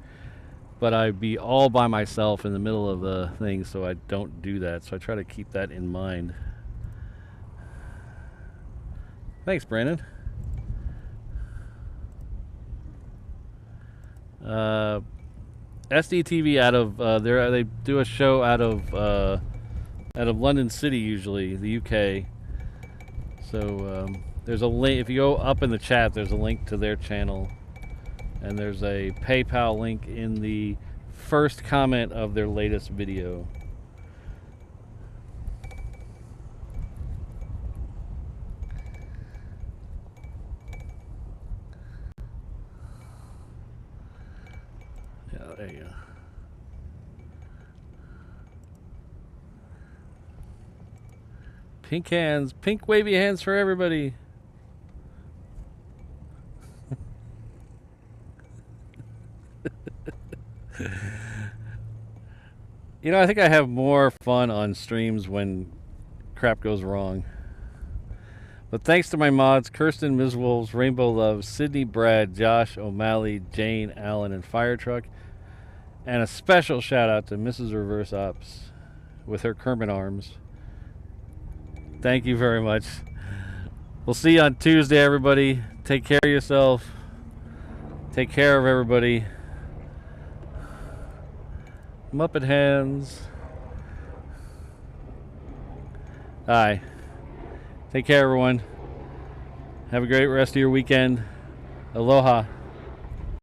but I'd be all by myself in the middle of the thing, so I don't do that. So I try to keep that in mind. Thanks, Brandon. SDTV out of they do a show out of London City, usually the UK. So there's a link. If you go up in the chat, there's a link to their channel, and there's a PayPal link in the first comment of their latest video. Yeah, there you go. Pink hands, pink wavy hands for everybody. You know, I think I have more fun on streams when crap goes wrong. But thanks to my mods, Kirsten, Ms. Wolves, Rainbow Love, Sydney, Brad, Josh, O'Malley, Jane, Allen, and Firetruck. And a special shout out to Mrs. Reverse Ops with her Kermit arms. Thank you very much. We'll see you on Tuesday, everybody. Take care of yourself. Take care of everybody. Muppet hands. Hi. Take care, everyone. Have a great rest of your weekend. Aloha.